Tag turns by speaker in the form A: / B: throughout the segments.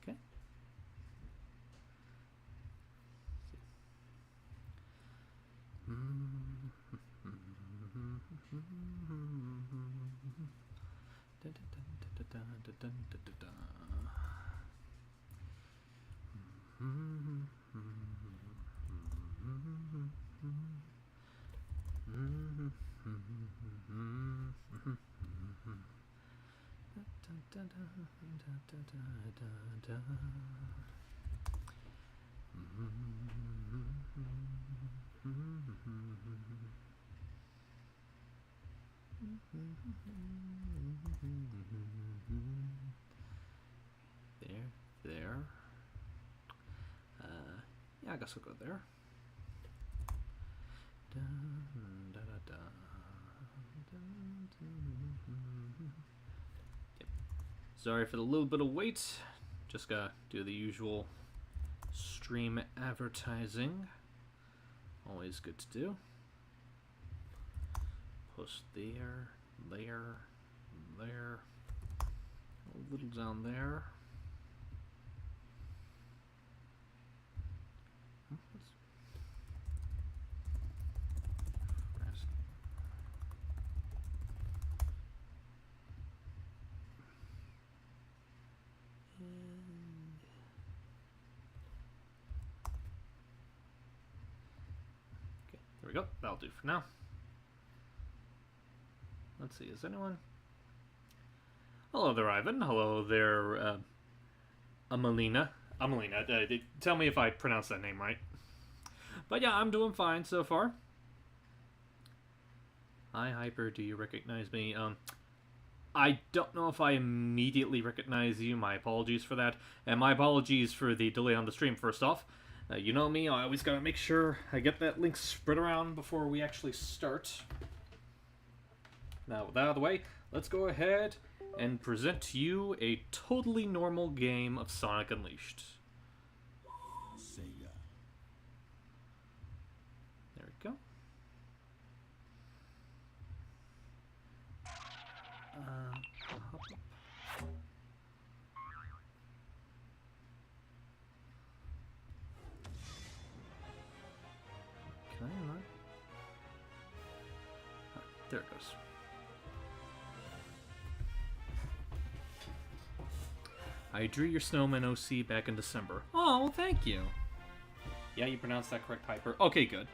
A: Okay. There. Yeah, I guess we'll go there. Yep. Sorry for the little bit of wait. Just gotta do the usual stream advertising. Always good to do. Post there, there, there. A little down there. There we go. That'll do for now. Let's see. Is anyone? Hello there, Ivan. Hello there, Amelina. Tell me if I pronounced that name right. But yeah, I'm doing fine so far. Hi, Hyper. Do you recognize me? I don't know if I immediately recognize you. My apologies for that. And my apologies for the delay on the stream, first off. You know me, I always gotta make sure I get that link spread around before we actually start. Now, with that out of the way, let's go ahead and present to you a totally normal game of Sonic Unleashed.
B: Sega.
A: There we go. Hop up. Can I not? Ah, there it goes. I drew your snowman OC back in December. Oh, well, thank you. Yeah, you pronounced that correct, Hyper. Okay, good.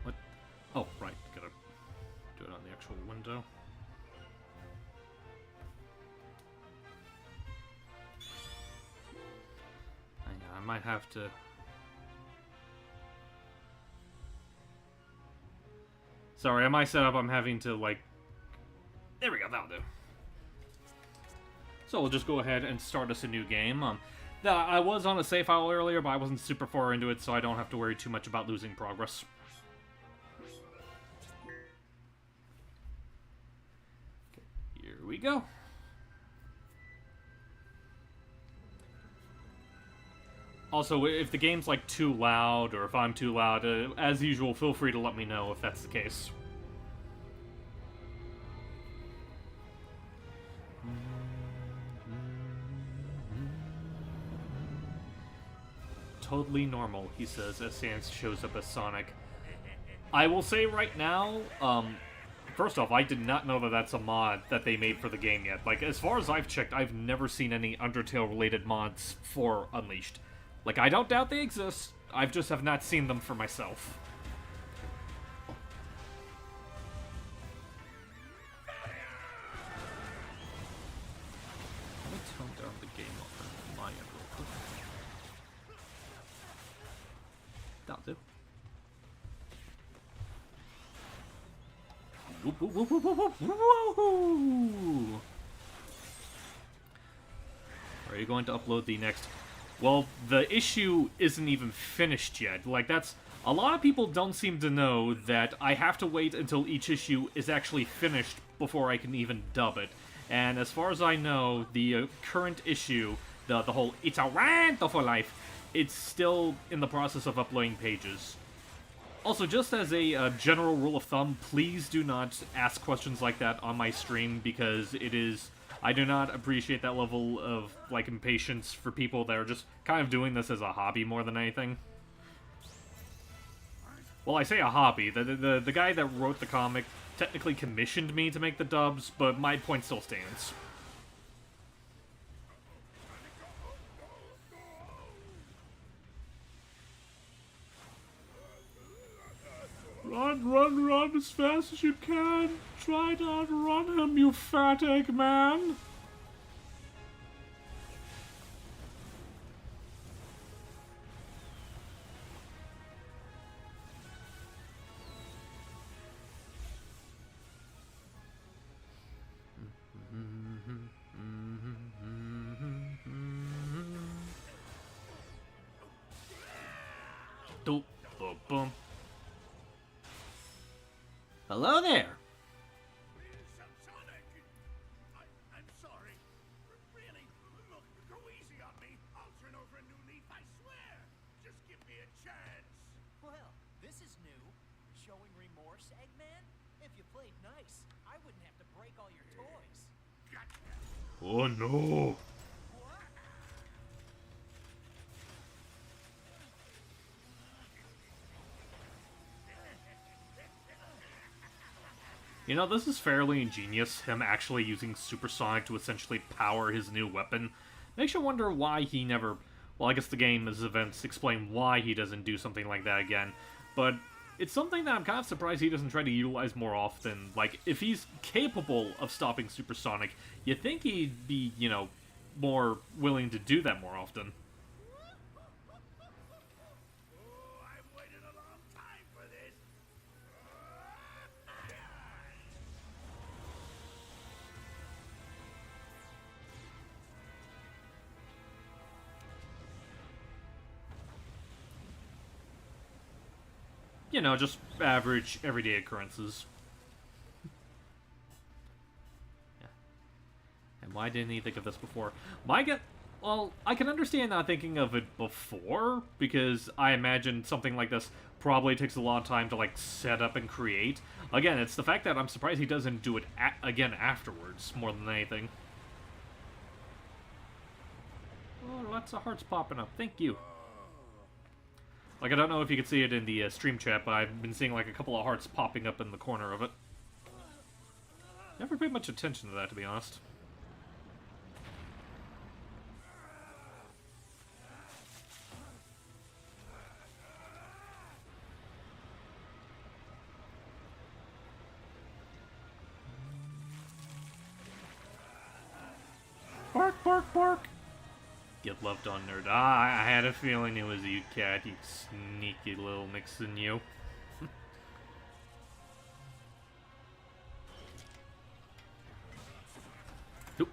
A: What? Oh, right. Gotta do it on the actual window. Hang on, I might have to... Sorry, on my setup, I'm having to, like... There we go, that'll do. So we'll just go ahead and start us a new game. I was on a save file earlier, but I wasn't super far into it, so I don't have to worry too much about losing progress. Okay, here we go. Also, if the game's like too loud, or if I'm too loud, as usual, feel free to let me know if that's the case. Totally normal, he says, as Sans shows up as Sonic. I will say right now, first off, I did not know that that's a mod that they made for the game yet. Like, as far as I've checked, I've never seen any Undertale-related mods for Unleashed. Like, I don't doubt they exist, I just have not seen them for myself. Let me tone down the game on my end real quick. That'll do. Whoop, whoop, whoop, whoop, whoop, whoop, whoop. Are you going to upload the next Well, the issue isn't even finished yet. Like, that's... A lot of people don't seem to know that I have to wait until each issue is actually finished before I can even dub it. And as far as I know, the current issue, the whole "It's a rant for life," it's still in the process of uploading pages. Also, just as a general rule of thumb, please do not ask questions like that on my stream, because it is... I do not appreciate that level of, like, impatience for people that are just kind of doing this as a hobby more than anything. Well, I say a hobby. The guy that wrote the comic technically commissioned me to make the dubs, but my point still stands. Run, run, run as fast as you can! Try to outrun him, you fat Eggman! Doop, boom, boom. Hello there!
B: I'm sorry. Really, look, go easy on me. I'll turn over a new leaf, I swear. Just give me a chance.
C: Well, this is new. Showing remorse, Eggman? If you played nice, I wouldn't have to break all your toys.
B: Gotcha.
A: Oh no! You know, this is fairly ingenious, him actually using supersonic to essentially power his new weapon. Makes you wonder why he never... Well, I guess the game's events explain why he doesn't do something like that again. But it's something that I'm kind of surprised he doesn't try to utilize more often. Like, if he's capable of stopping supersonic, you'd think he'd be, you know, more willing to do that more often.
B: I've waited a long time for this.
A: You know, just average, everyday occurrences. Yeah. And why didn't he think of this before? Well, I can understand not thinking of it before, because I imagine something like this probably takes a lot of time to, like, set up and create. Again, it's the fact that I'm surprised he doesn't do it again afterwards, more than anything. Oh, lots of hearts popping up. Thank you. Like, I don't know if you can see it in the stream chat, but I've been seeing, like, a couple of hearts popping up in the corner of it. Never paid much attention to that, to be honest. Bark, bark, bark! Get left on nerd. Ah, I had a feeling it was you, cat, you sneaky little mixin' you. Oop.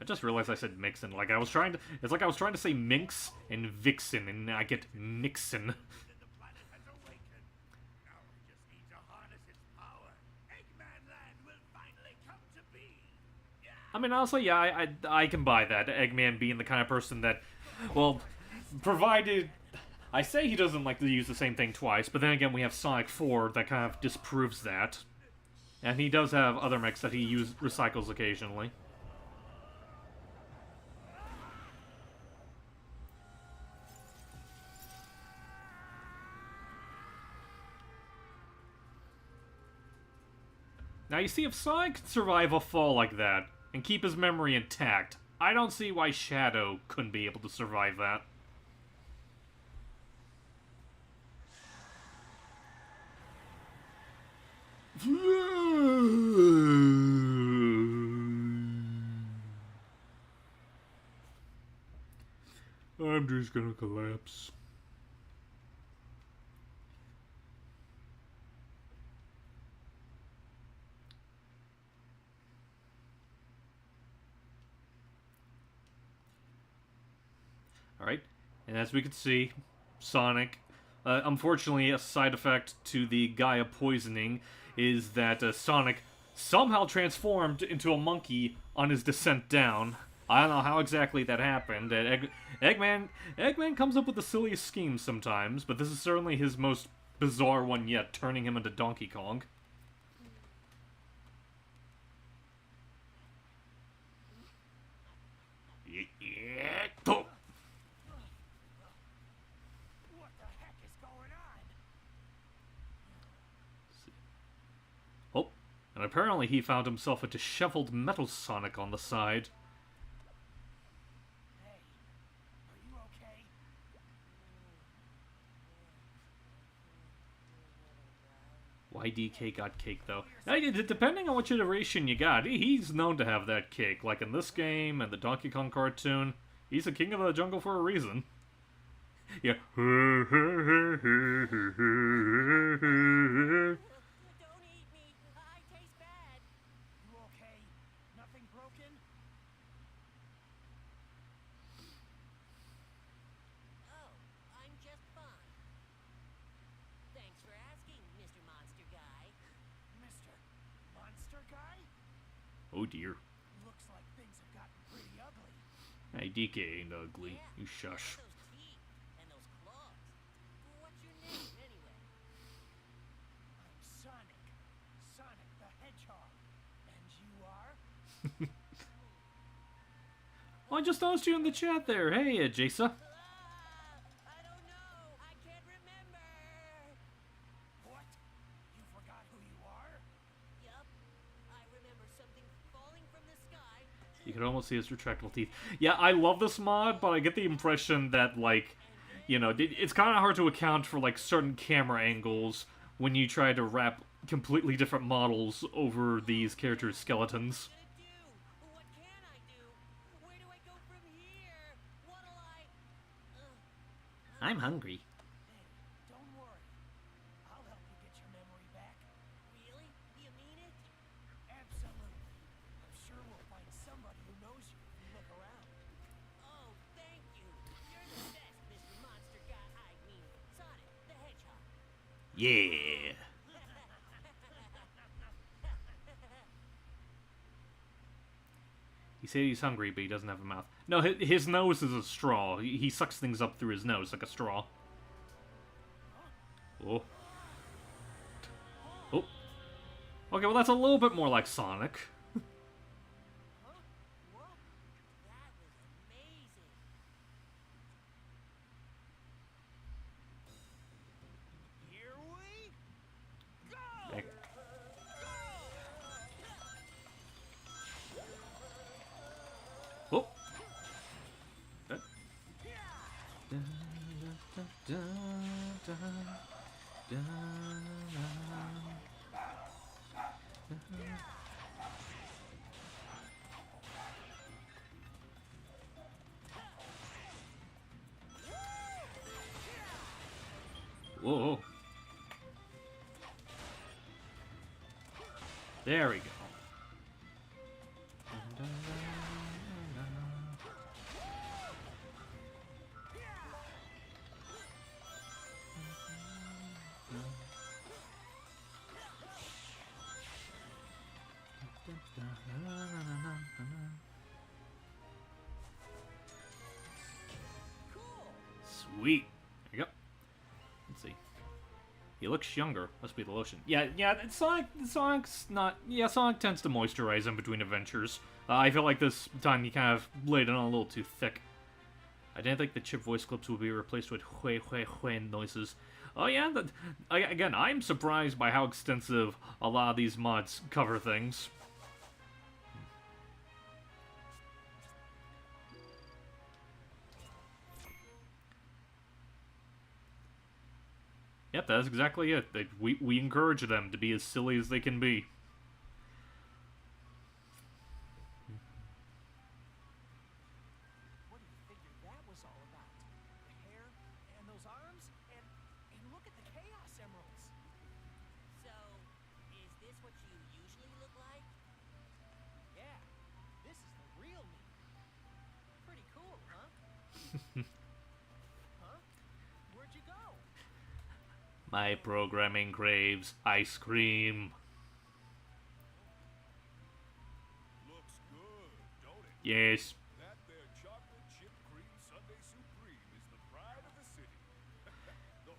A: I just realized I said mixin'. Like I was trying to. It's like I was trying to say minx and vixen, and I get nixon.
B: The planet has awakened. Now we just need to harness its power. Eggman Land will finally come to be. Yeah.
A: I mean, honestly, yeah, I can buy that. Eggman being the kind of person that, well, provided... I say he doesn't like to use the same thing twice, but then again, we have Sonic 4 that kind of disproves that. And he does have other mechs that he recycles occasionally. Now, you see, if Sonic could survive a fall like that, and keep his memory intact, I don't see why Shadow couldn't be able to survive that. I'm just gonna collapse. Alright, and as we can see, Sonic, unfortunately, a side effect to the Gaia poisoning is that Sonic somehow transformed into a monkey on his descent down. I don't know how exactly that happened. Eggman comes up with the silliest schemes sometimes, but this is certainly his most bizarre one yet, turning him into Donkey Kong.
B: What the heck is going on?
A: Oh, and apparently he found himself a disheveled Metal Sonic on the side.
B: Hey, are you okay?
A: YDK got cake, though. Depending on which iteration you got, he's known to have that cake. Like in this game and the Donkey Kong cartoon, he's the king of the jungle for a reason. Yeah.
C: Don't eat me. I taste bad.
B: You okay? Nothing broken?
C: Oh, I'm just fine. Thanks for asking, Mr. Monster Guy.
B: Mr. Monster Guy?
A: Oh dear.
B: Looks like things have gotten pretty ugly.
A: Hey, DK ain't ugly.
C: Yeah,
A: You shush.
C: those teeth and those claws. What's your name, anyway?
B: I'm Sonic. Sonic the Hedgehog. And you are?
A: Oh, I just noticed you in the chat there. Hey, Jasa.
C: I don't know. I can't remember.
B: What? You forgot who you are?
C: Yup. I remember something falling from the sky.
A: You can almost see his retractable teeth. Yeah, I love this mod, but I get the impression that, like, you know, it's kind of hard to account for, like, certain camera angles when you try to wrap completely different models over these characters' skeletons.
C: What can I do? Where do I go from here? What'll I...
A: I'm hungry.
B: Hey, don't worry. I'll help you get your memory back.
C: Really? You mean it?
B: Absolutely. I'm sure we'll find somebody who knows you if you look around.
C: Oh, thank you. You're the best, Mr. Monster Guy. I mean, Sonic the Hedgehog.
A: Yeah. He said he's hungry, but he doesn't have a mouth. No, his nose is a straw. He sucks things up through his nose like a straw. Oh. Oh. Okay, well that's a little bit more like Sonic.
C: Huh? What? That was amazing.
B: Here we go!
A: Heck. Oh. That- Whoa. There we go. Sweet. There you go. Let's see. He looks younger. Must be the lotion. Yeah. Sonic's not... Yeah, Sonic tends to moisturize in between adventures. I feel like this time he kind of laid it on a little too thick. I didn't think the chip voice clips would be replaced with hui noises. Oh yeah, again, I'm surprised by how extensive a lot of these mods cover things. Yep, that's exactly it. We encourage them to be as silly as they can be.
B: What do you figure that was all about? The hair and those arms and look at the Chaos Emeralds.
C: So, is this what you usually look like?
B: Yeah, this is the real me. Pretty cool, huh?
A: My programming craves ice cream.
B: Looks good, don't it?
A: Yes.
B: That there chocolate chip cream sundae supreme is the pride of the city.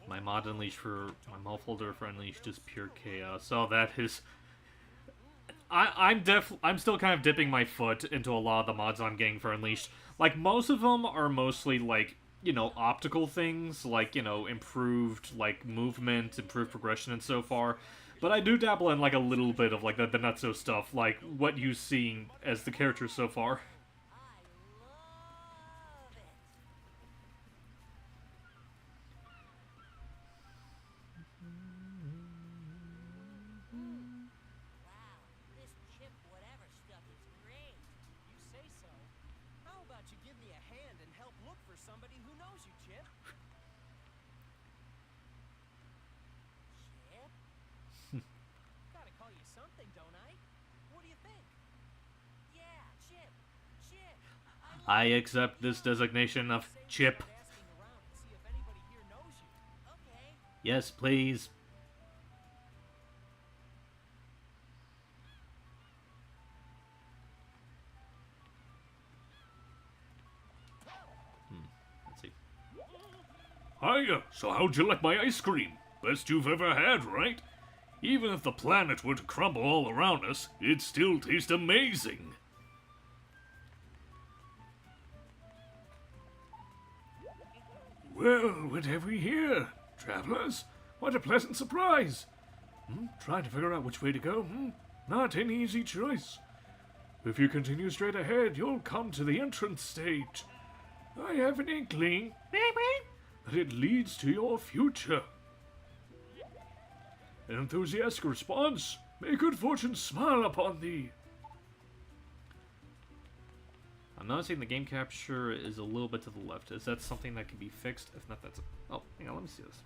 A: My mod unleashed for my mod folder for unleashed is pure chaos. So that is. I'm still kind of dipping my foot into a lot of the mods I'm getting for Unleashed. Like, most of them are mostly, like, you know, optical things, like, you know, improved, like, movement, improved progression, and so far. But I do dabble in, like, a little bit of, like, the nutso stuff, like, what you've seen as the characters so far.
C: I love it. Wow, this chip whatever stuff is great. You say so. How about you give me a hand and help look for somebody who knows you, Chip? Chip? Gotta call you something, don't I? What do you think? Yeah, Chip. Chip.
A: I accept this designation of Chip.
C: Start asking around and see if anybody here knows you. Okay.
A: Yes, please. Let's see.
D: Hiya, so how'd you like my ice cream? Best you've ever had, right? Even if the planet were to crumble all around us, it'd still taste amazing. Well, what have we here? Travelers? What a pleasant surprise! Trying to figure out which way to go, Not an easy choice. If you continue straight ahead, you'll come to the entrance stage. I have an inkling that it leads to your future. An enthusiastic response. May good fortune smile upon thee.
A: I'm noticing the game capture is a little bit to the left. Is that something that can be fixed? If not, that's... Oh, hang on, let me see this.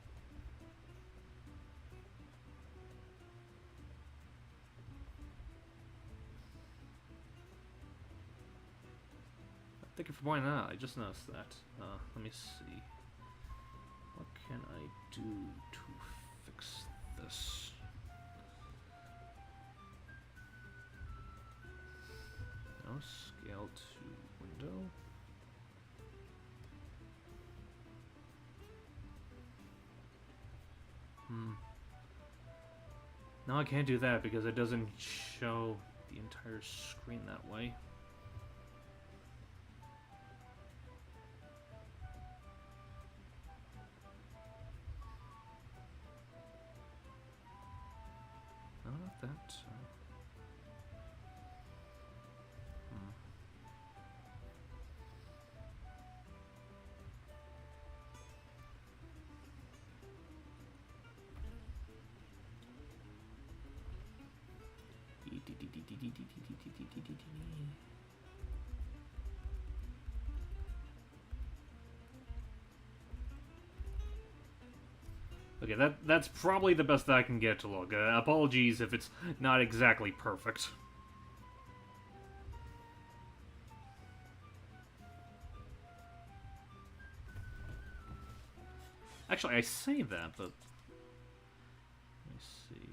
A: Thank you for pointing that out. I just noticed that. Let me see. What can I do to fix this? No, scale to window. No, I can't do that because it doesn't show the entire screen that way. No, not that. Okay, that's probably the best that I can get to look. Apologies if it's not exactly perfect. Actually, I say that, but... Let me see...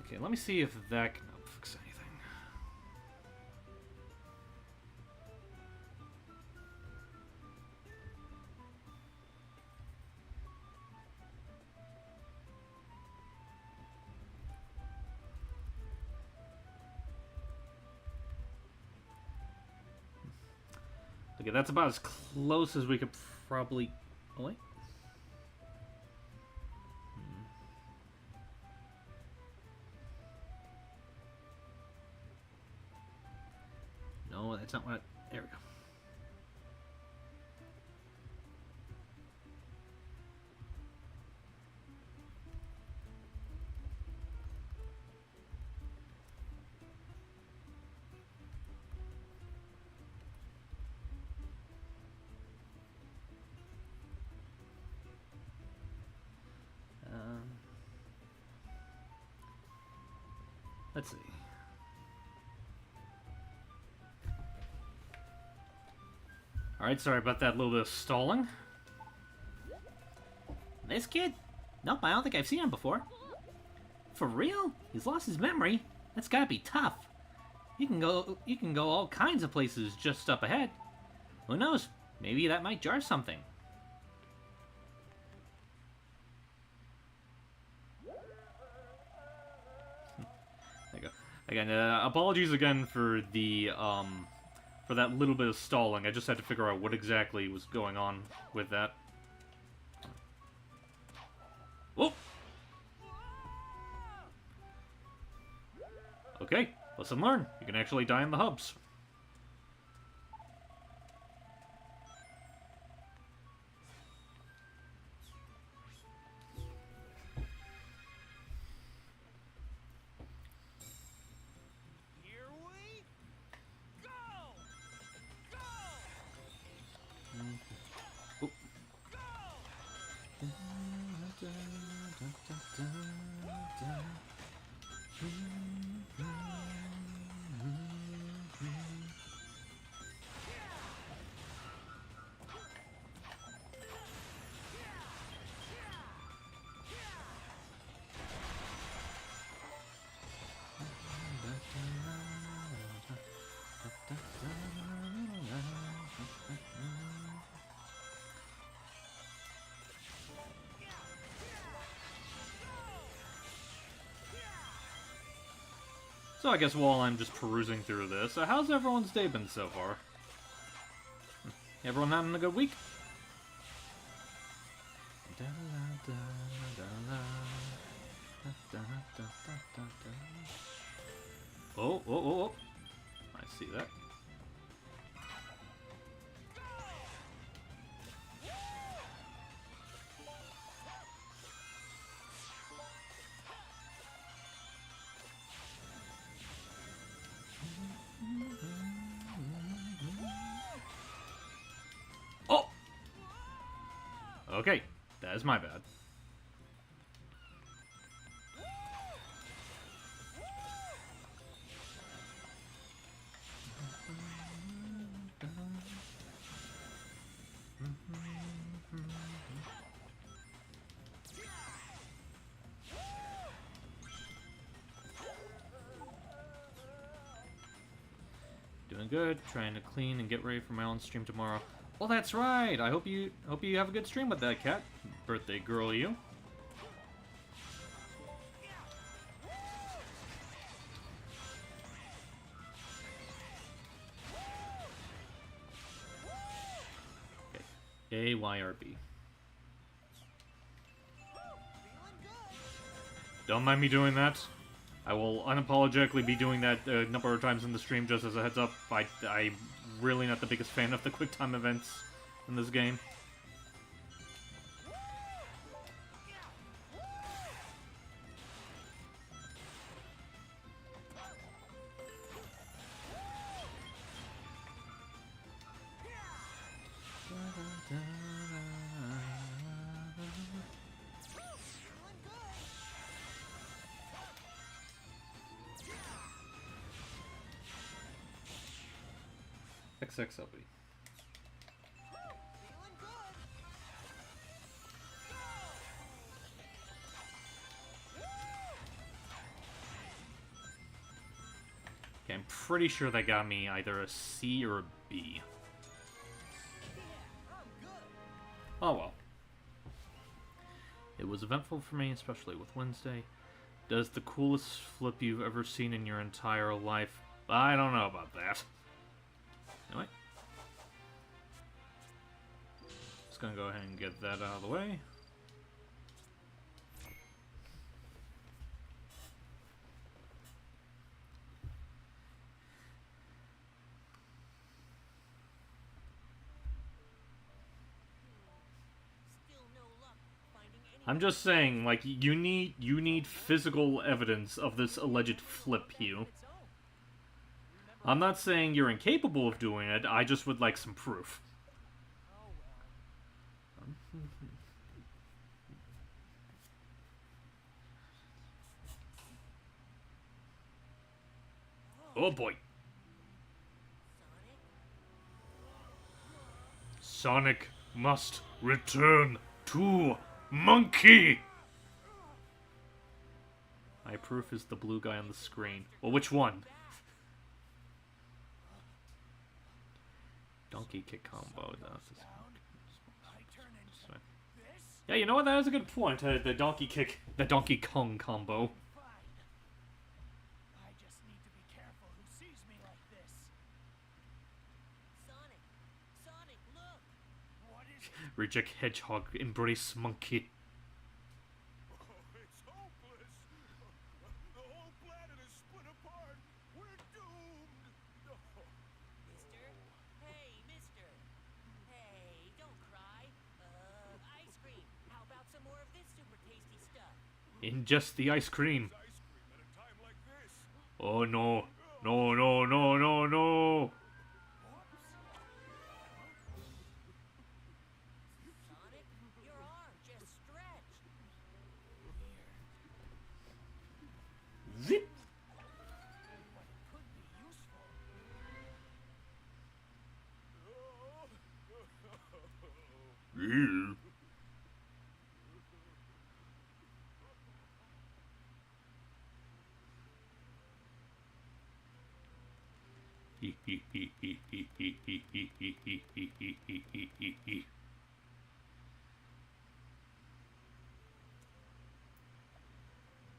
A: Okay, let me see if that can help fix anything. Okay, that's about as close as we could probably... Oh, wait. No, that's not what... There we go. Let's see. Alright, sorry about that little bit of stalling. This kid? Nope, I don't think I've seen him before. For real? He's lost his memory? That's gotta be tough. You can go all kinds of places just up ahead. Who knows? Maybe that might jar something. There you go. Again, apologies again for the for that little bit of stalling. I just had to figure out what exactly was going on with that. Oh! Okay, lesson learned. You can actually die in the hubs.
C: Here we go! Go!
A: Oh. So I guess while I'm just perusing through this, how's everyone's day been so far? Everyone having a good week? Oh, oh, oh, oh. I see that. Oh! Okay, that is my bad. Doing good, trying to clean and get ready for my own stream tomorrow. Well, that's right. I hope you have a good stream with that cat. Birthday girl, you. Okay. AYRB. Don't mind me doing that. I will unapologetically be doing that a number of times in the stream, just as a heads up. I'm really not the biggest fan of the quick time events in this game. XXLB. Okay, I'm pretty sure that got me either a C or a B. Oh well. It was eventful for me, especially with Wednesday. Does the coolest flip you've ever seen in your entire life? I don't know about that. Anyway. Just gonna go ahead and get that out of the way. I'm just saying, like, you need physical evidence of this alleged flip, Hugh. I'm not saying you're incapable of doing it, I just would like some proof. Oh boy.
D: Sonic must return to Monkey!
A: My proof is the blue guy on the screen. Well, which one? Donkey kick combo. Yeah, you know what? That is a good point. The donkey kick, the Donkey Kong combo.
B: I just need to be careful who sees me like this.
C: Sonic, look!
B: What is it?
A: Reject hedgehog, embrace monkey.
B: It's hopeless. The whole planet is split apart. We're doomed.
C: Mister. Hey, don't cry. Ice cream. How about some more of this super tasty stuff?
A: Ingest the ice cream.
B: Ice cream at a time like this.
A: Oh no. No, no, no, no, no.
C: Sonic, your arm just stretched.
A: Zip.
B: Could be useful.
A: Ew.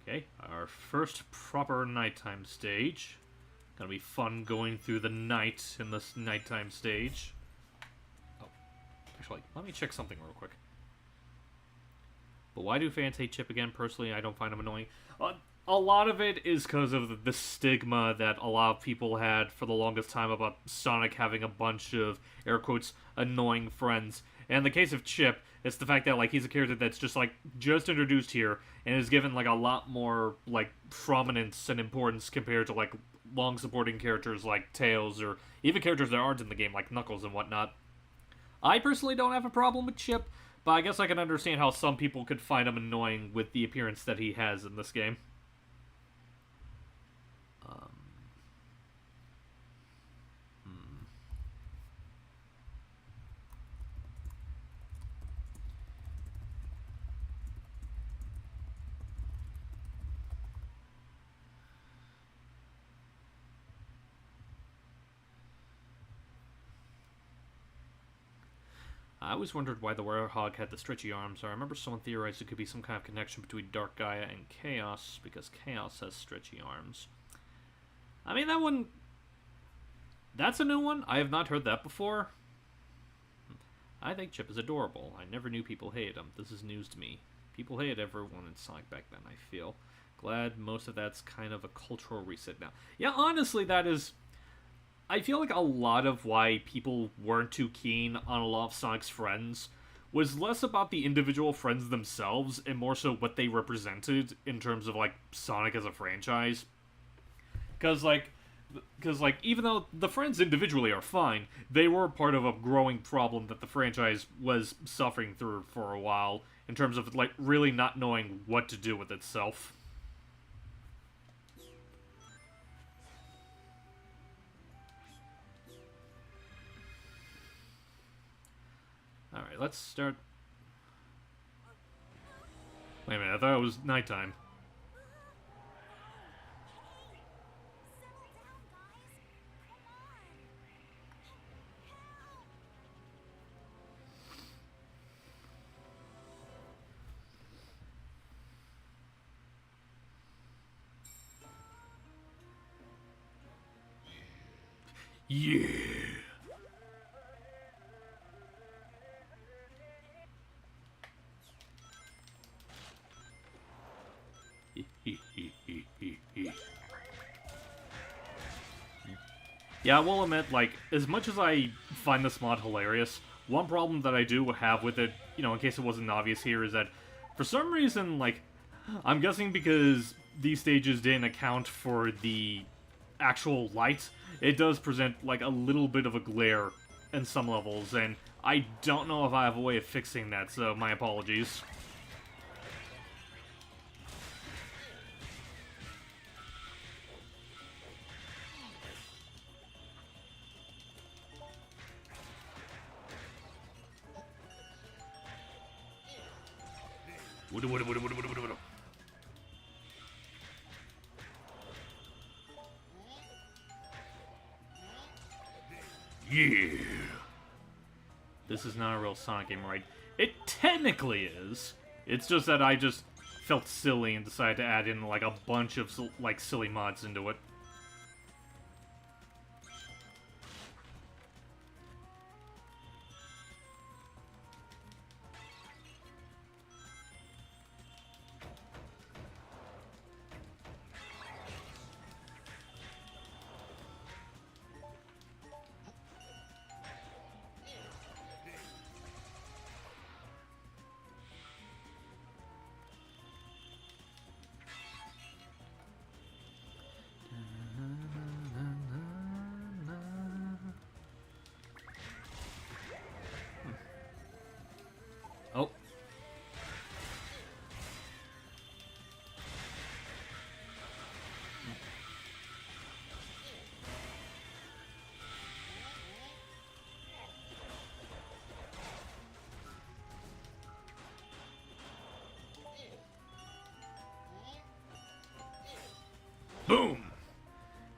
A: Okay, our first proper nighttime stage. Gonna be fun going through the night in this nighttime stage. Oh, actually, let me check something real quick. But why do fans hate Chip again? Personally, I don't find him annoying. A lot of it is because of the stigma that a lot of people had for the longest time about Sonic having a bunch of, air quotes, annoying friends. And in the case of Chip, it's the fact that, like, he's a character that's just introduced here and is given, like, a lot more, like, prominence and importance compared to, like, long supporting characters like Tails or even characters that aren't in the game, like Knuckles and whatnot. I personally don't have a problem with Chip, but I guess I can understand how some people could find him annoying with the appearance that he has in this game. I always wondered why the Werehog had the stretchy arms. I remember someone theorized it could be some kind of connection between Dark Gaia and Chaos, because Chaos has stretchy arms. I mean, that one... That's a new one. I have not heard that before. I think Chip is adorable. I never knew people hated him. This is news to me. People hated everyone in Sonic back then, I feel. Glad most of that's kind of a cultural reset now. Yeah, honestly, that is... I feel like a lot of why people weren't too keen on a lot of Sonic's friends was less about the individual friends themselves and more so what they represented in terms of, like, Sonic as a franchise. Because, even though the friends individually are fine, they were part of a growing problem that the franchise was suffering through for a while in terms of, like, really not knowing what to do with itself. Alright, let's start... Wait a minute, I thought it was nighttime. Yeah! Yeah, I will admit, like, as much as I find this mod hilarious, one problem that I do have with it, you know, in case it wasn't obvious here, is that for some reason, like, I'm guessing because these stages didn't account for the actual light, it does present, like, a little bit of a glare in some levels, and I don't know if I have a way of fixing that, so my apologies.
D: Yeah.
A: This is not a real Sonic game, right? It technically is. It's just that I just felt silly and decided to add in like a bunch of like silly mods into it. Oh.
D: Boom.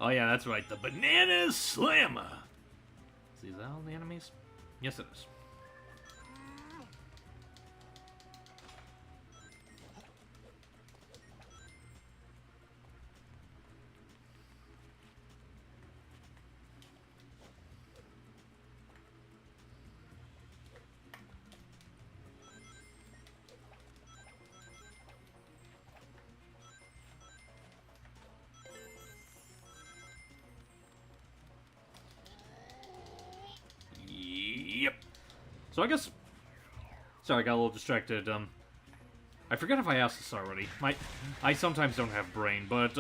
A: Oh yeah, that's right. The Banana Slammer. See, is that all the enemies? Yes, it is.
D: Yep.
A: So I guess... Sorry, I got a little distracted. I forget if I asked this already. I sometimes don't have brain, but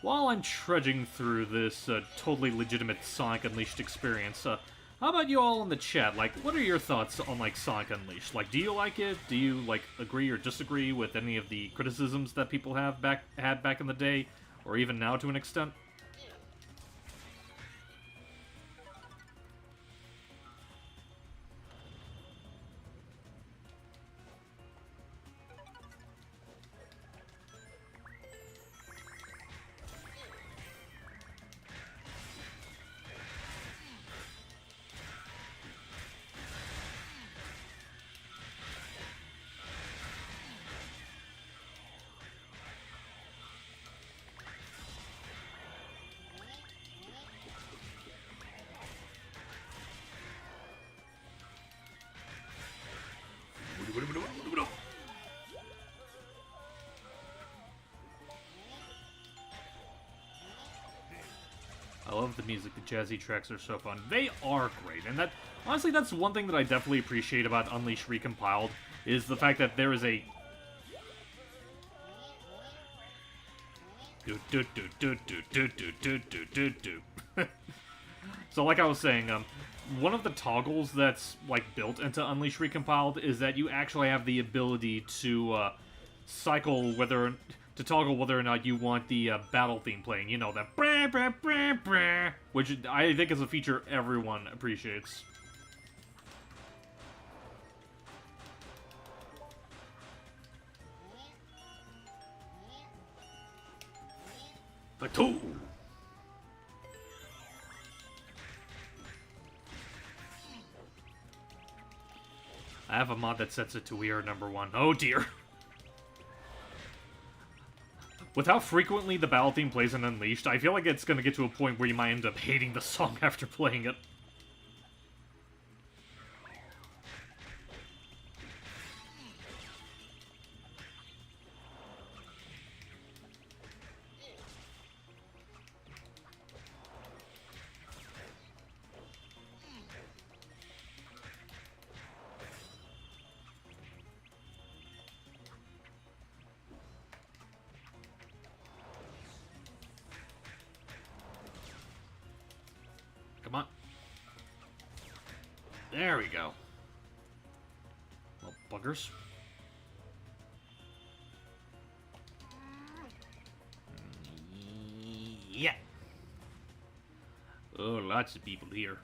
A: while I'm trudging through this totally legitimate Sonic Unleashed experience, how about you all in the chat? Like, what are your thoughts on, like, Sonic Unleashed? Like, do you like it? Do you, like, agree or disagree with any of the criticisms that people had back in the day? Or even now to an extent? I love the music. The jazzy tracks are so fun. They are great, and that honestly, that's one thing that I definitely appreciate about Unleashed Recompiled is the fact that there is a So like I was saying, one of the toggles that's like built into Unleashed Recompiled is that you actually have the ability to toggle whether or not you want the battle theme playing. You know, that brah, brah, brah, brah, which I think is a feature everyone appreciates.
D: The two.
A: I have a mod that sets it to we are #1. Oh dear. With how frequently the battle theme plays in Unleashed, I feel like it's gonna get to a point where you might end up hating the song after playing it. Come on. There we go. Little buggers. Yeah. Oh, lots of people here.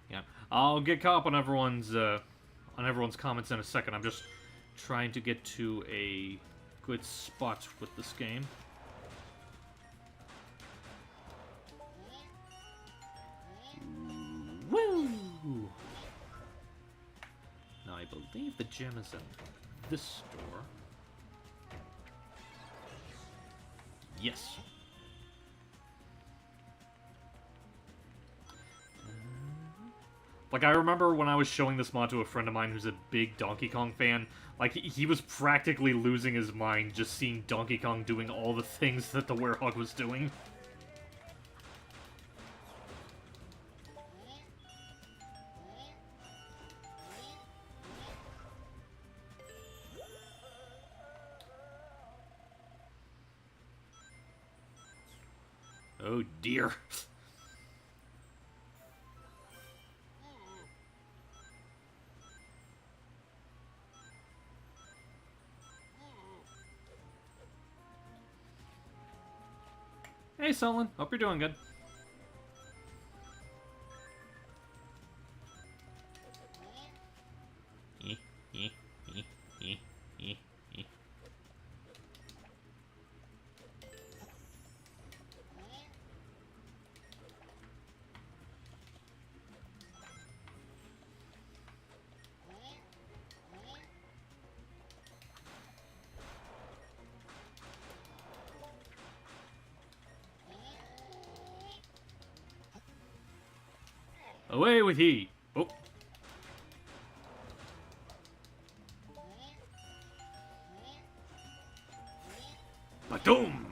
A: Yeah, I'll get caught up on everyone's comments in a second. I'm just trying to get to a good spot with this game. Woo! Now I believe the gem is in this store. Yes. Like, I remember when I was showing this mod to a friend of mine who's a big Donkey Kong fan, like, he was practically losing his mind just seeing Donkey Kong doing all the things that the Werehog was doing. Oh dear. Hey, Solon. Hope you're doing good. Away with ye! Oh. Badoom!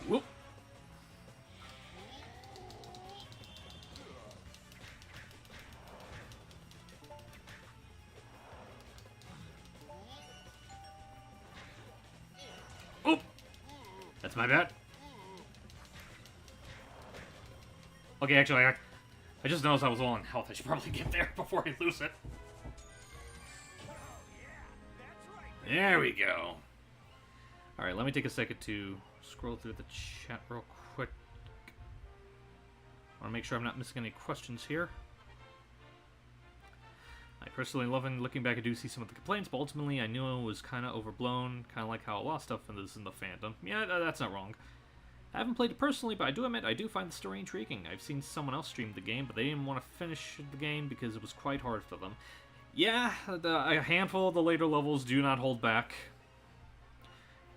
A: Whoop. Oh! That's my bad. Okay, actually, I just noticed I was low on health. I should probably get there before I lose it. There we go. Alright, let me take a second to scroll through the chat real quick. I want to make sure I'm not missing any questions here. I personally love and looking back, I do see some of the complaints, but ultimately I knew it was kind of overblown, kind of like how a lot of stuff is in the fandom. Yeah, that's not wrong. I haven't played it personally, but I do admit I do find the story intriguing. I've seen someone else stream the game, but they didn't want to finish the game because it was quite hard for them. Yeah, a handful of the later levels do not hold back.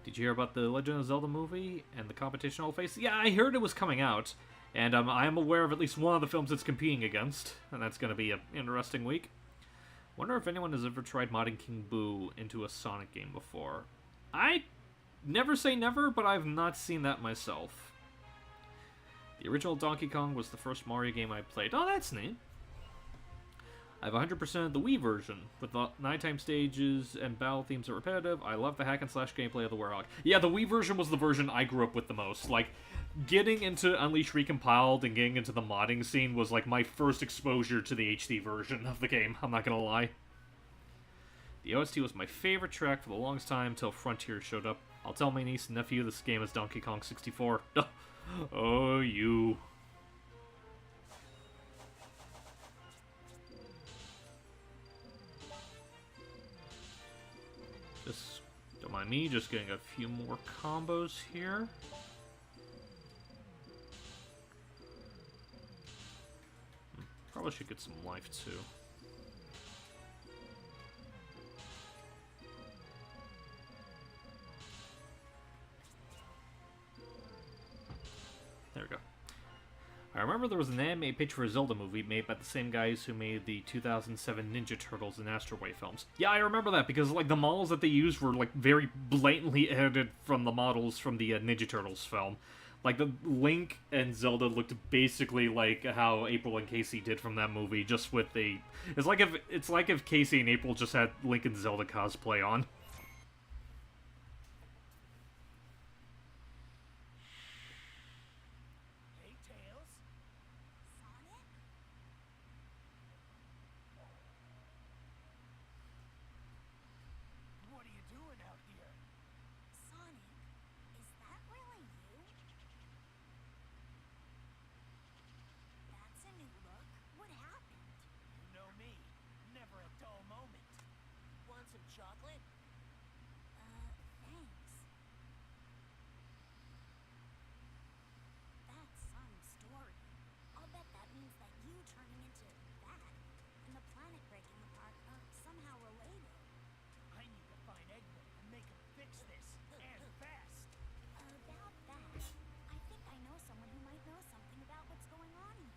A: Did you hear about the Legend of Zelda movie and the competition all face? Yeah, I heard it was coming out, and I am aware of at least one of the films it's competing against, and that's going to be an interesting week. Wonder if anyone has ever tried modding King Boo into a Sonic game before. I never say never, but I've not seen that myself. The original Donkey Kong was the first Mario game I played. Oh, that's neat. I have 100% of the Wii version, with the nighttime stages and battle themes are repetitive. I love the hack and slash gameplay of the Werehog. Yeah, the Wii version was the version I grew up with the most. Like, getting into Unleash Recompiled and getting into the modding scene was like my first exposure to the HD version of the game, I'm not gonna lie. The OST was my favorite track for the longest time until Frontier showed up. I'll tell my niece and nephew this game is Donkey Kong 64. Oh, you... mind me just getting a few more combos here. Probably should get some life, too. There we go. I remember there was an anime pitch for a Zelda movie made by the same guys who made the 2007 Ninja Turtles and Astro Boy films. Yeah, I remember that because like the models that they used were like very blatantly edited from the models from the Ninja Turtles film. Like the Link and Zelda looked basically like how April and Casey did from that movie, just with the. It's like if Casey and April just had Link and Zelda cosplay on.
C: Hey, Tails.
E: Sonic?
C: What are you doing out here?
E: Sonic, is that really you? That's a new look. What happened?
C: You know me. Never a dull moment. Want some chocolate?
E: Thanks. That's some story. I'll bet that means that you turning into that and the planet breaking apart are somehow related.
C: I need to find Eggman and make him fix this. And fast.
E: About that, I think I know someone who might know something about what's going on here.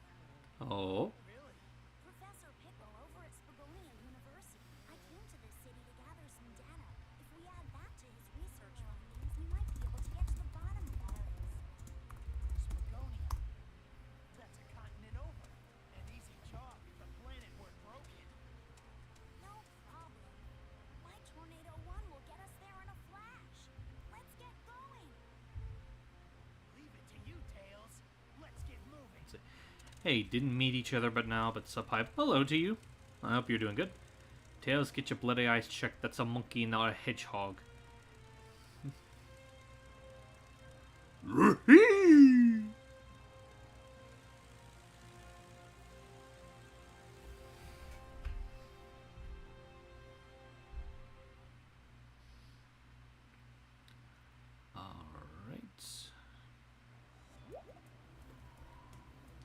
A: Oh.
C: Really?
E: Professor Pickle over at Spagonia University. I came to this city to gather some data. If we add that to his research findings, we might be able to get to the bottom of all this.
C: Spagonia. That's a continent over. An easy job if the planet weren't broken.
E: No problem. My Tornado 1 will get us there in a flash. Let's get going.
C: Leave it to you, Tails. Let's get moving.
A: Hey, didn't meet each other but now, but sup hi. Hello to you. I hope you're doing good. Tails, get your bloody eyes checked. That's a monkey, not a hedgehog. Alright.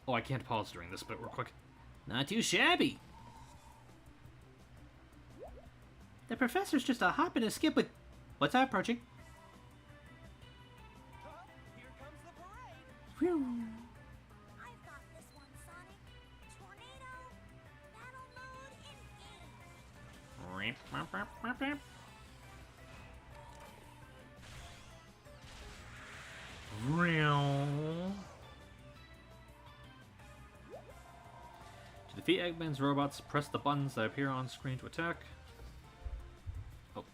A: Oh, I can't pause during this bit real quick. Not too shabby. The professor's just a hop and a skip with... What's that approaching?
C: Huh? Here comes the parade.
A: Phew.
E: I've got this one, Sonic. Tornado, battle mode engaged. To
A: defeat Eggman's robots, press the buttons that appear on screen to attack. Oh.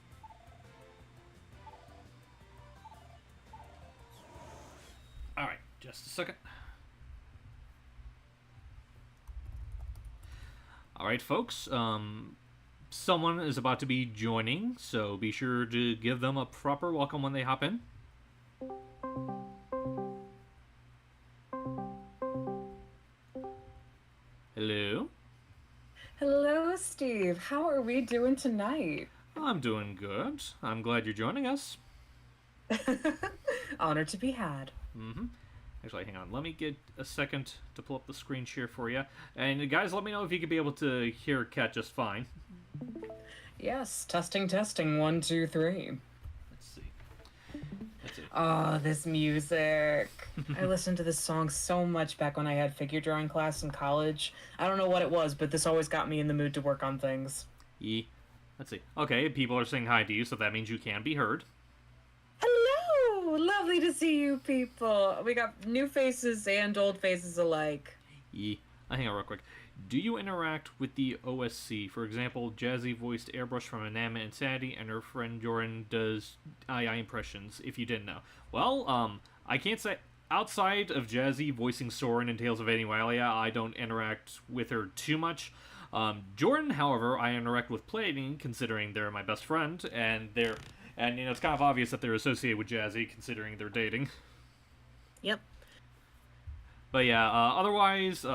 A: Alright, just a second. Alright, folks, someone is about to be joining, so be sure to give them a proper welcome when they hop in. Hello?
F: Hello, Steve. How are we doing tonight?
A: I'm doing good. I'm glad you're joining us.
F: Honor to be had.
A: Actually, hang on. Let me get a second to pull up the screen share for you. And guys, let me know if you could be able to hear Kat just fine.
F: Yes, testing, testing. 1, 2, 3.
A: Let's see. That's it.
F: Oh, this music. I listened to this song so much back when I had figure drawing class in college. I don't know what it was, but this always got me in the mood to work on things.
A: Let's see. Okay, people are saying hi to you, so that means you can be heard.
F: Hello! Lovely to see you people. We got new faces and old faces alike.
A: Hang on real quick. Do you interact with the OSC? For example, Jazzy voiced Airbrush from Anama Insanity, and her friend Jordan does II impressions, if you didn't know. Well, I can't say... Outside of Jazzy voicing Soren in Tales of Aniwalia, I don't interact with her too much. Jordan, however, I interact with plenty, considering they're my best friend, and you know, it's kind of obvious that they're associated with Jazzy, considering they're dating.
F: Yep.
A: But yeah, otherwise,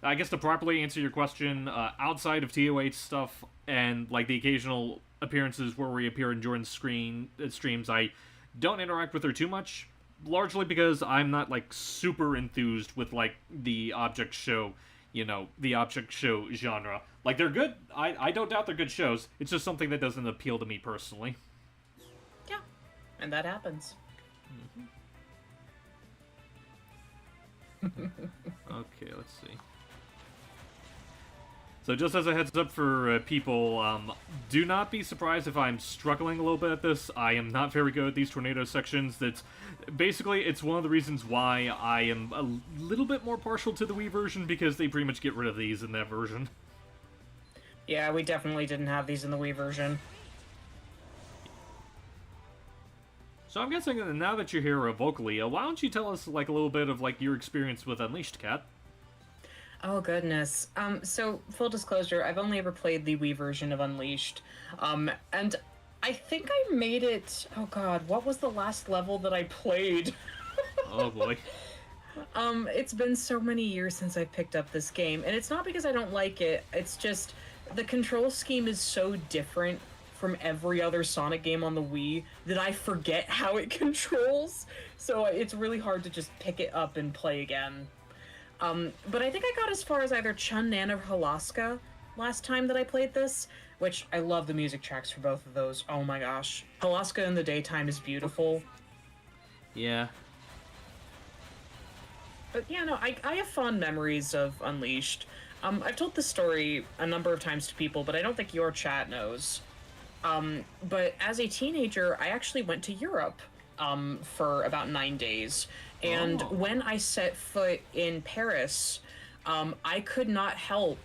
A: I guess to properly answer your question, outside of TOH stuff and like the occasional appearances where we appear in Jordan's streams, I don't interact with her too much, largely because I'm not like super enthused with like the object show, the object show genre. Like they're good. I don't doubt they're good shows. It's just something that doesn't appeal to me personally.
F: Yeah, and that happens.
A: Okay, let's see. So just as a heads up for people, do not be surprised if I'm struggling a little bit at this. I am not very good at these tornado sections. It's one of the reasons why I am a little bit more partial to the Wii version, because they pretty much get rid of these in that version.
F: Yeah, we definitely didn't have these in the Wii version.
A: So I'm guessing that now that you're here vocally, why don't you tell us like a little bit of like your experience with Unleashed, Cat?
F: Oh goodness. So full disclosure, I've only ever played the Wii version of Unleashed. And I think I made it. Oh god, what was the last level that I played?
A: Oh boy.
F: It's been so many years since I picked up this game, and it's not because I don't like it. It's just the control scheme is so different from every other Sonic game on the Wii that I forget how it controls. So it's really hard to just pick it up and play again. But I think I got as far as either Chun Nan or Halaska last time that I played this, which I love the music tracks for both of those. Oh my gosh. Halaska in the daytime is beautiful.
A: Yeah.
F: But yeah, no, I have fond memories of Unleashed. I've told this story a number of times to people, but I don't think your chat knows. But as a teenager, I actually went to Europe for about 9 days. And when I set foot in Paris, I could not help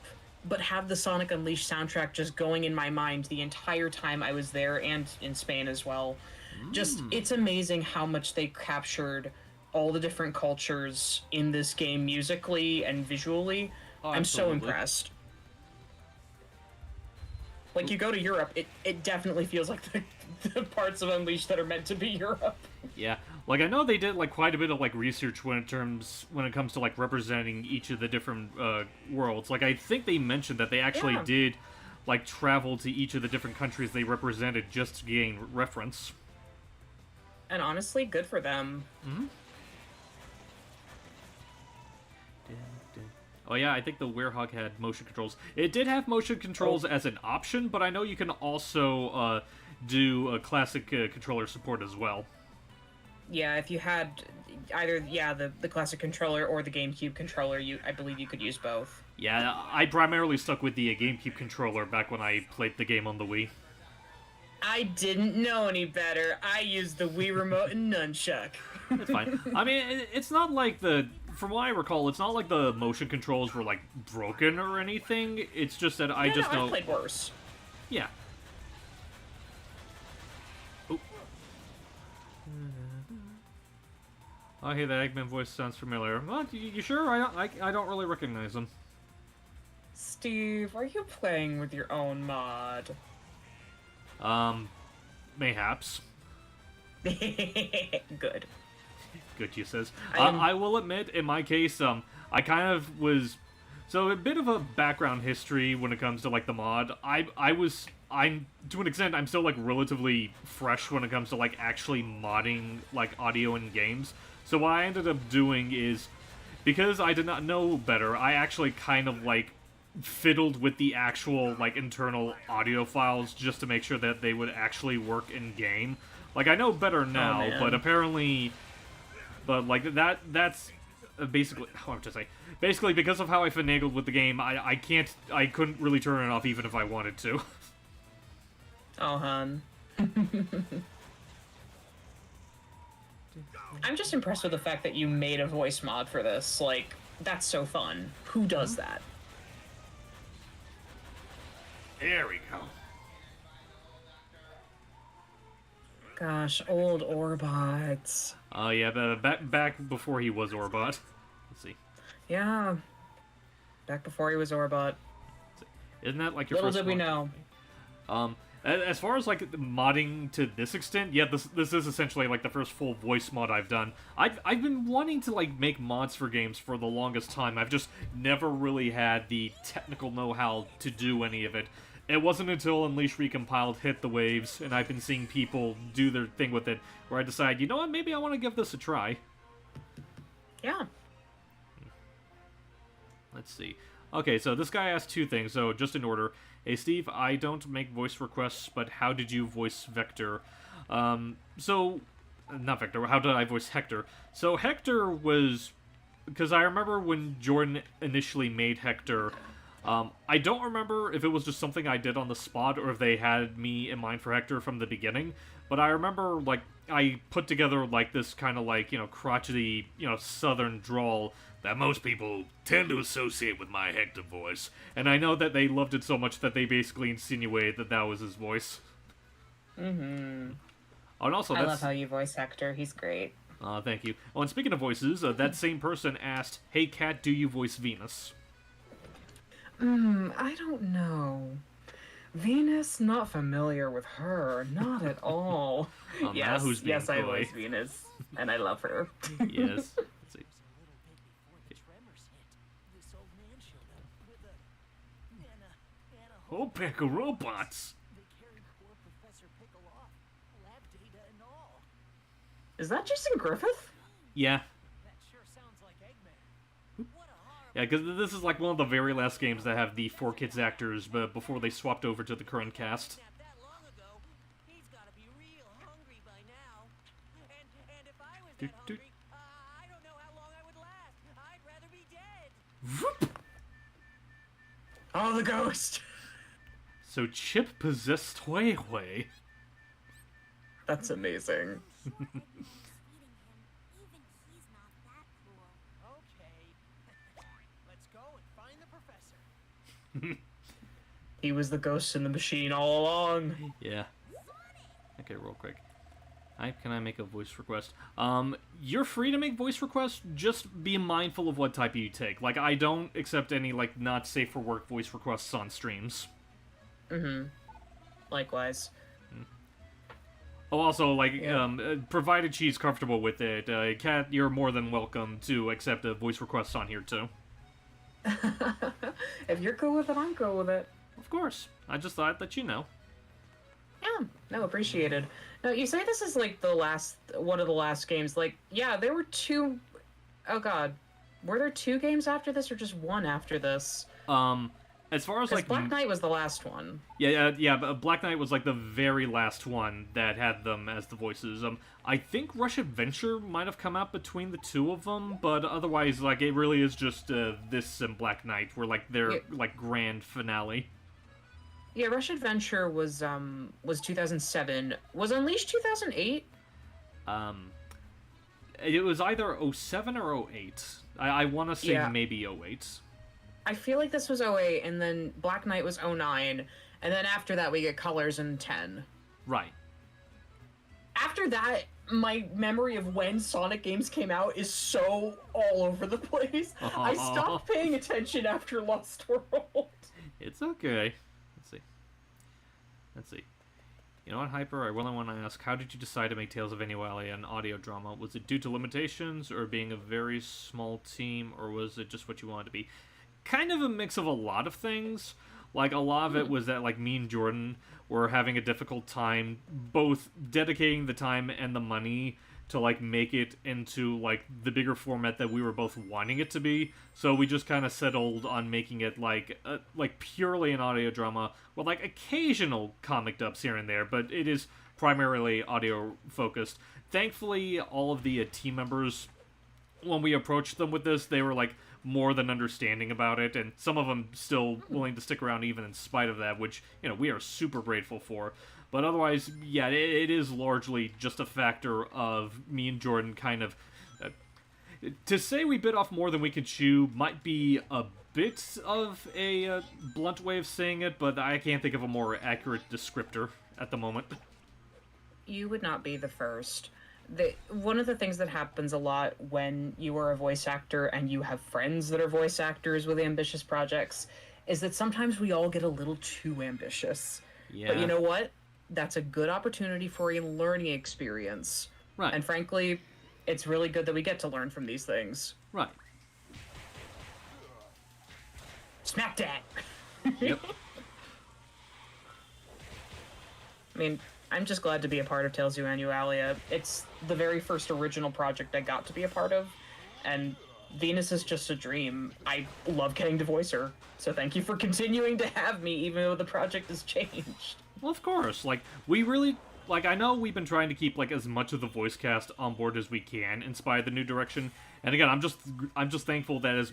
F: but have the Sonic Unleashed soundtrack just going in my mind the entire time I was there, and in Spain as well. Just, it's amazing how much they captured all the different cultures in this game musically and visually.
A: Oh,
F: I'm so
A: absolutely.
F: impressed. Like, you go to Europe, it definitely feels like the parts of Unleashed that are meant to be Europe.
A: Yeah, like I know they did like quite a bit of like research when it comes to like representing each of the different worlds. Like I think they mentioned that they actually did like travel to each of the different countries they represented just to gain reference.
F: And honestly, good for them.
A: Oh yeah, I think the Werehog had motion controls. It did have motion controls as an option, but I know you can also do a classic controller support as well.
F: Yeah, if you had either the classic controller or the GameCube controller, I believe you could use both.
A: Yeah, I primarily stuck with the GameCube controller back when I played the game on the Wii.
F: I didn't know any better. I used the Wii remote and nunchuck.
A: It's fine. I mean, it's not like from what I recall, it's not like the motion controls were like broken or anything. It's just that I just know.
F: I've played worse.
A: Yeah. Oh, hey, that Eggman voice sounds familiar. Well, you sure? I don't really recognize him.
F: Steve, are you playing with your own mod?
A: Mayhaps.
F: Good.
A: Good, she says. I will admit, in my case, I kind of was... So, a bit of a background history when it comes to, like, the mod. I'm to an extent, I'm still, like, relatively fresh when it comes to, like, actually modding, like, audio in games. So what I ended up doing is, because I did not know better, I actually kind of, like, fiddled with the actual, like, internal audio files just to make sure that they would actually work in-game. Like, I know better now, but apparently... But, like, that's basically... How would I say? Basically, because of how I finagled with the game, I couldn't really turn it off even if I wanted to.
F: Oh, hun. I'm just impressed with the fact that you made a voice mod for this. Like, that's so fun. Who does that?
A: There we go.
F: Gosh, old Orbots.
A: Oh, yeah, back before he was Orbot. Let's see.
F: Yeah. Back before he was Orbot.
A: Isn't that like your
F: Little
A: first
F: did we
A: one?
F: know.
A: As far as like modding to this extent, yeah, this is essentially like the first full voice mod I've done. I've been wanting to like make mods for games for the longest time. I've just never really had the technical know-how to do any of it. It wasn't until Unleash Recompiled hit the waves, and I've been seeing people do their thing with it, where I decide, you know what, maybe I want to give this a try.
F: Yeah.
A: Let's see. Okay, so this guy asked two things, so just in order. Hey Steve, I don't make voice requests, but how did you voice Vector? Not Vector, how did I voice Hector? So Hector was... Because I remember when Jordan initially made Hector, I don't remember if it was just something I did on the spot or if they had me in mind for Hector from the beginning, but I remember, like, I put together, like, this kind of, like, crotchety, southern drawl that most people tend to associate with my Hector voice, and I know that they loved it so much that they basically insinuated that that was his voice.
F: Mm-hmm.
A: Oh, and also,
F: I love how you voice Hector. He's great.
A: Thank you. Oh, and speaking of voices, that same person asked, "Hey, Kat, do you voice Venus?"
F: I don't know. Venus, not familiar with her. Not at all.
A: Now
F: Yes,
A: who's being
F: yes, I
A: coy?
F: voice Venus. And I love her.
A: Yes. Let's see.
C: A little bit before the tremors hit, this old man showed up with a
D: Whole pack of robots.
C: They carried poor Professor Pickle off, lab data and all.
F: Is that Jason Griffith?
A: Yeah.
C: That sure sounds like Eggman. What a horrible.
A: Yeah, because this is like one of the very last games that have the 4Kids actors, but before they swapped over to the current cast.
C: Snapped that long ago. He's gotta be real hungry by now. And if I was that
A: Doot, doot.
C: hungry, I don't know how long I would last. I'd rather be dead.
F: Oh, the ghost.
A: So Chip possessed Hui Hui.
F: That's amazing.
E: Feeding him. Even he's not that cool.
C: Okay. Let's go and find the professor.
F: He was the ghost in the machine all along.
A: Yeah. Okay, real quick. Can I make a voice request? You're free to make voice requests, just be mindful of what type you take. Like, I don't accept any, like, not safe for work voice requests on streams.
F: Likewise.
A: Oh, also, like,
F: Yeah.
A: Provided she's comfortable with it, Kat, you're more than welcome to accept a voice request on here, too.
F: If you're cool with it, I'm cool with it.
A: Of course. I just thought I'd let you know.
F: Yeah, no, appreciated. Now, you say this is like one of the last games. Like, yeah, there were two. Oh god, were there two games after this or just one after this?
A: As far as
F: Because
A: like
F: Black Knight was the last one.
A: yeah, but Black Knight was like the very last one that had them as the voices. I think Rush Adventure might have come out between the two of them, but otherwise, like, it really is just this and Black Knight were like their like grand finale.
F: Yeah, Rush Adventure was 2007. Was Unleashed 2008?
A: It was either 07 or 08. I want to say
F: Yeah.
A: maybe 08.
F: I feel like this was 08, and then Black Knight was 09, and then after that we get Colors in 10.
A: Right.
F: After that, my memory of when Sonic games came out is so all over the place. I stopped paying attention after Lost World.
A: It's okay. Let's see. You know what, Hyper? I really want to ask, how did you decide to make Tales of Annualia an audio drama? Was it due to limitations, or being a very small team, or was it just what you wanted to be? Kind of a mix of a lot of things. Like, a lot of it was that, like, me and Jordan were having a difficult time both dedicating the time and the money to, like, make it into, like, the bigger format that we were both wanting it to be. So we just kind of settled on making it, like purely an audio drama with, like, occasional comic dubs here and there, but it is primarily audio-focused. Thankfully, all of the team members, when we approached them with this, they were, like, more than understanding about it, and some of them still willing to stick around even in spite of that, which, we are super grateful for. But otherwise, yeah, it is largely just a factor of me and Jordan kind of... to say we bit off more than we could chew might be a bit of a blunt way of saying it, but I can't think of a more accurate descriptor at the moment.
F: You would not be the first. One of the things that happens a lot when you are a voice actor and you have friends that are voice actors with ambitious projects is that sometimes we all get a little too ambitious.
A: Yeah.
F: But you know what? That's a good opportunity for a learning experience.
A: Right.
F: And frankly, it's really good that we get to learn from these things.
A: Right.
F: Smack that!
A: Yep.
F: I mean, I'm just glad to be a part of Tales of Annualia. It's the very first original project I got to be a part of, and Venus is just a dream. I love getting to voice her, so thank you for continuing to have me even though the project has changed.
A: Well, of course. Like, we really... Like, I know we've been trying to keep, like, as much of the voice cast on board as we can, in spite of the new direction. And again, I'm just thankful that as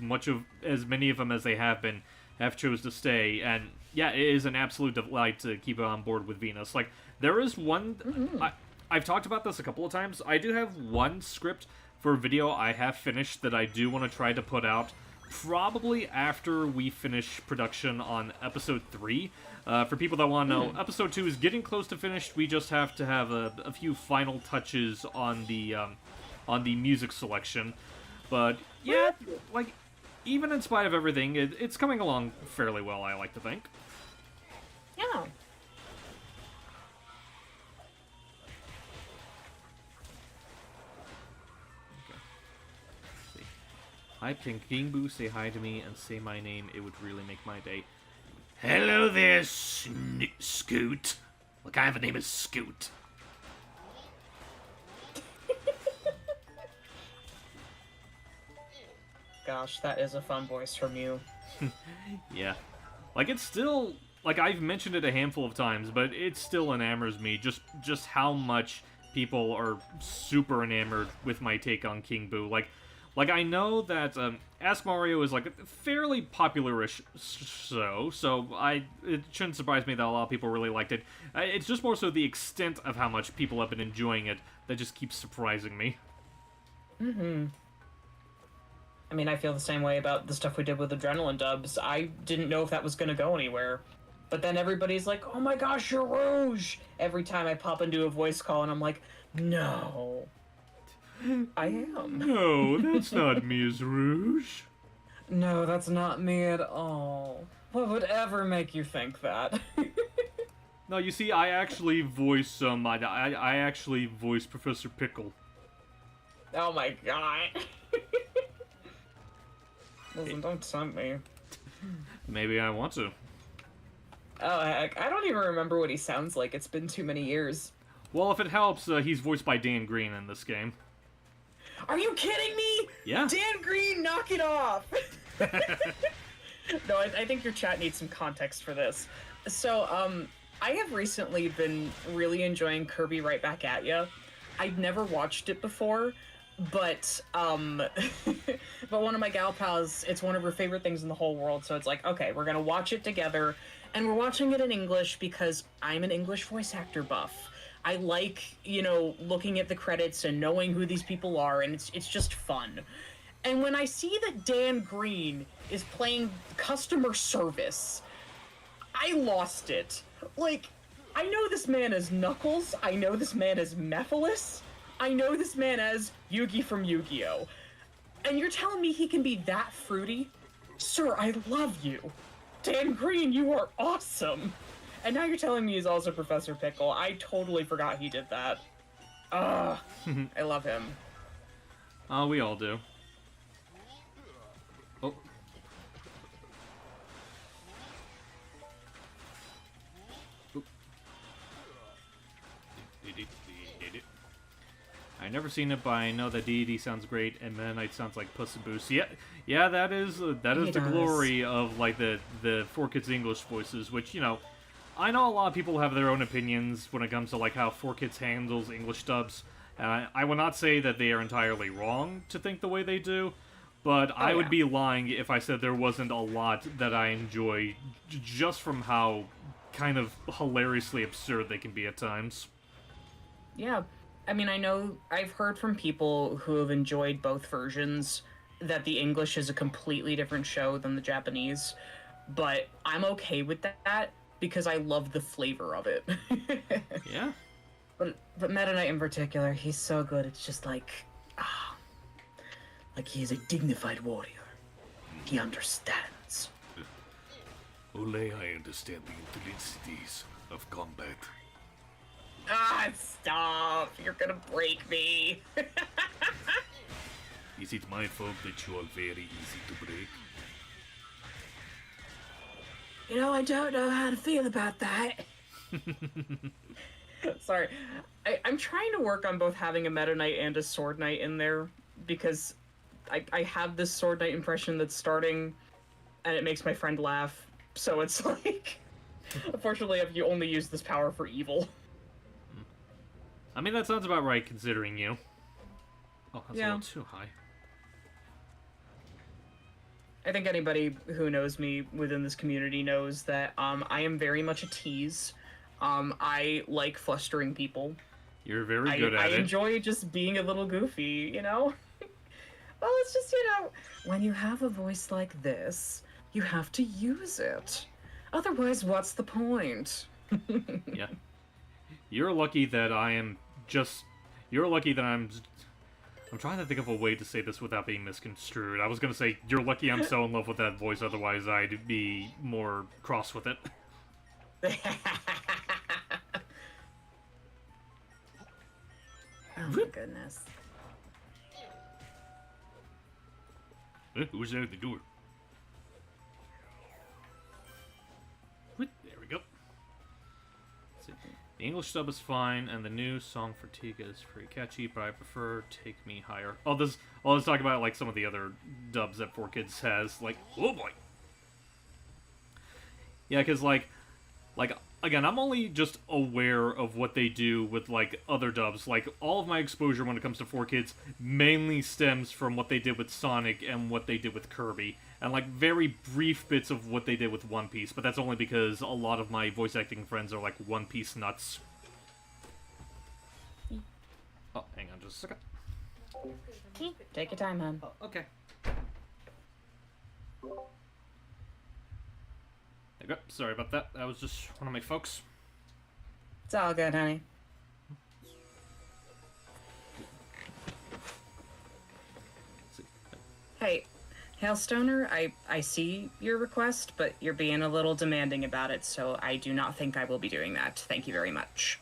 A: many of them as they have been have chose to stay. And yeah, it is an absolute delight to keep it on board with Venus. Like, there is one... I've talked about this a couple of times. I do have one script for a video I have finished that I do want to try to put out probably after we finish production on episode 3. For people that want to know, episode 2 is getting close to finished. We just have to have a few final touches on the music selection. But yeah, like, even in spite of everything, it's coming along fairly well, I like to think.
F: Yeah.
A: Hi, can King Boo say hi to me and say my name? It would really make my day. Hello there, Scoot. What kind of a name is Scoot?
F: Gosh, that is a fun voice from you.
A: Yeah. Like, it's still... Like, I've mentioned it a handful of times, but it still enamors me just how much people are super enamored with my take on King Boo. Like, I know that Ask Mario is, like, a fairly popular-ish show, so it shouldn't surprise me that a lot of people really liked it. It's just more so the extent of how much people have been enjoying it that just keeps surprising me.
F: Mm-hmm. I mean, I feel the same way about the stuff we did with Adrenaline dubs. I didn't know if that was going to go anywhere. But then everybody's like, oh my gosh, you're Rouge! Every time I pop into a voice call, and I'm like, no. I am.
A: No, that's not Ms. Rouge.
F: No, that's not me at all. What would ever make you think that?
A: No, you see, I actually voice, I actually voice Professor Pickle.
F: Oh my god. Listen, don't tempt me.
A: Maybe I want to.
F: Oh, heck, I don't even remember what he sounds like. It's been too many years.
A: Well, if it helps, he's voiced by Dan Green in this game.
F: Are you kidding me?
A: Yeah.
F: Dan Green, knock it off! No, I think your chat needs some context for this. So, I have recently been really enjoying Kirby Right Back at Ya. I'd never watched it before, but, but one of my gal pals, it's one of her favorite things in the whole world, so it's like, okay, we're gonna watch it together, and we're watching it in English because I'm an English voice actor buff. I like, you know, looking at the credits and knowing who these people are, and it's just fun. And when I see that Dan Green is playing customer service, I lost it. Like, I know this man as Knuckles, I know this man as Mephiles, I know this man as Yugi from Yu-Gi-Oh! And you're telling me he can be that fruity? Sir, I love you. Dan Green, you are awesome. And now you're telling me he's also Professor Pickle. I totally forgot he did that. Ugh. I love him.
A: Oh, we all do. Oh. I've never seen it, but I know that Deity sounds great, and Mennonite sounds like Puss in Boots. Yeah, that is the glory of, like, the 4Kids English voices, which, you know, I know a lot of people have their own opinions when it comes to, like, how 4Kids handles English dubs, and I will not say that they are entirely wrong to think the way they do, but I would be lying if I said there wasn't a lot that I enjoy just from how kind of hilariously absurd they can be at times.
F: Yeah. I mean, I know I've heard from people who have enjoyed both versions that the English is a completely different show than the Japanese, but I'm okay with that because I love the flavor of it.
A: Yeah.
F: But Meta Knight in particular, he's so good. It's just like he is a dignified warrior. He understands.
D: Ole, I understand the intelligencies. of combat.
F: Ah, stop! You're gonna break me.
D: Is it my fault that you are very easy to break?
F: You know, I don't know how to feel about that. Sorry. I'm trying to work on both having a Meta Knight and a Sword Knight in there, because I have this Sword Knight impression that's starting, and it makes my friend laugh, so it's like... Unfortunately, I've only used this power for evil.
A: I mean, that sounds about right, considering you. Oh, that's a
F: Yeah.
A: little too high.
F: I think anybody who knows me within this community knows that I am very much a tease. I like flustering people.
A: You're very good at
F: I
A: it.
F: enjoy just being a little goofy, you know? Well, it's just, when you have a voice like this, you have to use it. Otherwise, what's the point?
A: Yeah. You're lucky that I am just... You're lucky that I'm trying to think of a way to say this without being misconstrued. I was gonna say, you're lucky I'm so in love with that voice, otherwise I'd be more cross with it.
F: Oh my goodness.
A: Who's there at the door? There we go. Let's see. The English dub is fine, and the new song for Tiga is pretty catchy, but I prefer Take Me Higher. Oh, let's talk about like some of the other dubs that 4Kids has. Like, oh boy. Yeah, because like again, I'm only just aware of what they do with like other dubs. Like all of my exposure when it comes to 4Kids mainly stems from what they did with Sonic and what they did with Kirby, and like very brief bits of what they did with One Piece. But that's only because a lot of my voice acting friends are like One Piece nuts. Oh, hang on just a second.
F: Take your time, hon.
A: Oh, okay. There you go. Sorry about that. That was just one of my folks.
F: It's all good, honey. Hey, Hailstoner, I see your request, but you're being a little demanding about it, so I do not think I will be doing that. Thank you very much.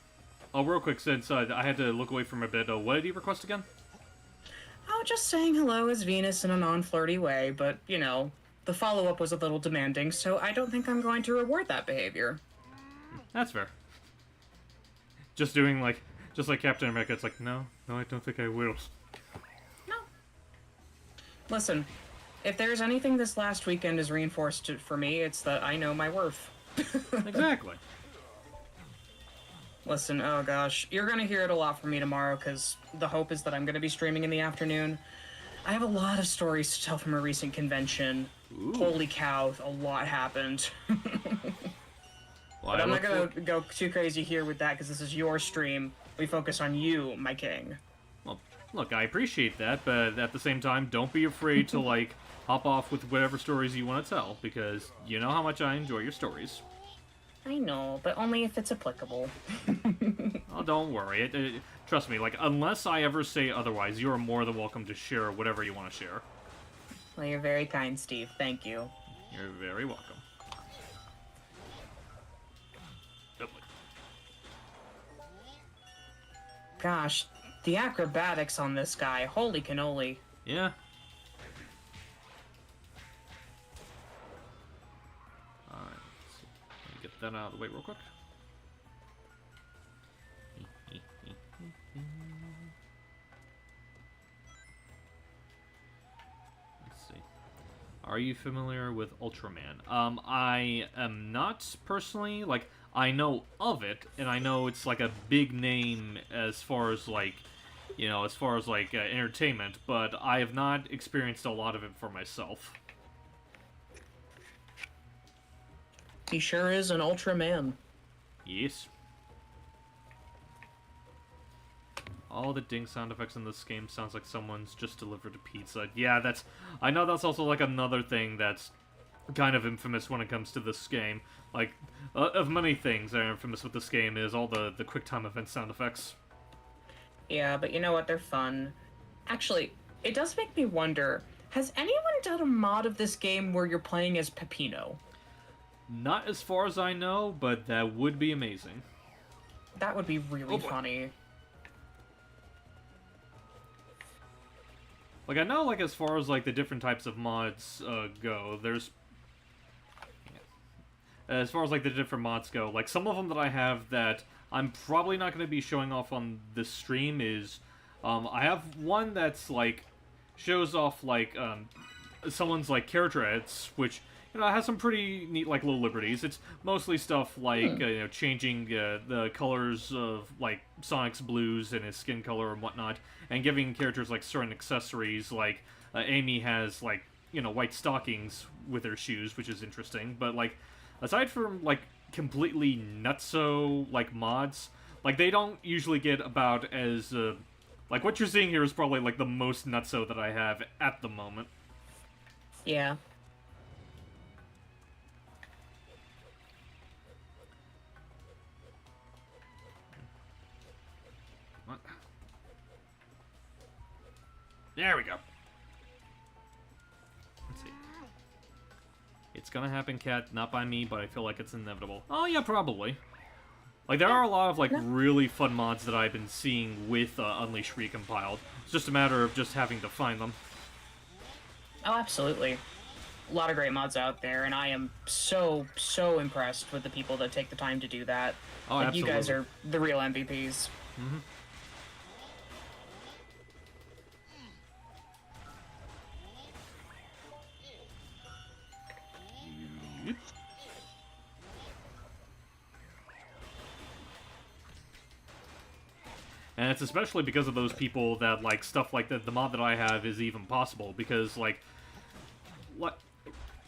A: Oh, real quick, since I had to look away from a bit, what did you request again?
F: Oh, just saying hello as Venus in a non-flirty way, but, the follow-up was a little demanding, so I don't think I'm going to reward that behavior.
A: That's fair. Just doing just like Captain America, it's like, no, I don't think I will.
F: No. Listen, if there's anything this last weekend has reinforced it for me, it's that I know my worth.
A: Exactly.
F: Listen, oh gosh, you're gonna hear it a lot from me tomorrow, because the hope is that I'm gonna be streaming in the afternoon. I have a lot of stories to tell from a recent convention.
A: Ooh.
F: Holy cow, a lot happened.
A: Well,
F: But I'm not gonna go too crazy here with that, because this is your stream. We focus on you, my king.
A: Well, look, I appreciate that, but at the same time, don't be afraid to, hop off with whatever stories you want to tell, because you know how much I enjoy your stories.
F: I know, but only if it's applicable.
A: Oh, don't worry. Trust me, unless I ever say otherwise, you are more than welcome to share whatever you want to share.
F: Well, you're very kind, Steve. Thank you.
A: You're very welcome.
F: Gosh, the acrobatics on this guy, holy cannoli.
A: Yeah. Alright, let's see. Let me get that out of the way real quick. Let's see. Are you familiar with Ultraman? I am not personally. I know of it, and I know it's a big name as far as entertainment, but I have not experienced a lot of it for myself.
F: He sure is an Ultraman.
A: Yes. All the ding sound effects in this game sounds like someone's just delivered a pizza. Yeah, I know that's also another thing that's kind of infamous when it comes to this game. Of many things that are infamous with this game is all the QuickTime event sound effects.
F: Yeah, but you know what? They're fun. Actually, it does make me wonder, has anyone done a mod of this game where you're playing as Peppino?
A: Not as far as I know, but that would be amazing.
F: That would be really funny.
A: Like, I know, like, as far as, like, the different types of mods go, there's... As far as, like, the different mods go, like, some of them that I have that I'm probably not going to be showing off on this stream is... I have one that's, like, shows off, like, someone's, like, character edits, which... You know, it has some pretty neat, like, little liberties. It's mostly stuff like, you know, changing the colors of, like, Sonic's blues and his skin color and whatnot, and giving characters, like, certain accessories, like, Amy has, like, you know, white stockings with her shoes, which is interesting, but, like, aside from, like, completely nutso, like, mods, like, they don't usually get about as, like, what you're seeing here is probably, like, the most nutso that I have at the moment.
F: Yeah.
A: There we go. Let's see. It's gonna happen, Cat. Not by me, but I feel like it's inevitable. Oh, yeah, probably. Like, there are a lot of, like, really fun mods that I've been seeing with Unleashed Recompiled. It's just a matter of just having to find them.
F: Oh, absolutely. A lot of great mods out there, and I am so impressed with the people that take the time to do that.
A: Oh,
F: like,
A: absolutely.
F: you guys are the real MVPs.
A: Mm-hmm. And it's especially because of those people that, like, stuff like the mod that I have is even possible, because, like, what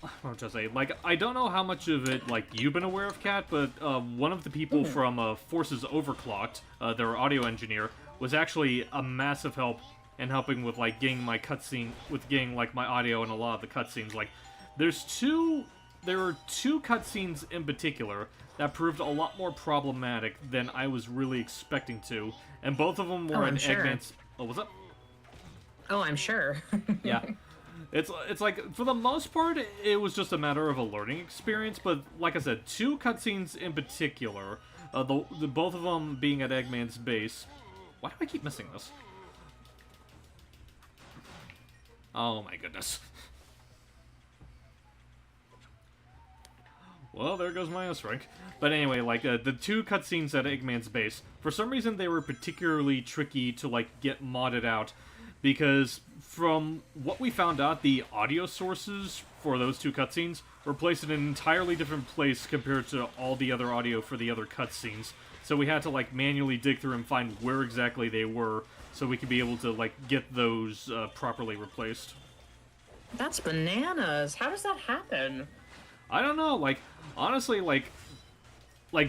A: I'm trying to say, like, I don't know how much of it, like, you've been aware of, Kat, but one of the people from Forces Overclocked, their audio engineer, was actually a massive help in helping with, like, getting my cutscene, with getting, like, my audio and a lot of the cutscenes. Like, there are two cutscenes in particular that proved a lot more problematic than I was really expecting to, and both of them were in Eggman's... Oh, what's up?
F: Oh, I'm sure.
A: Yeah. It's like, for the most part, it was just a matter of a learning experience, but like I said, two cutscenes in particular, the both of them being at Eggman's base... Why do I keep missing this? Oh my goodness. Well, there goes my S-rank. But anyway, like, the two cutscenes at Eggman's base, for some reason they were particularly tricky to, like, get modded out, because from what we found out, the audio sources for those two cutscenes were placed in an entirely different place compared to all the other audio for the other cutscenes. So we had to, like, manually dig through and find where exactly they were, so we could be able to, like, get those properly replaced.
F: That's bananas. How does that happen?
A: I don't know, like, honestly, like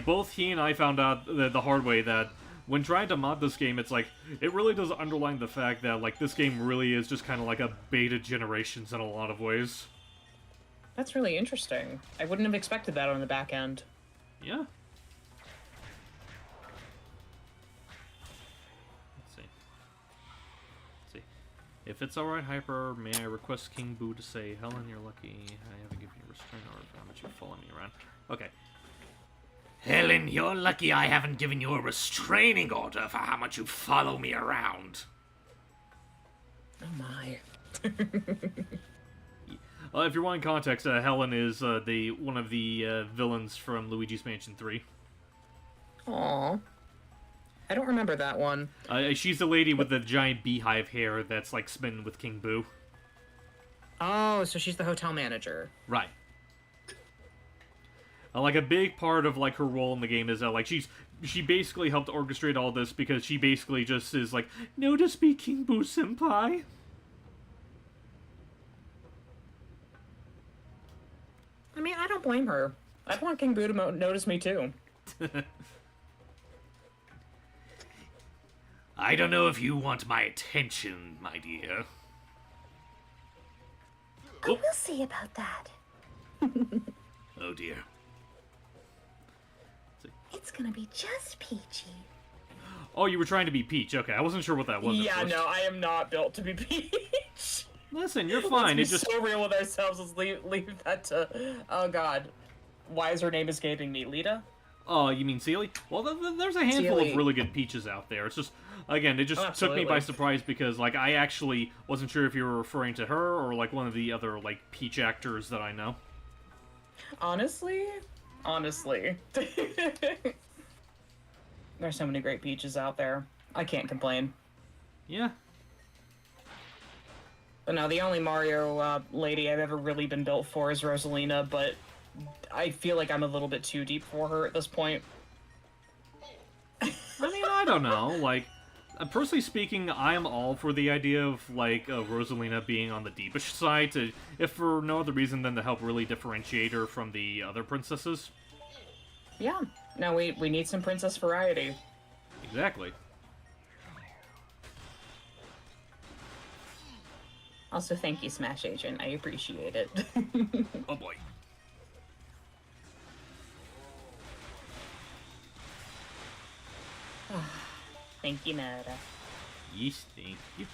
A: both he and I found out the hard way that when trying to mod this game, it's like, it really does underline the fact that, like, this game really is just kind of like a beta generations in a lot of ways.
F: That's really interesting. I wouldn't have expected that on the back end.
A: Yeah. Let's see. If it's alright, Hyper, may I request King Boo to say, Helen, you're lucky. I haven't given you a restraint order for how much you follow me around. Okay. Helen, you're lucky I haven't given you a restraining order for how much you follow me around.
F: Oh my.
A: If you're wanting context, Helen is one of the villains from Luigi's Mansion 3.
F: Aww. I don't remember that one.
A: She's the lady with the giant beehive hair that's, like, spinning with King Boo.
F: Oh, so she's the hotel manager.
A: Right. Like, a big part of, like, her role in the game is that, like, she basically helped orchestrate all this because she basically just is like, notice me, King Boo senpai.
F: I mean, I don't blame her. I'd want King Boo to notice me too.
A: I don't know if you want my attention, my dear.
E: Oh, we'll see about that.
A: Oh dear.
E: It's gonna be just peachy.
A: Oh, you were trying to be Peach. Okay, I wasn't sure what that was.
F: Yeah, no, I am not built to be Peach.
A: Listen, you're fine.
F: Let's
A: It just
F: be so real with ourselves. Let's leave that to. Oh God. Why is her name escaping me? Lita?
A: Oh, you mean Sealy? Well, there's a handful
F: Sealy.
A: of really good Peaches out there. It's just, again, it just took me by
F: absolutely.
A: surprise because, like, I actually wasn't sure if you were referring to her or, like, one of the other, like, Peach actors that I know.
F: Honestly? There's so many great Peaches out there. I can't complain.
A: Yeah.
F: But no, the only Mario lady I've ever really been built for is Rosalina, but I feel like I'm a little bit too deep for her at this point.
A: I mean, I don't know. Like, personally speaking, I'm all for the idea of, like, Rosalina being on the deepish side, if for no other reason than to help really differentiate her from the other princesses.
F: Yeah. No, we need some princess variety.
A: Exactly.
F: Also, thank you, Smash Agent. I appreciate it.
A: Oh boy.
F: Thank you, Nada.
A: Yes, thank you.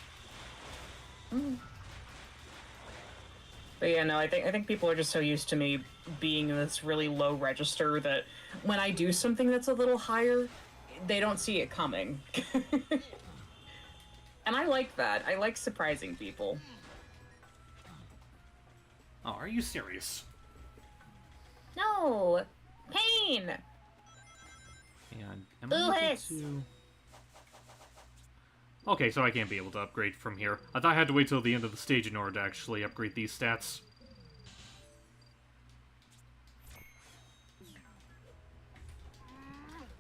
F: But yeah, no, I think people are just so used to me being in this really low register that when I do something that's a little higher, they don't see it coming. And I like that. I like surprising people.
A: Oh, are you serious?
F: No! Pain!
A: And am I able
F: Lewis!
A: to... Okay, so I can't be able to upgrade from here. I thought I had to wait till the end of the stage in order to actually upgrade these stats.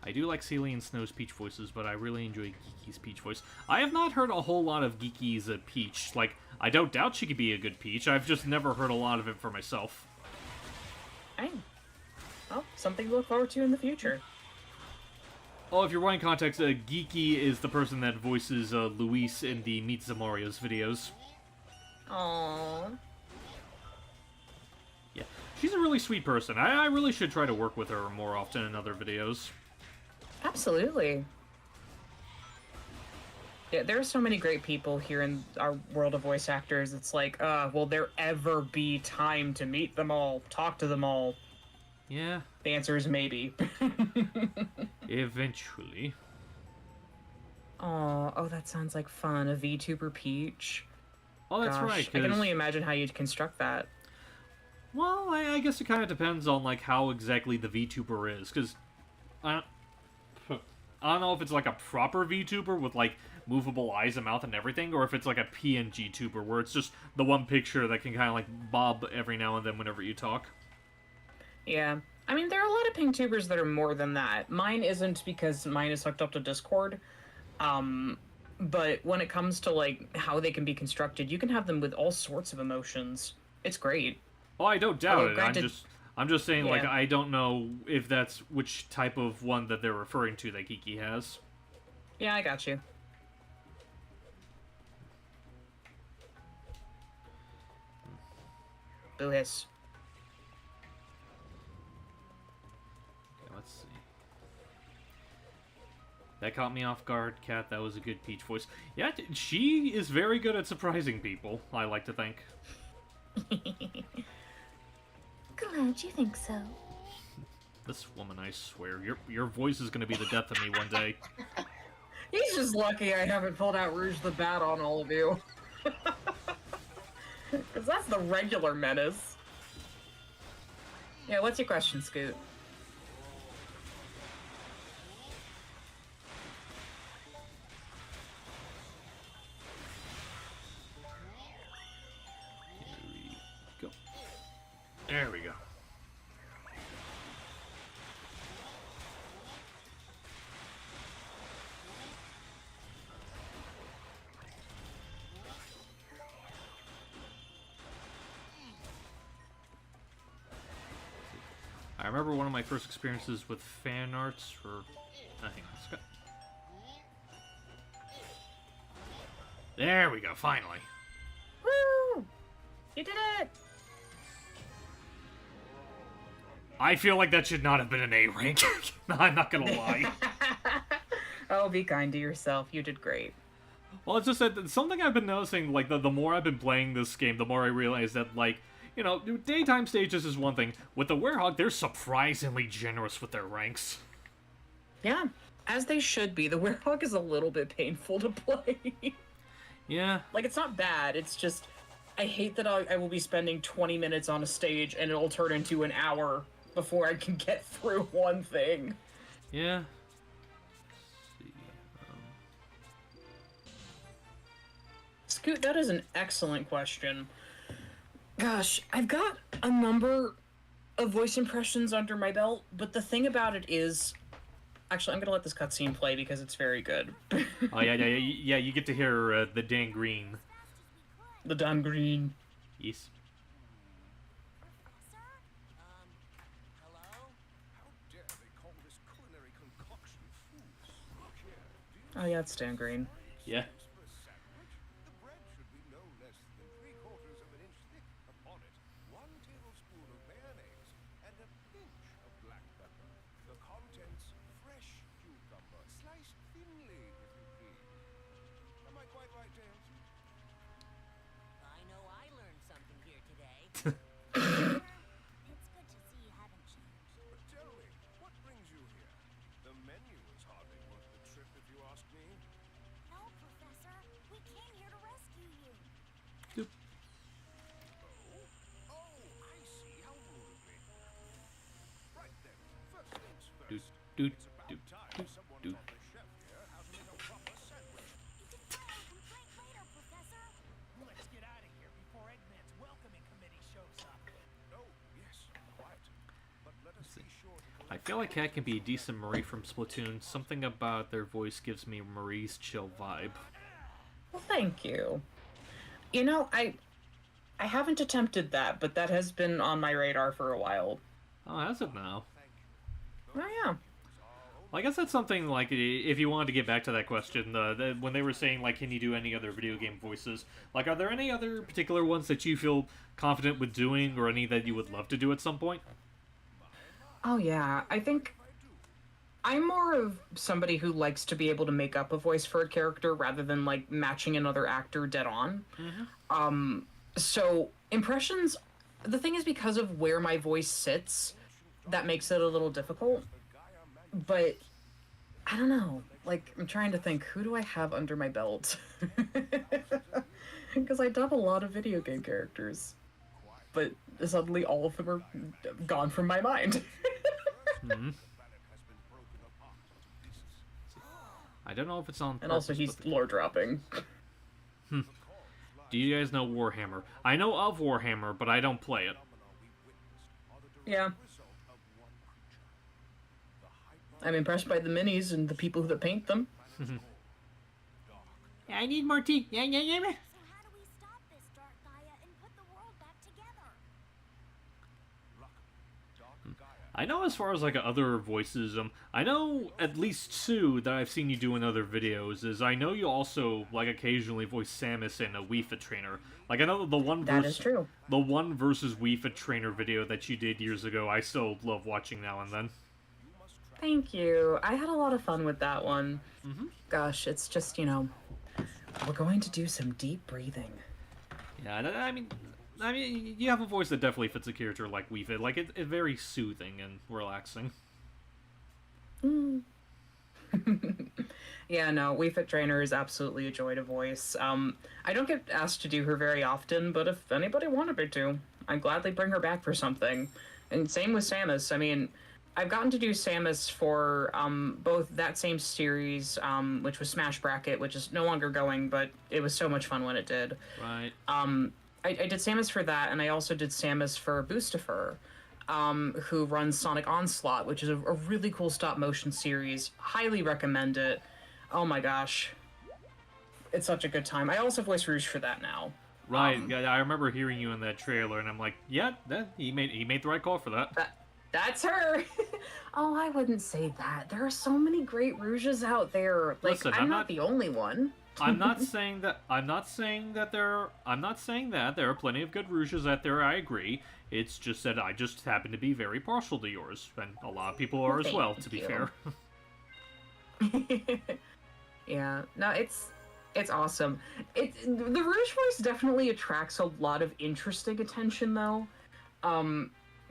A: I do like Celie and Snow's Peach voices, but I really enjoy Geeky's Peach voice. I have not heard a whole lot of Geeky's Peach. Like, I don't doubt she could be a good Peach. I've just never heard a lot of it for myself.
F: Dang. Well, something to look forward to in the future.
A: Oh, if you're wanting context, Geeky is the person that voices Luis in the Meet the Marios videos.
F: Aww.
A: Yeah, she's a really sweet person. I really should try to work with her more often in other videos.
F: Absolutely. Yeah, there are so many great people here in our world of voice actors. It's like, will there ever be time to meet them all, talk to them all?
A: Yeah,
F: The answer is maybe.
A: eventually.
F: Oh, that sounds like fun. A VTuber Peach.
A: Oh, that's
F: Gosh,
A: right.
F: I can
A: 'cause-
F: only imagine how you'd construct that.
A: Well, I guess it kind of depends on like how exactly the VTuber is, because I don't know if it's like a proper VTuber with like movable eyes and mouth and everything, or if it's like a PNG tuber where it's just the one picture that can kind of like bob every now and then whenever you talk.
F: Yeah. I mean, there are a lot of pink tubers that are more than that. Mine isn't because mine is hooked up to Discord. But when it comes to like how they can be constructed, you can have them with all sorts of emotions. It's great.
A: Oh, I don't doubt
F: Although,
A: it.
F: granted-
A: I'm just saying, like,
F: Yeah.
A: I don't know if that's which type of one that they're referring to that Geeky has.
F: Yeah, I got you. Boo hiss.
A: Okay, let's see. That caught me off guard, Kat. That was a good Peach voice. Yeah, she is very good at surprising people, I like to think.
E: Glad you think so.
A: This woman, I swear, your voice is going to be the death of me one day.
F: He's just lucky I haven't pulled out Rouge the Bat on all of you. Because that's the regular menace. Yeah, what's your question, Scoot?
A: Here we go. There we go. I remember one of my first experiences with fan arts for... hang on, Scott. There we go, finally.
F: Woo! You did it!
A: I feel like that should not have been an A rank. I'm not gonna lie.
F: Oh, be kind to yourself. You did great.
A: Well, it's just that something I've been noticing, like, the more I've been playing this game, the more I realize that, like, you know, daytime stages is one thing. With the Werehog, they're surprisingly generous with their ranks.
F: Yeah, as they should be. The Werehog is a little bit painful to play.
A: Yeah.
F: Like, it's not bad, it's just... I hate that I will be spending 20 minutes on a stage and it'll turn into an hour before I can get through one thing.
A: Yeah. Let's see.
F: Scoot, that is an excellent question. Gosh, I've got a number of voice impressions under my belt, but the thing about it is... Actually, I'm gonna let this cutscene play because it's very good.
A: Oh, yeah, you get to hear the Dan Green.
F: The Dan Green.
A: Yes.
C: Hello?
B: How dare they call this culinary concoction food? Look here, do you
F: Oh yeah, it's Dan Green.
A: Yeah.
B: for a sandwich? The bread should be no less than 3/4 of an inch thick. Upon it, 1 tablespoon of mayonnaise and a pinch of black pepper. The contents, fresh cucumber, sliced thinly, if you please. Am I quite right, James?
C: I know I learned something here today.
E: It's good to see you haven't changed.
B: But tell me, what brings you here? The menu is hardly worth the trip, if you ask me.
E: No, Professor. We came here to rescue you.
B: Oh, I see. How rude of me. Right then, first things
A: Doot,
B: first.
A: doot,
B: It's about
A: doot,
B: time
A: doot,
B: someone
A: doot.
B: taught the chef here how to make a proper sandwich.
E: You can file a complaint later, Professor.
C: Let's get out of here before Eggman's welcoming committee shows up.
B: Oh, yes, quite. But let us be sure to
A: I feel like Cat can be a decent Marie from Splatoon. Something about their voice gives me Marie's chill vibe.
F: Well, thank you. You know, I haven't attempted that, but that has been on my radar for a while.
A: Oh, has it now?
F: Oh yeah.
A: Well, I guess that's something like if you wanted to get back to that question, when they were saying like, can you do any other video game voices? Like, are there any other particular ones that you feel confident with doing, or any that you would love to do at some point?
F: Oh yeah, I think I'm more of somebody who likes to be able to make up a voice for a character rather than like matching another actor dead on. So impressions, the thing is, because of where my voice sits, that makes it a little difficult. But I don't know. Like, I'm trying to think, who do I have under my belt? Because I dub a lot of video game characters, but suddenly all of them are gone from my mind.
A: I don't know if it's on
F: And also,
A: purpose,
F: he's
A: but
F: lore dropping.
A: do you guys know Warhammer? I know of Warhammer, but I don't play it.
F: Yeah. I'm impressed by the minis and the people that paint them.
A: I need more tea. Yeah.
E: So how do we stop this, Dark Gaia, and put the world back together?
A: I know as far as like other voices, I know at least 2 that I've seen you do in other videos. Is I know you also like occasionally voice Samus in a Wii Fit Trainer. Like I know the one
F: That is true.
A: the one versus Wii Fit Trainer video that you did years ago. I still love watching now and then.
F: Thank you. I had a lot of fun with that one. Gosh, it's just, you know, we're going to do some deep breathing.
A: Yeah, I mean, you have a voice that definitely fits a character like Wii Fit. Like it's very soothing and relaxing.
F: Yeah, no, Wii Fit Trainer is absolutely a joy to voice. I don't get asked to do her very often, but if anybody wanted me to, I'd gladly bring her back for something. And same with Samus. I mean, I've gotten to do Samus for both that same series, which was Smash Bracket, which is no longer going, but it was so much fun when it did.
A: Right.
F: I did Samus for that, and I also did Samus for Boostifer, who runs Sonic Onslaught, which is a really cool stop-motion series. Highly recommend it. Oh my gosh. It's such a good time. I also voice Rouge for that now.
A: Right. Yeah, I remember hearing you in that trailer, and I'm like, yeah, he made the right call for that.
F: That's her! Oh, I wouldn't say that. There are so many great Rouges out there. Like,
A: Listen,
F: I'm not the only one.
A: I'm not saying that there are plenty of good Rouges out there. I agree. It's just that I just happen to be very partial to yours, and a lot of people are as well. To be
F: you.
A: fair.
F: Yeah. No, it's It's awesome. The Rouge voice definitely attracts a lot of interesting attention, though.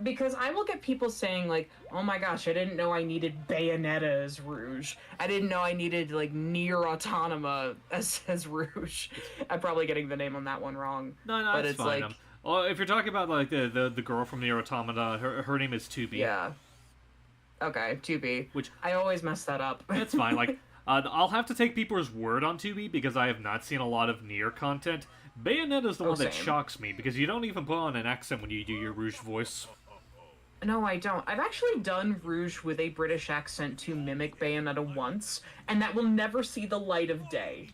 F: Because I will get people saying, like, oh my gosh, I didn't know I needed Bayonetta as Rouge. I didn't know I needed, like, Nier Autonoma as Rouge. I'm probably getting the name on that one wrong.
A: No,
F: but
A: it's fine.
F: like,
A: well, if you're talking about, like, the girl from Nier Automata, her name is 2B.
F: yeah. Okay, 2B.
A: Which...
F: I always mess that up.
A: That's fine, like... I'll have to take people's word on 2B because I have not seen a lot of Nier content. Bayonetta is the one that
F: same.
A: shocks me because you don't even put on an accent when you do your Rouge voice.
F: No, I don't. I've actually done Rouge with a British accent to mimic Bayonetta once, and that will never see the light of day.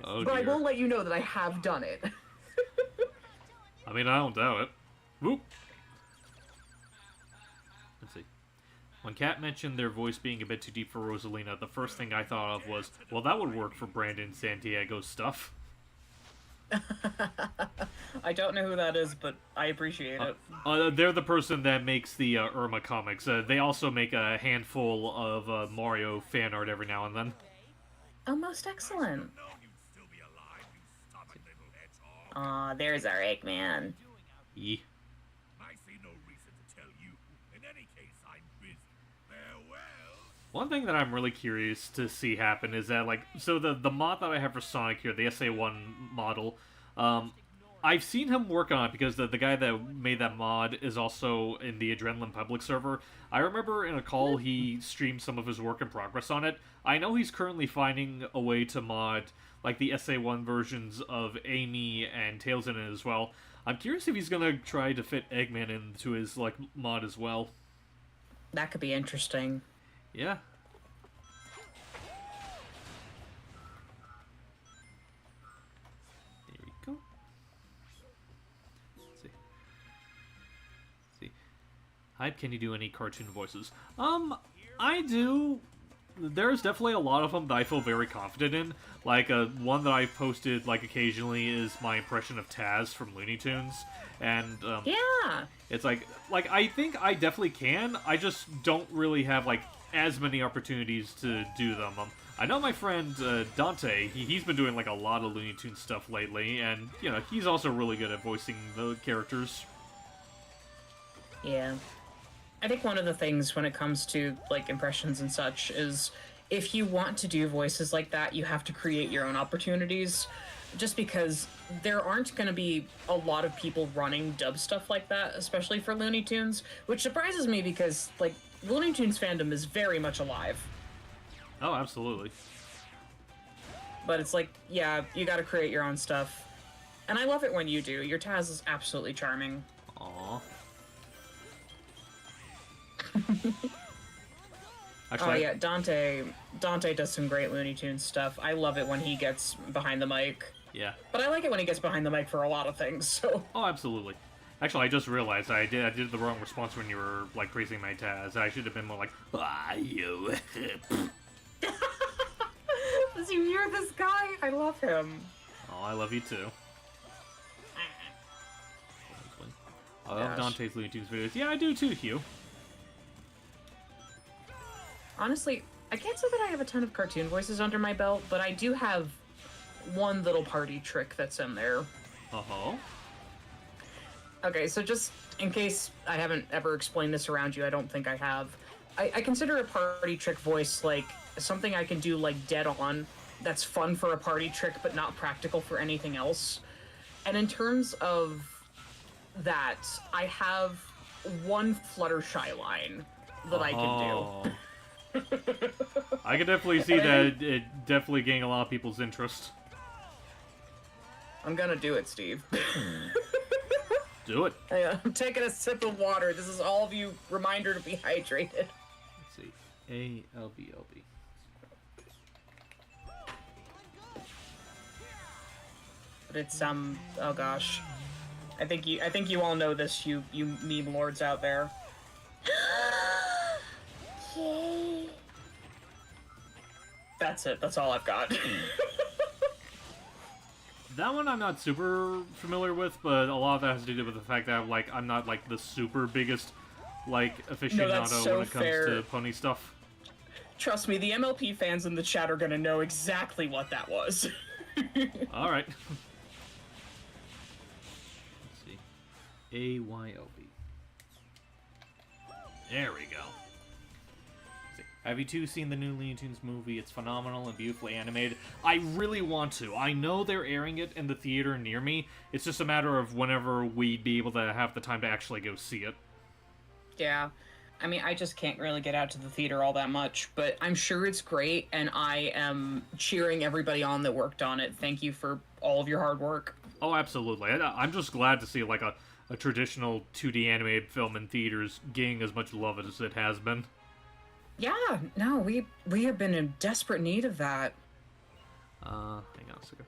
A: Oh,
F: But
A: dear.
F: I will let you know that I have done it.
A: I mean, I don't doubt it. Whoop. Let's see. When Kat mentioned their voice being a bit too deep for Rosalina, the first thing I thought of was, well, that would work for Brandon Santiago's stuff.
F: I don't know who that is, but I appreciate it.
A: They're the person that makes the Irma comics. They also make a handful of Mario fan art every now and then.
F: Oh, most excellent. Aw, there's our Eggman.
A: Yee.
B: I see no reason to tell you. In any case, I'm busy. Farewell.
A: One thing that I'm really curious to see happen is that, like, so the mod that I have for Sonic here, the SA1 model, I've seen him work on it because the guy that made that mod is also in the Adrenaline public server. I remember in a call he streamed some of his work in progress on it. I know he's currently finding a way to mod, like, the SA1 versions of Amy and Tails in it as well. I'm curious if he's gonna try to fit Eggman into his, like, mod as well.
F: That could be interesting.
A: Yeah. There we go. Let's see. Hype, can you do any cartoon voices? I do. There's definitely a lot of them that I feel very confident in. Like, one that I've posted, like, occasionally is my impression of Taz from Looney Tunes. And,
F: Yeah!
A: it's like, I think I definitely can. I just don't really have, like, as many opportunities to do them. I know my friend, Dante, he's been doing, like, a lot of Looney Tunes stuff lately. And, you know, he's also really good at voicing the characters.
F: Yeah. I think one of the things when it comes to, like, impressions and such is if you want to do voices like that, you have to create your own opportunities. Just because there aren't going to be a lot of people running dub stuff like that, especially for Looney Tunes, which surprises me because, like, Looney Tunes fandom is very much alive.
A: Oh, absolutely.
F: But it's like, yeah, you gotta create your own stuff. And I love it when you do. Your Taz is absolutely charming.
A: Aww.
F: Oh
A: Actually,
F: yeah, Dante does some great Looney Tunes stuff. I love it when he gets behind the mic.
A: yeah.
F: But I like it when he gets behind the mic for a lot of things, so...
A: Oh, absolutely. Actually, I just realized I did the wrong response when you were, like, praising my Taz. I should have been more like, ah, you.
F: Does you hear this guy? I love him.
A: Oh, I love you too. I love
F: Gosh.
A: Dante's Looney Tunes videos. Yeah, I do too, Hugh.
F: Honestly, I can't say that I have a ton of cartoon voices under my belt, but I do have one little party trick that's in there.
A: Uh-huh.
F: Okay, so just in case I haven't ever explained this around you, I don't think I have. I consider a party trick voice like something I can do like dead on that's fun for a party trick but not practical for anything else. And in terms of that, I have one Fluttershy line that I can do.
A: Oh. I can definitely see that it definitely getting a lot of people's interest.
F: I'm gonna do it, Steve.
A: Do it.
F: I'm taking a sip of water. This is all of you reminder to be hydrated.
A: Let's see. A-L-B-L-B.
F: But it's oh gosh. I think you all know this, you meme lords out there.
E: Yay.
F: That's it. That's all I've got.
A: That one I'm not super familiar with, but a lot of that has to do with the fact that, like, I'm not, like, the super biggest, like, aficionado
F: so
A: when it comes
F: fair.
A: to pony stuff.
F: Trust me, the MLP fans in the chat are gonna know exactly what that was.
A: All right. Let's see. AYOB. There we go. See. Have you two seen the new Looney Tunes movie? It's phenomenal and beautifully animated. I really want to. I know they're airing it in the theater near me. It's just a matter of whenever we'd be able to have the time to actually go see it.
F: Yeah. I mean, I just can't really get out to the theater all that much, but I'm sure it's great, and I am cheering everybody on that worked on it. Thank you for all of your hard work.
A: Oh, absolutely. I'm just glad to see, like, a traditional 2D animated film in theaters getting as much love as it has been.
F: Yeah, no, we have been in desperate need of that.
A: Hang on a second.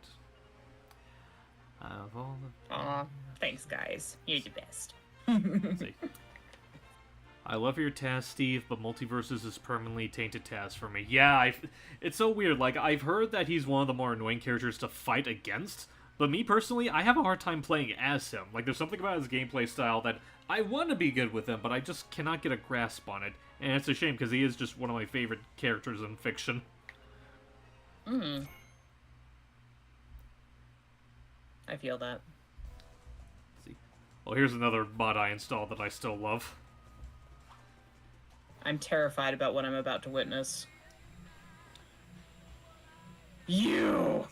A: Of all the...
F: Aw, thanks, guys. You're the best.
A: Let's see. I love your TAS, Steve, but Multiverses is permanently tainted TAS for me. Yeah, it's so weird. Like, I've heard that he's one of the more annoying characters to fight against, but me personally, I have a hard time playing as him. Like, there's something about his gameplay style that I want to be good with him, but I just cannot get a grasp on it. And it's a shame, because he is just one of my favorite characters in fiction.
F: I feel that.
A: Let's see. Well, here's another mod I installed that I still love.
F: I'm terrified about what I'm about to witness. You!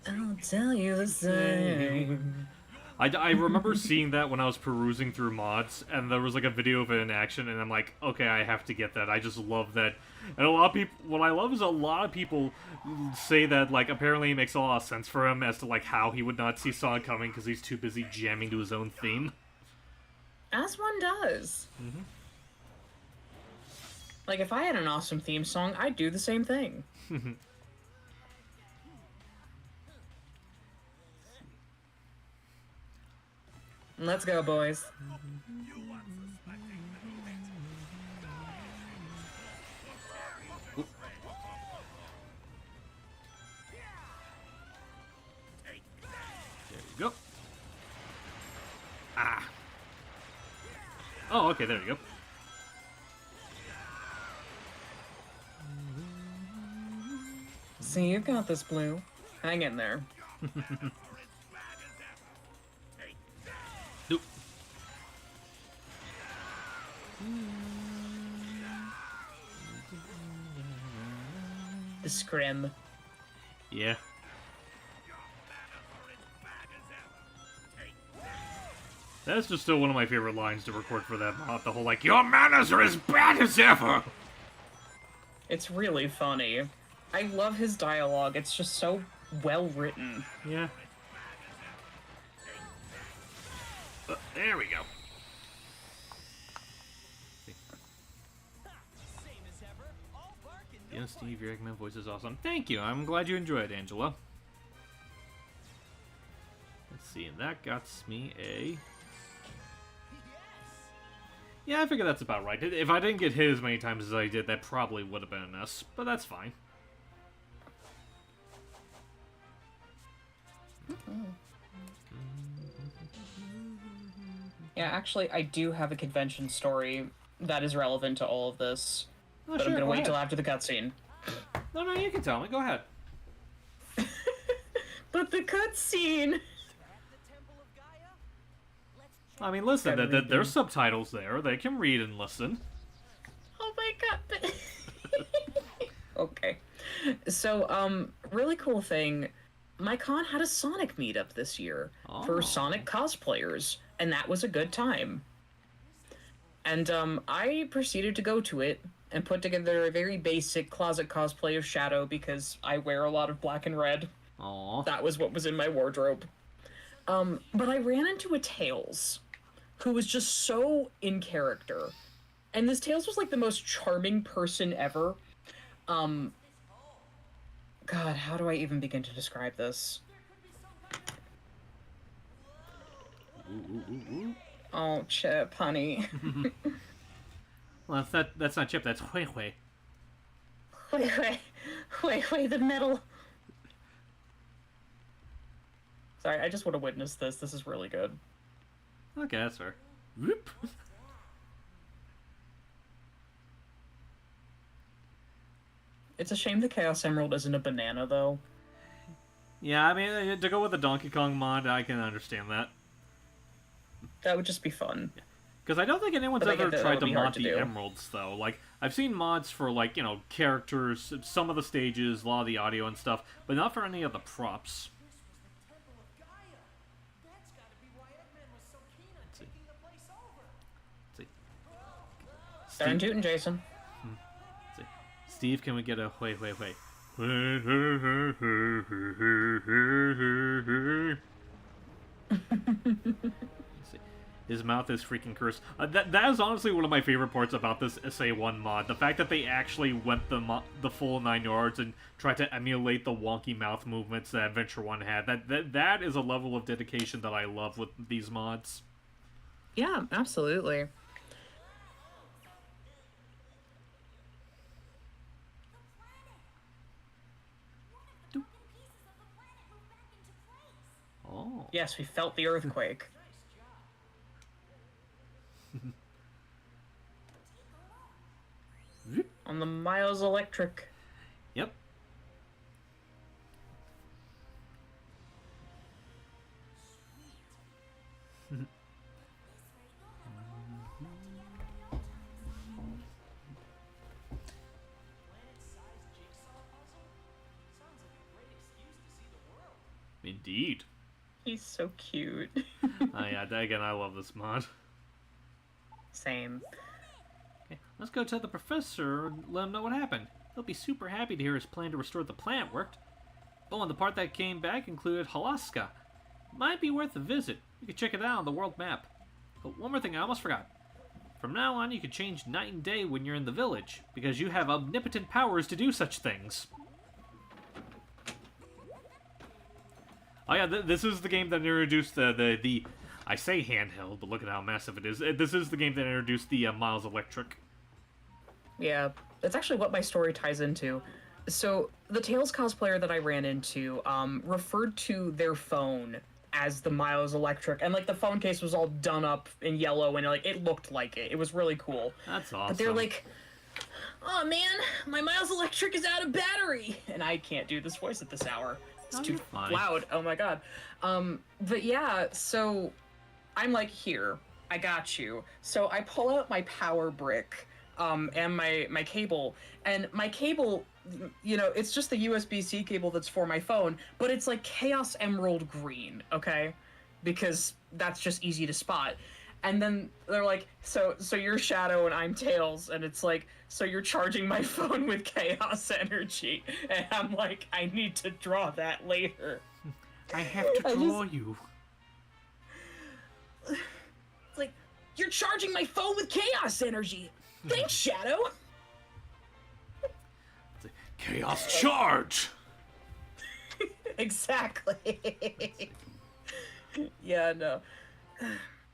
F: I'll tell you the same.
A: I remember seeing that when I was perusing through mods, and there was like a video of it in action, and I'm like, okay, I have to get that. I just love that. And a lot of people, what I love is a lot of people say that, like, apparently it makes a lot of sense for him as to, like, how he would not see Sonic coming because he's too busy jamming to his own theme.
F: As one does.
A: Mm-hmm.
F: Like, if I had an awesome theme song, I'd do the same thing. Let's go, boys.
A: There you go. Ah. Oh, okay, there you go.
F: See, you've got this, Blue. Hang in there.
A: Nope.
F: The scrim.
A: Yeah. That's just still one of my favorite lines to record for that mod. The whole, like, your manners are as bad as ever!
F: It's really funny. I love his dialogue. It's just so well written.
A: Yeah. There we go.
C: Same as ever. All bark and no
A: Yeah, Steve, your Eggman voice is awesome. Thank you. I'm glad you enjoyed, Angela. Let's see, and that got me a... Yeah, I figure that's about right. If I didn't get hit as many times as I did, that probably would have been an S, but that's fine.
F: Yeah, actually, I do have a convention story that is relevant to all of this.
A: Oh,
F: But
A: sure,
F: I'm gonna
A: go
F: wait
A: ahead.
F: till after the cutscene.
A: No, you can tell me. Go ahead.
F: But the cutscene!
C: the Temple of Gaia. Let's
A: I mean, listen,
F: Gotta read
A: there's
F: them.
A: subtitles there. They can read and listen.
F: Oh my god. Okay. So, really cool thing. My con had a Sonic meetup this year
A: Oh.
F: for Sonic cosplayers, and that was a good time. And, I proceeded to go to it and put together a very basic closet cosplay of Shadow because I wear a lot of black and red.
A: Aw.
F: That was what was in my wardrobe. But I ran into a Tails who was just so in character. And this Tails was like the most charming person ever. God, how do I even begin to describe this? Oh, Chip, honey.
A: Well, that's not Chip, that's Hui Hui.
F: Wait, the metal. Sorry, I just want to witness this. This is really good.
A: Okay, that's fair.
D: Whoop.
F: It's a shame the Chaos Emerald isn't a banana, though.
A: Yeah, I mean, to go with the Donkey Kong mod, I can understand that.
F: That would just be fun.
A: Because I don't think anyone's
F: But I
A: ever
F: get that
A: tried
F: would
A: to
F: be hard
A: mod
F: to
A: the
F: do.
A: emeralds, though. Like, I've seen mods for, like, you know, characters, some of the stages, a lot of the audio and stuff, but not for any of the props.
C: This was the Temple of Gaia. That's gotta be why Eggman was so keen on taking the place over.
A: Let's see.
F: Darn tootin', Jason.
A: Let's see. Steve, can we get a wait? Let's see. His mouth is freaking cursed. That is honestly one of my favorite parts about this SA1 mod. The fact that they actually went the full 9 yards and tried to emulate the wonky mouth movements that Adventure 1 had. That is a level of dedication that I love with these mods.
F: Yeah, absolutely.
A: Oh.
F: Yes, we felt the earthquake. On the Miles Electric.
A: Yep.
C: Planet-sized jigsaw puzzle? Sounds like a great excuse to see the world.
A: Indeed.
F: He's so cute.
A: Oh yeah, again, I love this mod.
F: Same.
A: Okay, let's go tell the professor and let him know what happened. He'll be super happy to hear his plan to restore the planet worked. Oh, and the part that came back included Halaska. Might be worth a visit. You can check it out on the world map. But one more thing I almost forgot. From now on, you can change night and day when you're in the village, because you have omnipotent powers to do such things. Oh yeah, this is the game that introduced the I say handheld, but look at how massive it is. This is the game that introduced the Miles Electric.
F: Yeah, that's actually what my story ties into. So, the Tails cosplayer that I ran into referred to their phone as the Miles Electric, and like the phone case was all done up in yellow, and like it looked like it. It was really cool.
A: That's awesome.
F: But they're like, "Oh man, my Miles Electric is out of battery," and I can't do this voice at this hour. It's
A: Oh,
F: too
A: you're fine.
F: loud. Oh my god. But yeah, so I'm like, here, I got you. So I pull out my power brick, and my cable, and my cable, you know, it's just the USB-C cable that's for my phone, but it's like Chaos Emerald green, okay? Because that's just easy to spot. And then they're like, so you're Shadow and I'm Tails, and it's like, so you're charging my phone with chaos energy. And I'm like, I need to draw that later.
A: I have to draw you.
F: It's like, you're charging my phone with chaos energy. Thanks, Shadow.
D: Chaos charge!
F: Exactly. Yeah, no.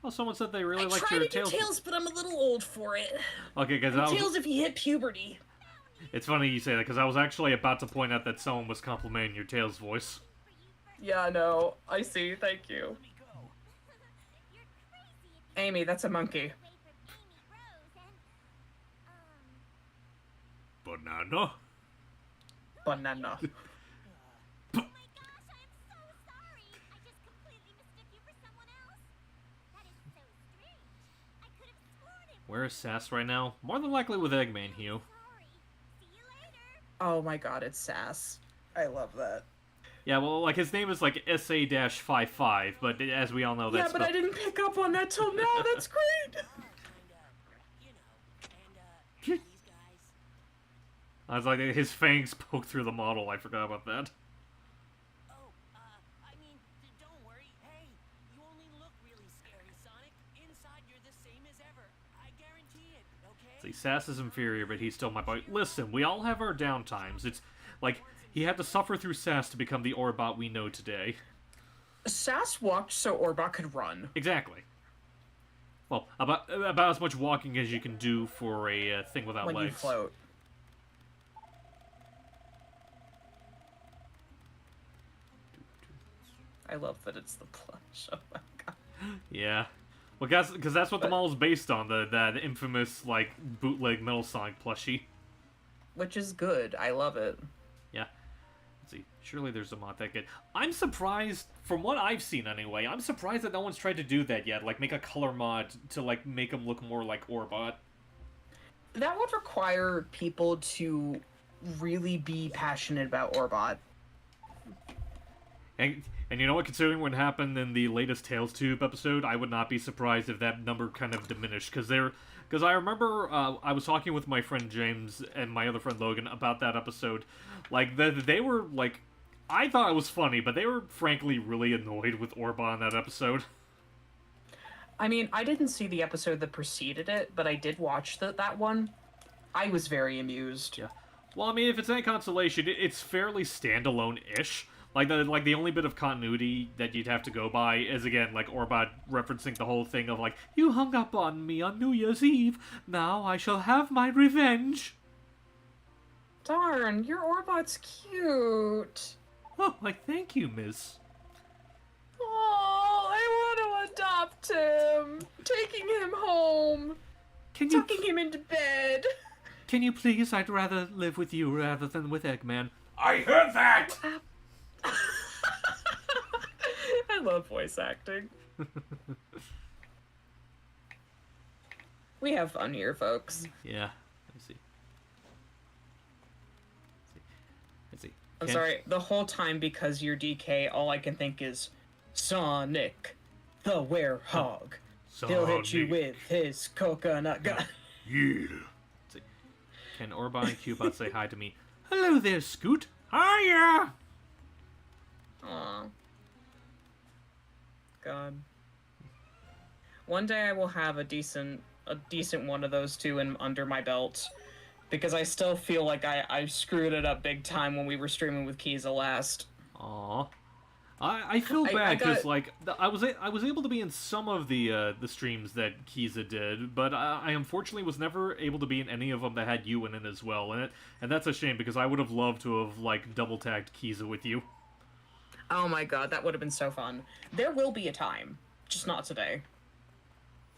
A: Well, someone said they really
F: I
A: liked
F: try
A: your
F: to do
A: Tails.
F: Tails, but I'm a little old for it.
A: Okay, guys,
F: Tails if you hit puberty.
A: it's funny you say that because I was actually about to point out that someone was complimenting your Tails voice.
F: Yeah, no. I see. Thank you.
C: Let me go.
E: You're crazy if
F: Amy, that's a monkey.
E: you away from Amy Rose and,
D: Banana?
F: Banana.
E: oh my gosh, I am so sorry. I just completely mistook you for someone else. That is so strange. I could have sworn it
A: Where is Sass right now? More than likely with Eggman, Hugh.
E: was sorry. See you later.
F: Oh my god, it's Sass. I love that.
A: Yeah, well, like his name is like SA-55, but as we all know,
F: Yeah,
A: that's
F: but I didn't pick up on that till now. That's great.
C: And these guys.
A: I was like, his fangs poke through the model. I forgot about that.
C: Oh, I mean, don't worry. Hey, you only look really scary, Sonic. Inside, you're the same as ever. I guarantee it, okay?
A: See, Sass is inferior, but he's still my boy. Listen, we all have our downtimes. It's like he had to suffer through Sass to become the Orbot we know today.
F: Sass walked so Orbot could run.
A: Exactly. Well, about as much walking as you can do for a thing without
F: When you
A: legs.
F: float. I love that it's the plush. Oh my god.
A: Yeah. Well, because that's what the mall is based on, that infamous, like, bootleg Metal Sonic plushie.
F: Which is good. I love it.
A: Yeah. Let's see. Surely there's a mod that good. I'm surprised, from what I've seen anyway, I'm surprised that no one's tried to do that yet. Like, make a color mod to, like, make him look more like Orbot.
F: That would require people to really be passionate about Orbot.
A: And you know what, considering what happened in the latest Tales Tube episode, I would not be surprised if that number kind of diminished, because I remember I was talking with my friend James and my other friend Logan about that episode. Like, they were, like, I thought it was funny, but they were frankly really annoyed with Orba in that episode.
F: I mean, I didn't see the episode that preceded it, but I did watch that one. I was very amused.
A: Yeah. Well, I mean, if it's any consolation, it's fairly standalone-ish. Like the only bit of continuity that you'd have to go by is, again, like, Orbot referencing the whole thing of, like, you hung up on me on New Year's Eve, now I shall have my revenge.
F: Darn, your Orbot's cute.
A: Oh, why, thank you, miss.
F: Oh, I want to adopt him. Taking him home. Tucking him into bed.
A: Can you please? I'd rather live with you rather than with Eggman.
D: I heard that!
F: I love voice acting. We have fun here, folks.
A: Yeah. Let's see. Let's see.
F: I'm sorry, the whole time, because you're DK, all I can think is Sonic, the Werehog. He'll hit you with his coconut gun.
D: Yeah.
A: Let's see. Can Orba and Cubot say hi to me? Hello there, Scoot. Hiya!
F: Aw. God. One day I will have a decent one of those two under my belt, because I still feel like I screwed it up big time when we were streaming with Kiza last.
A: Aw. I feel bad because like I was able to be in some of the streams that Kiza did, but I unfortunately was never able to be in any of them that had you in it as well, and that's a shame because I would have loved to have like double tagged Kiza with you.
F: Oh my god, that would have been so fun. There will be a time, just not today.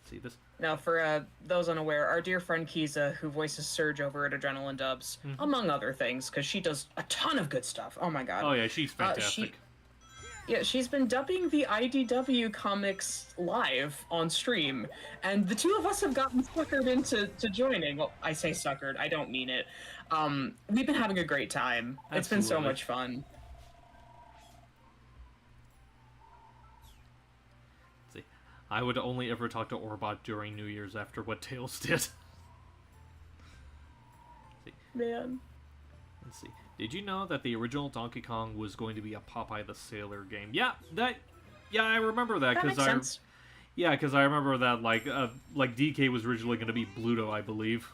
A: See this?
F: Now, for those unaware, our dear friend Kiza, who voices Surge over at Adrenaline Dubs, among other things, because she does a ton of good stuff. Oh my god.
A: Oh yeah, she's fantastic.
F: She's been dubbing the IDW comics live on stream, and the two of us have gotten suckered into joining. Well, I say suckered, I don't mean it. We've been having a great time.
A: Absolutely.
F: It's been so much fun.
A: I would only ever talk to Orbot during New Year's after what Tails did.
F: Man.
A: Let's see. Did you know that the original Donkey Kong was going to be a Popeye the Sailor game? Yeah, I remember that
F: That makes sense.
A: Yeah, because I remember that like DK was originally going to be Bluto, I believe.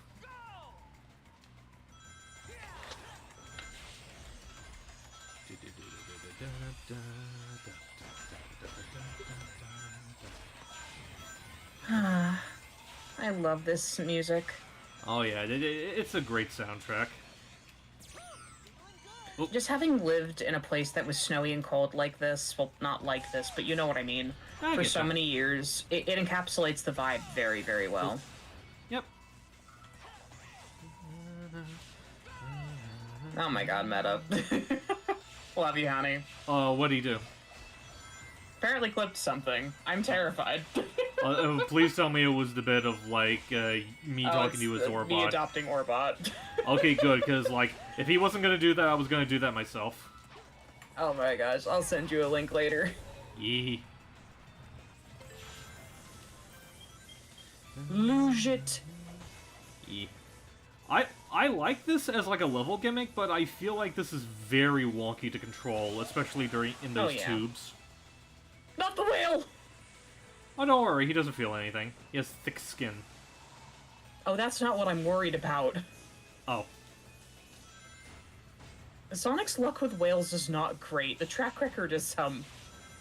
F: I love this music.
A: Oh yeah, it's a great soundtrack.
F: Just having lived in a place that was snowy and cold like this, well, not like this, but you know what I mean, for so many years, it encapsulates the vibe very, very well.
A: Yep.
F: Oh my god, meta. Love you, honey.
A: Oh, what'd he do?
F: Apparently clipped something. I'm terrified.
A: Please tell me it was the bit of, like, me talking to you as Orbot.
F: Me adopting Orbot.
A: Okay, good, because, like, if he wasn't gonna do that, I was gonna do that myself.
F: Oh my gosh, I'll send you a link later.
A: Yee.
F: Lose it.
A: Yee. I like this as, like, a level gimmick, but I feel like this is very wonky to control, especially in those tubes.
F: Not the whale!
A: Oh, don't worry, he doesn't feel anything. He has thick skin.
F: Oh, that's not what I'm worried about.
A: Oh.
F: Sonic's luck with whales is not great. The track record is,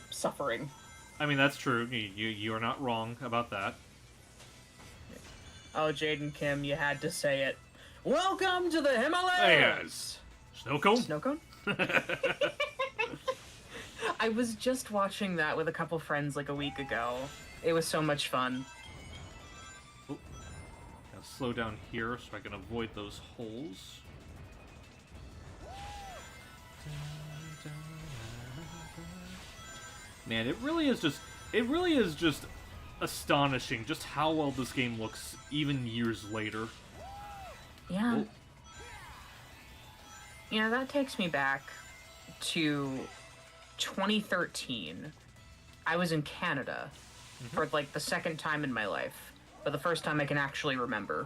F: suffering.
A: I mean, that's true. You're not wrong about that.
F: Oh, Jaden Kim, you had to say it. Welcome to the Himalayas!
A: Snow cone?
F: Snow cone? I was just watching that with a couple friends like a week ago, It was so much fun.
A: Oh, gotta slow down here so I can avoid those holes. Man, it really is just astonishing just how well this game looks even years later.
F: Yeah.
A: Oh.
F: You know, that takes me back to 2013. I was in Canada for like the second time in my life, but the first time I can actually remember.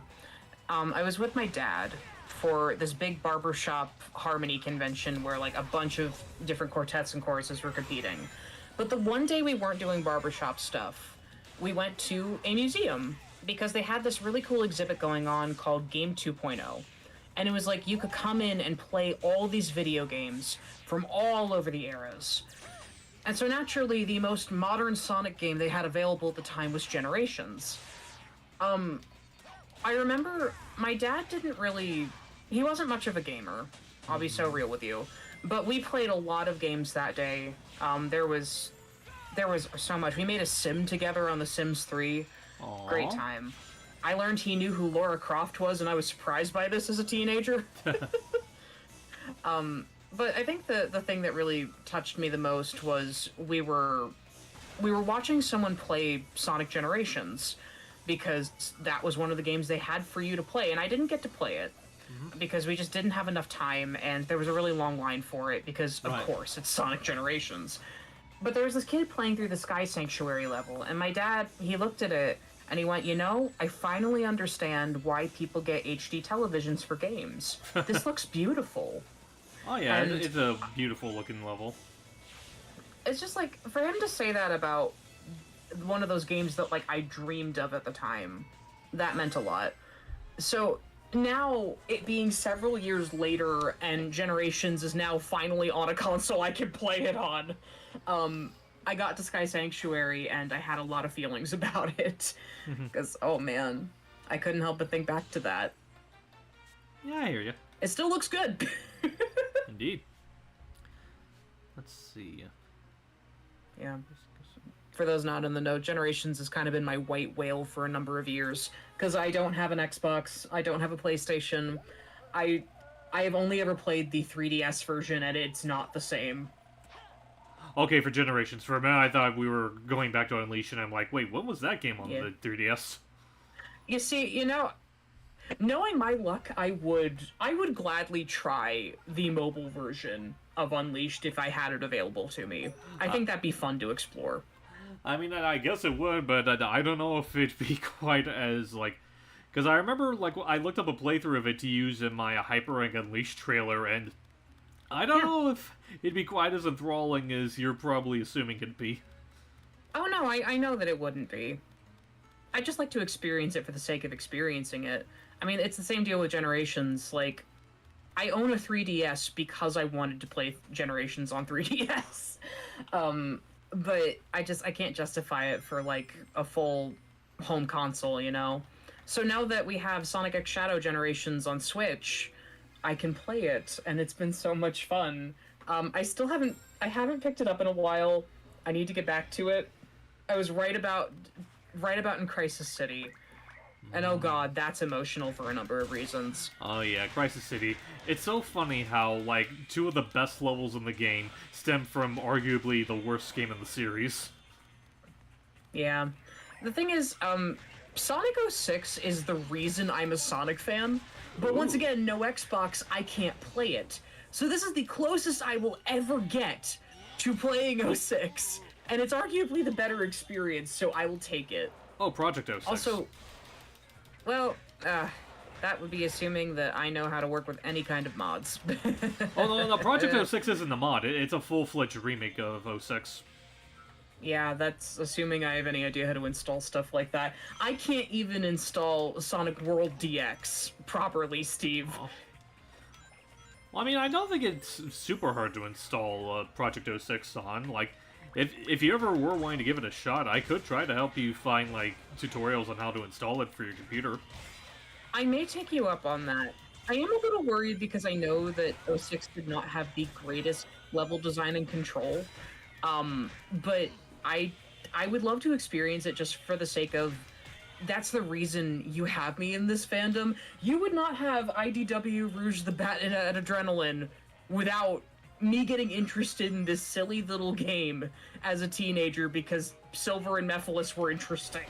F: I was with my dad for this big barbershop harmony convention where like a bunch of different quartets and choruses were competing. But the one day we weren't doing barbershop stuff, we went to a museum because they had this really cool exhibit going on called Game 2.0. And it was like you could come in and play all these video games from all over the eras. And so naturally, the most modern Sonic game they had available at the time was Generations. I remember my dad he wasn't much of a gamer. I'll be so real with you. But we played a lot of games that day. There was so much. We made a sim together on The Sims 3.
A: Aww.
F: Great time. I learned he knew who Lara Croft was, and I was surprised by this as a teenager. But I think the thing that really touched me the most was we were watching someone play Sonic Generations, because that was one of the games they had for you to play, and I didn't get to play it because we just didn't have enough time, and there was a really long line for it because, of course, it's Sonic Generations. But there was this kid playing through the Sky Sanctuary level, and my dad, he looked at it, and he went, you know, I finally understand why people get HD televisions for games. This looks beautiful.
A: Oh yeah,
F: And
A: it's a beautiful looking level.
F: It's just like, for him to say that about one of those games that like I dreamed of at the time, that meant a lot. So now, it being several years later and Generations is now finally on a console I can play it on, I got to Sky Sanctuary and I had a lot of feelings about it. Because, oh man, I couldn't help but think back to that.
A: Yeah, I hear you.
F: It still looks good.
A: Indeed. Let's see.
F: Yeah. For those not in the know, Generations has kind of been my white whale for a number of years, because I don't have an Xbox, I don't have a PlayStation, I have only ever played the 3DS version, and it's not the same.
A: Okay, for Generations. For a minute, I thought we were going back to Unleash, and I'm like, wait, what was that game on the 3DS?
F: You see, you know, knowing my luck, I would gladly try the mobile version of Unleashed if I had it available to me. I think that'd be fun to explore.
A: I mean, I guess it would, but I don't know if it'd be quite as, like... Because I remember, like, I looked up a playthrough of it to use in my Hyperrank Unleashed trailer, and I don't know if it'd be quite as enthralling as you're probably assuming it'd be.
F: Oh no, I know that it wouldn't be. I just like to experience it for the sake of experiencing it. I mean, it's the same deal with Generations. Like, I own a 3DS because I wanted to play Generations on 3DS. But I can't justify it for, like, a full home console, you know? So now that we have Sonic X Shadow Generations on Switch, I can play it, and it's been so much fun. I haven't picked it up in a while. I need to get back to it. I was right about in Crisis City. And oh god, that's emotional for a number of reasons.
A: Oh yeah, Crisis City. It's so funny how, like, two of the best levels in the game stem from arguably the worst game in the series.
F: Yeah. The thing is, Sonic 06 is the reason I'm a Sonic fan, but once again, no Xbox, I can't play it. So this is the closest I will ever get to playing 06, and it's arguably the better experience, so I will take it.
A: Oh, Project 06.
F: Also, well, that would be assuming that I know how to work with any kind of mods.
A: Oh, no, Project 06 isn't a mod. It's a full-fledged remake of 06.
F: Yeah, that's assuming I have any idea how to install stuff like that. I can't even install Sonic World DX properly, Steve.
A: Oh. Well, I mean, I don't think it's super hard to install Project 06 on. Like, if you ever were wanting to give it a shot, I could try to help you find, like, tutorials on how to install it for your computer.
F: I may take you up on that. I am a little worried because I know that 06 did not have the greatest level design and control. But I I would love to experience it just for the sake of that's the reason you have me in this fandom. You would not have IDW Rouge the Bat and Adrenaline without me getting interested in this silly little game as a teenager because Silver and Nephilis were interesting.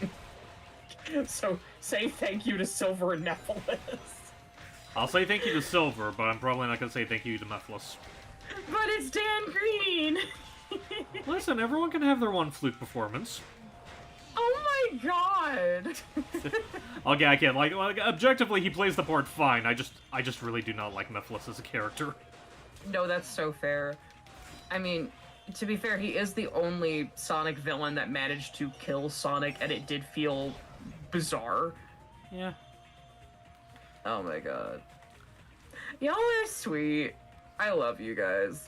F: So say thank you to Silver and Nephilis.
A: I'll say thank you to Silver, but I'm probably not gonna say thank you to Mephiles.
F: But it's Dan Green!
A: Listen, everyone can have their one flute performance.
F: Oh my god!
A: Okay, I can't. Like, objectively, he plays the part fine. I just really do not like Mephiles as a character.
F: No, that's so fair. I mean, to be fair, he is the only Sonic villain that managed to kill Sonic, and it did feel bizarre.
A: Yeah.
F: Oh my god. Y'all are sweet. I love you guys.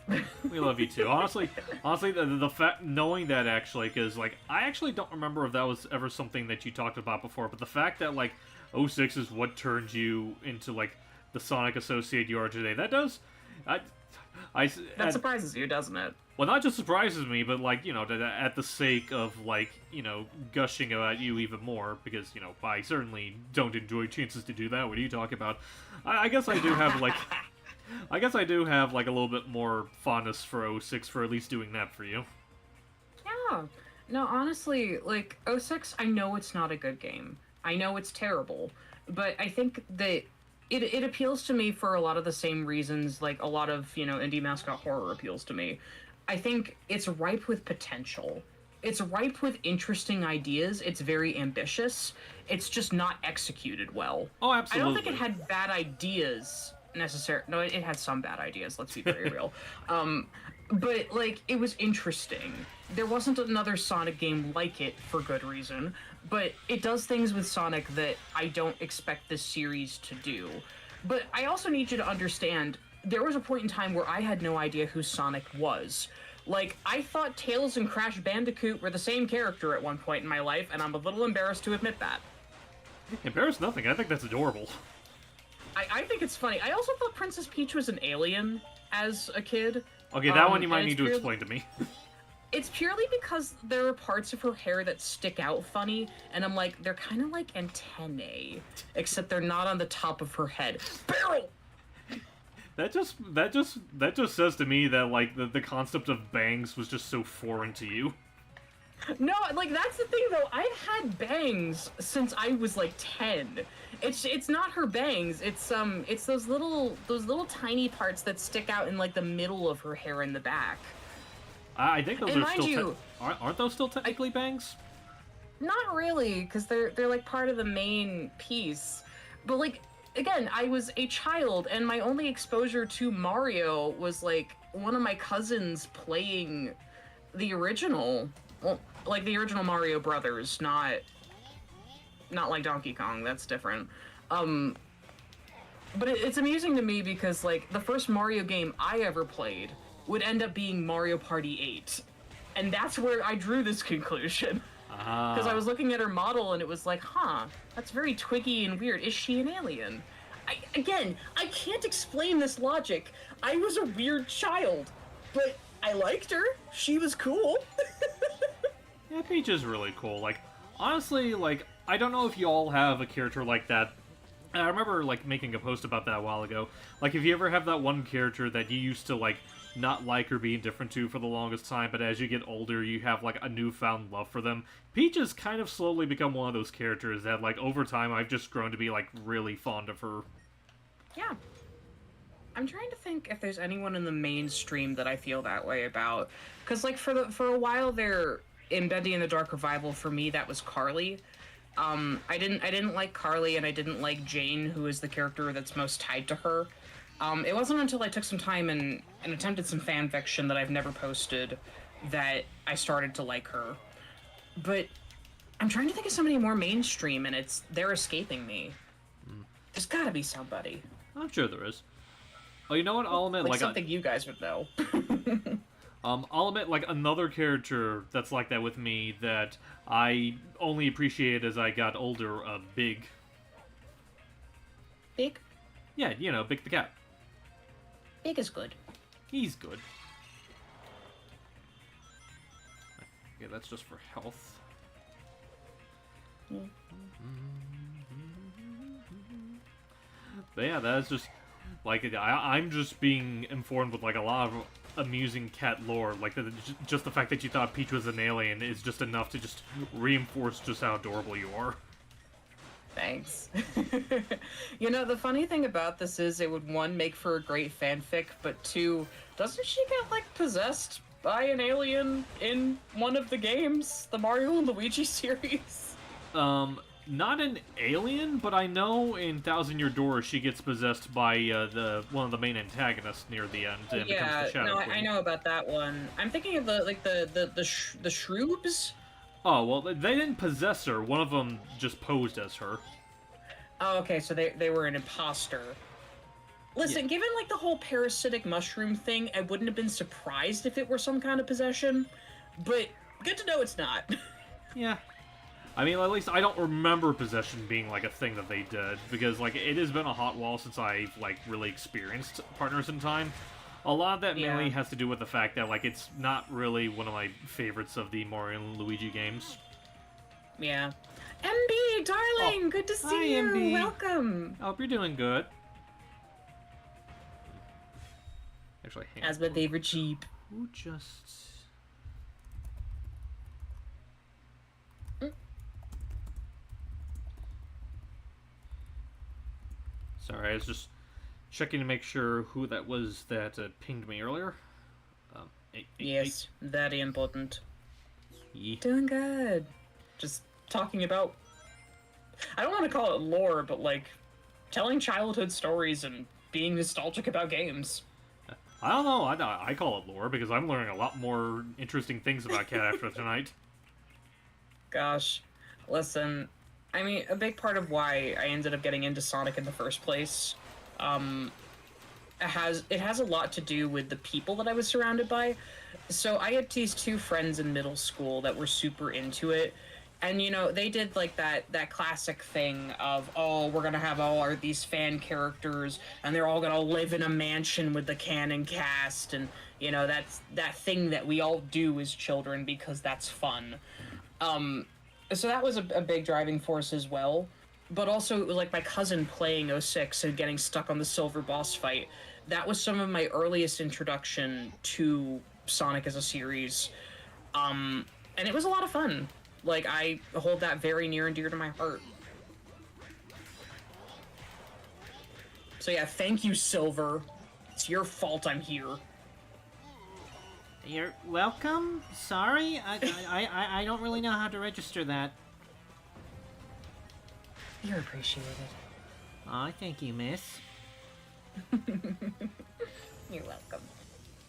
A: We love you too. Honestly, the fact knowing that actually, because like I actually don't remember if that was ever something that you talked about before, but the fact that like 06 is what turned you into like the Sonic associate you are today, that does.
F: That surprises you, doesn't it?
A: Well, not just surprises me, but like, you know, at the sake of like, you know, gushing about you even more, because, you know, I certainly don't enjoy chances to do that. What are you talking about? I guess I do have like, I guess I do have like a little bit more fondness for 06 for at least doing that for you.
F: Yeah. No, honestly, like, 06, I know it's not a good game. I know it's terrible. But I think that it appeals to me for a lot of the same reasons, like, a lot of, you know, indie mascot horror appeals to me. I think it's ripe with potential. It's ripe with interesting ideas. It's very ambitious. It's just not executed well.
A: Oh, absolutely.
F: I don't think it had bad ideas necessarily. No, it had some bad ideas, let's be very real. But, like, it was interesting. There wasn't another Sonic game like it for good reason, but it does things with Sonic that I don't expect this series to do. But I also need you to understand, there was a point in time where I had no idea who Sonic was. Like, I thought Tails and Crash Bandicoot were the same character at one point in my life, and I'm a little embarrassed to admit that.
A: Embarrassed nothing. I think that's adorable.
F: I think it's funny. I also thought Princess Peach was an alien as a kid.
A: Okay, that one you might need to explain to me.
F: It's purely because there are parts of her hair that stick out funny, and I'm like, they're kind of like antennae, except they're not on the top of her head. Barrel!
A: That just says to me that like the concept of bangs was just so foreign to you.
F: No, like, that's the thing though. I've had bangs since I was like 10. It's not her bangs. It's those little tiny parts that stick out in like the middle of her hair in the back.
A: I think those
F: And
A: are
F: mind
A: still
F: you,
A: aren't those still technically bangs?
F: Not really, because they're like part of the main piece. But like, again, I was a child, and my only exposure to Mario was like one of my cousins playing the original, well, like the original Mario Brothers, not like Donkey Kong. That's different. But it's amusing to me because like the first Mario game I ever played would end up being Mario Party 8, and that's where I drew this conclusion. Because I was looking at her model and it was like, huh, that's very twiggy and weird. Is she an alien? I can't explain this logic. I was a weird child, but I liked her. She was cool.
A: Yeah, Peach is really cool. Like, honestly, like, I don't know if you all have a character like that. I remember, like, making a post about that a while ago. Like, if you ever have that one character that you used to, like, not like or be indifferent to for the longest time, but as you get older, you have, like, a newfound love for them. Peach has kind of slowly become one of those characters that, like, over time, I've just grown to be, like, really fond of her.
F: Yeah. I'm trying to think if there's anyone in the mainstream that I feel that way about. Because, like, for a while there, in Bendy and the Dark Revival, for me, that was Carly. I didn't like Carly, and I didn't like Jane, who is the character that's most tied to her. It wasn't until I took some time and attempted some fan fiction that I've never posted that I started to like her. But I'm trying to think of somebody more mainstream, and they're escaping me. There's gotta be somebody.
A: I'm sure there is. Oh, you know what? I'll admit,
F: like something you guys would know.
A: I'll admit, like, another character that's like that with me that I only appreciated as I got older, Big.
F: Big?
A: Yeah, you know, Big the Cat.
F: Big is good.
A: He's good. Okay, that's just for health. But yeah, that's just like I'm just being informed with like a lot of amusing cat lore. Like just the fact that you thought Peach was an alien is just enough to just reinforce just how adorable you are.
F: Thanks. You know, the funny thing about this is it would, one, make for a great fanfic, but two, doesn't she get, like, possessed by an alien in one of the games? The Mario and Luigi series?
A: Not an alien, but I know in Thousand Year Door she gets possessed by one of the main antagonists near the end and becomes the Shadow
F: no,
A: Queen.
F: I know about that one. I'm thinking of the Shroobs?
A: Oh, well, they didn't possess her. One of them just posed as her.
F: Oh, okay, so they were an imposter. Listen, given, like, the whole parasitic mushroom thing, I wouldn't have been surprised if it were some kind of possession, but good to know it's not.
A: Yeah. I mean, at least I don't remember possession being, like, a thing that they did, because, like, it has been a hot while since I've, like, really experienced Partners in Time. A lot of that mainly has to do with the fact that, like, it's not really one of my favorites of the Mario and Luigi games.
F: Yeah. MB, darling, good to see
A: hi,
F: you.
A: MB.
F: Welcome.
A: I hope you're doing good. Actually, hang on.
F: As my favorite sheep.
A: Who just... Sorry, I was just checking to make sure who that was that pinged me earlier.
F: Yes, very important.
A: Yeah.
F: Doing good. Just talking about... I don't want to call it lore, but, like, telling childhood stories and being nostalgic about games.
A: I don't know. I call it lore because I'm learning a lot more interesting things about Cat after tonight.
F: Gosh. Listen, I mean, a big part of why I ended up getting into Sonic in the first place, it has a lot to do with the people that I was surrounded by. So I had these two friends in middle school that were super into it. And, you know, they did, like, that classic thing of, oh, we're gonna have these fan characters, and they're all gonna live in a mansion with the canon cast, and, you know, that's that thing that we all do as children because that's fun. So that was a big driving force as well. But also, it was, like, my cousin playing 06 and getting stuck on the silver boss fight. That was some of my earliest introduction to Sonic as a series. And it was a lot of fun. Like, I hold that very near and dear to my heart. So yeah, thank you, Silver. It's your fault I'm here.
G: You're welcome? Sorry? I don't really know how to register that.
F: You're appreciated.
G: Aw, thank you, miss.
F: You're welcome.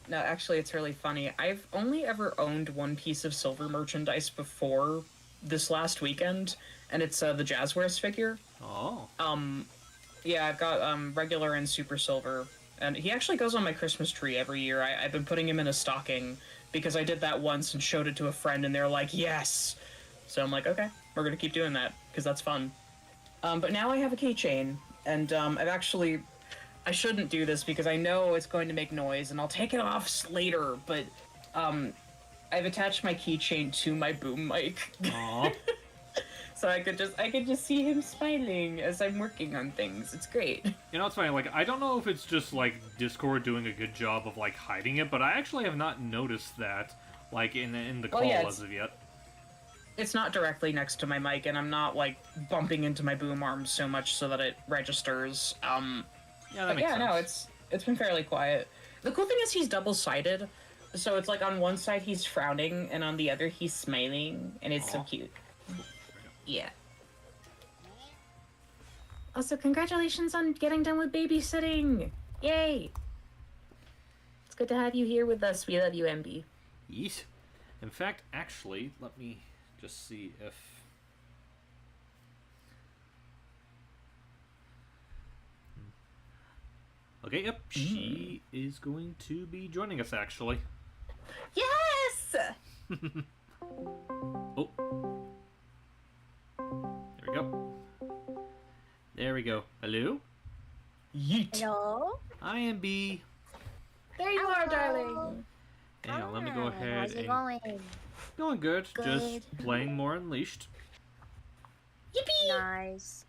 F: No, actually, it's really funny. I've only ever owned one piece of Silver merchandise before this last weekend, and it's the Jazzwares figure.
A: Oh.
F: Yeah, I've got regular and Super Silver, and he actually goes on my Christmas tree every year. I've been putting him in a stocking because I did that once and showed it to a friend, and they're like, yes! So I'm like, okay, we're gonna keep doing that, because that's fun. But now I have a keychain, and I shouldn't do this because I know it's going to make noise, and I'll take it off later, but, I've attached my keychain to my boom mic.
A: Aww.
F: So I could just see him smiling as I'm working on things. It's great.
A: You know, it's funny, like, I don't know if it's just, like, Discord doing a good job of, like, hiding it, but I actually have not noticed that, like, in the call as of yet.
F: It's not directly next to my mic, and I'm not, like, bumping into my boom arms so much so that it registers.
A: Yeah, that makes sense.
F: No, it's been fairly quiet. The cool thing is he's double-sided, so it's like on one side he's frowning, and on the other he's smiling, and it's so cute. Yeah. Also, congratulations on getting done with babysitting! Yay! It's good to have you here with us. We love you, MB.
A: Yeet. In fact, actually, let me just see if... Okay, yep, she is going to be joining us, actually.
E: Yes!
A: Oh. There we go. There we go. Hello?
F: Yeet!
E: Hello?
A: I am B.
F: There you are,
E: Hello.
F: darling!
A: Hang on, let me go
E: Hi,
A: ahead
E: how's it
A: and...
E: going?
A: Going good.
E: Good.
A: Just playing more Unleashed.
E: Nice.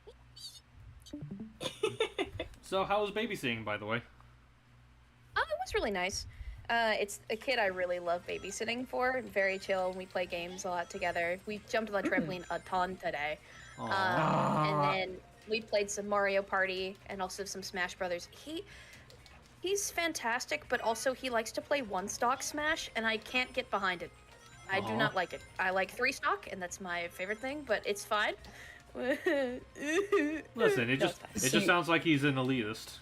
A: So, how was babysitting, by the way?
H: Oh, it was really nice. It's a kid I really love babysitting for. Very chill. We play games a lot together. We jumped on the trampoline a ton today. And then we played some Mario Party and also some Smash Brothers. He's fantastic, but also he likes to play one stock Smash, and I can't get behind it. I do not like it. I like 3 stock, and that's my favorite thing, but it's fine.
A: Listen, it just sounds like he's an elitist.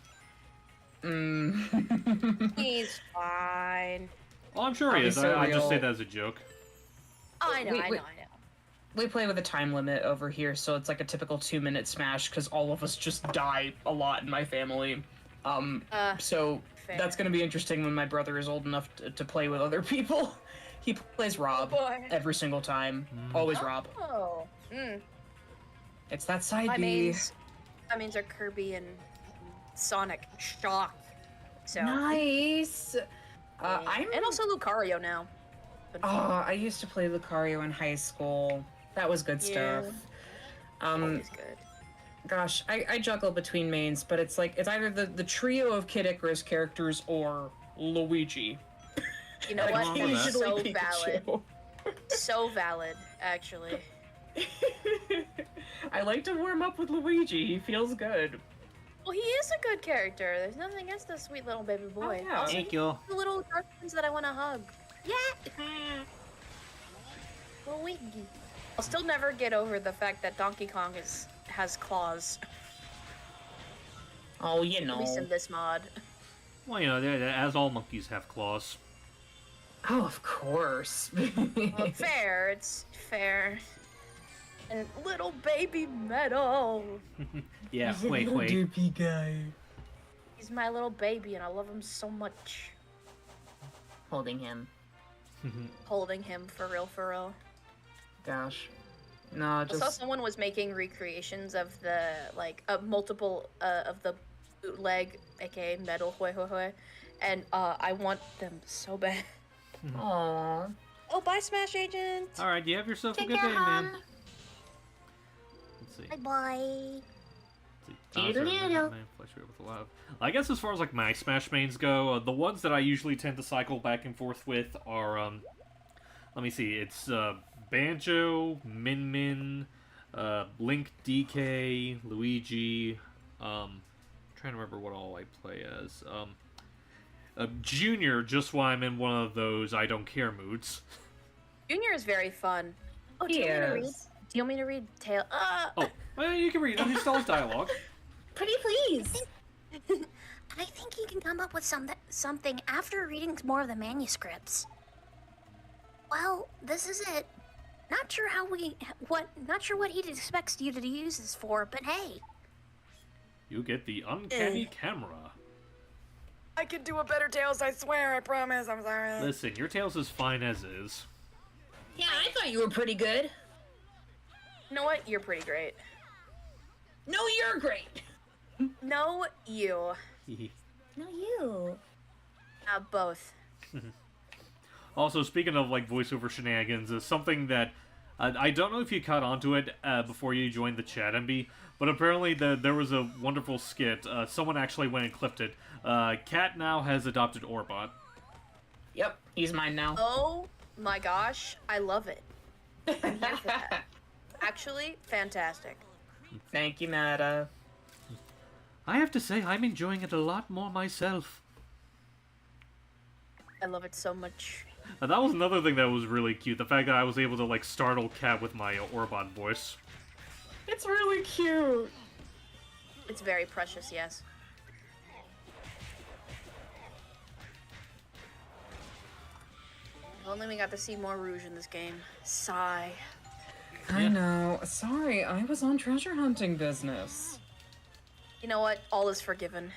H: He's fine.
A: Well, I'm sure he is.
F: so
A: I just say
F: real.
A: that as a joke.
H: I know.
F: We play with a time limit over here, so it's like a typical 2-minute Smash because all of us just die a lot in my family. So
H: fair.
F: that's gonna be interesting when my brother is old enough to play with other people. He plays Rob
H: boy.
F: every single time. Always Rob.
H: Oh.
F: It's that side
H: My
F: B.
H: mains are Kirby and Sonic. Shock. So.
F: Nice.
H: And also Lucario now.
F: I used to play Lucario in high school. That was good stuff.
H: Always good.
F: Gosh, I juggle between mains, but it's either the trio of Kid Icarus characters or Luigi.
H: You know what?
A: Occasionally
H: It's so
F: Pikachu.
H: valid. So valid, actually.
F: I like to warm up with Luigi. He feels good.
H: Well, he is a good character. There's nothing against this sweet little baby boy.
F: Oh, yeah.
H: Also,
G: Thank you.
H: the little dark ones that I want to hug. Yeah. Luigi. I'll still never get over the fact that Donkey Kong has claws.
F: Oh, you
H: At least
F: know.
H: in this mod.
A: Well, you know, as all monkeys have claws.
F: Oh, of course.
H: Well, fair. It's fair. And little baby Meadow.
A: Yeah, wait.
F: Doopy guy.
H: He's my little baby, and I love him so much.
F: Holding him.
H: Holding him for real.
F: Gosh. No,
H: I saw
F: just...
H: someone was making recreations of the multiple of the bootleg, aka metal hoi hoi hoi, and I want them so bad.
F: Aww.
H: Oh, bye, Smash Agent.
A: All right, you have yourself a
E: Take
A: good
E: care,
A: day,
E: hon.
A: man. Let's see.
E: Bye-bye. Doodle-doodle.
A: I guess as far as like my Smash mains go, the ones that I usually tend to cycle back and forth with are let me see, it's Banjo, Min Min, Link, DK, Luigi, trying to remember what all I play as. Junior, just while I'm in one of those I don't care moods.
H: Junior is very fun. Oh, do
F: He
H: you want me to read?
F: is.
H: Do you want me to read Tale?
A: Oh, well, you can read him. He still has dialogue.
E: Pretty please. I think he can come up with something after reading more of the manuscripts. Well, this is it. Not sure what he expects you to use this for, but hey.
A: You get the uncanny camera.
H: I could do a better Tails, I swear. I promise. I'm sorry.
A: Listen, your tail's as fine as is.
F: Yeah, I thought you were pretty good.
H: You know what? You're pretty great.
F: No, you're great.
H: No, you.
E: No, you.
H: Both.
A: Also, speaking of like voiceover shenanigans, is something that I don't know if you caught onto it before you joined the chat, MB, but apparently there was a wonderful skit. Someone actually went and clipped it. Cat now has adopted Orbot.
F: Yep, he's mine now.
H: Oh my gosh, I love it. I'm here for that. Actually, fantastic.
F: Thank you, Nada.
A: I have to say, I'm enjoying it a lot more myself.
H: I love it so much.
A: That was another thing that was really cute. The fact that I was able to like startle Cat with my Orbot voice.
F: It's really cute.
H: It's very precious, yes. If only we got to see more Rouge in this game. Sigh.
F: I know. Sorry, I was on treasure hunting business.
H: You know what? All is forgiven.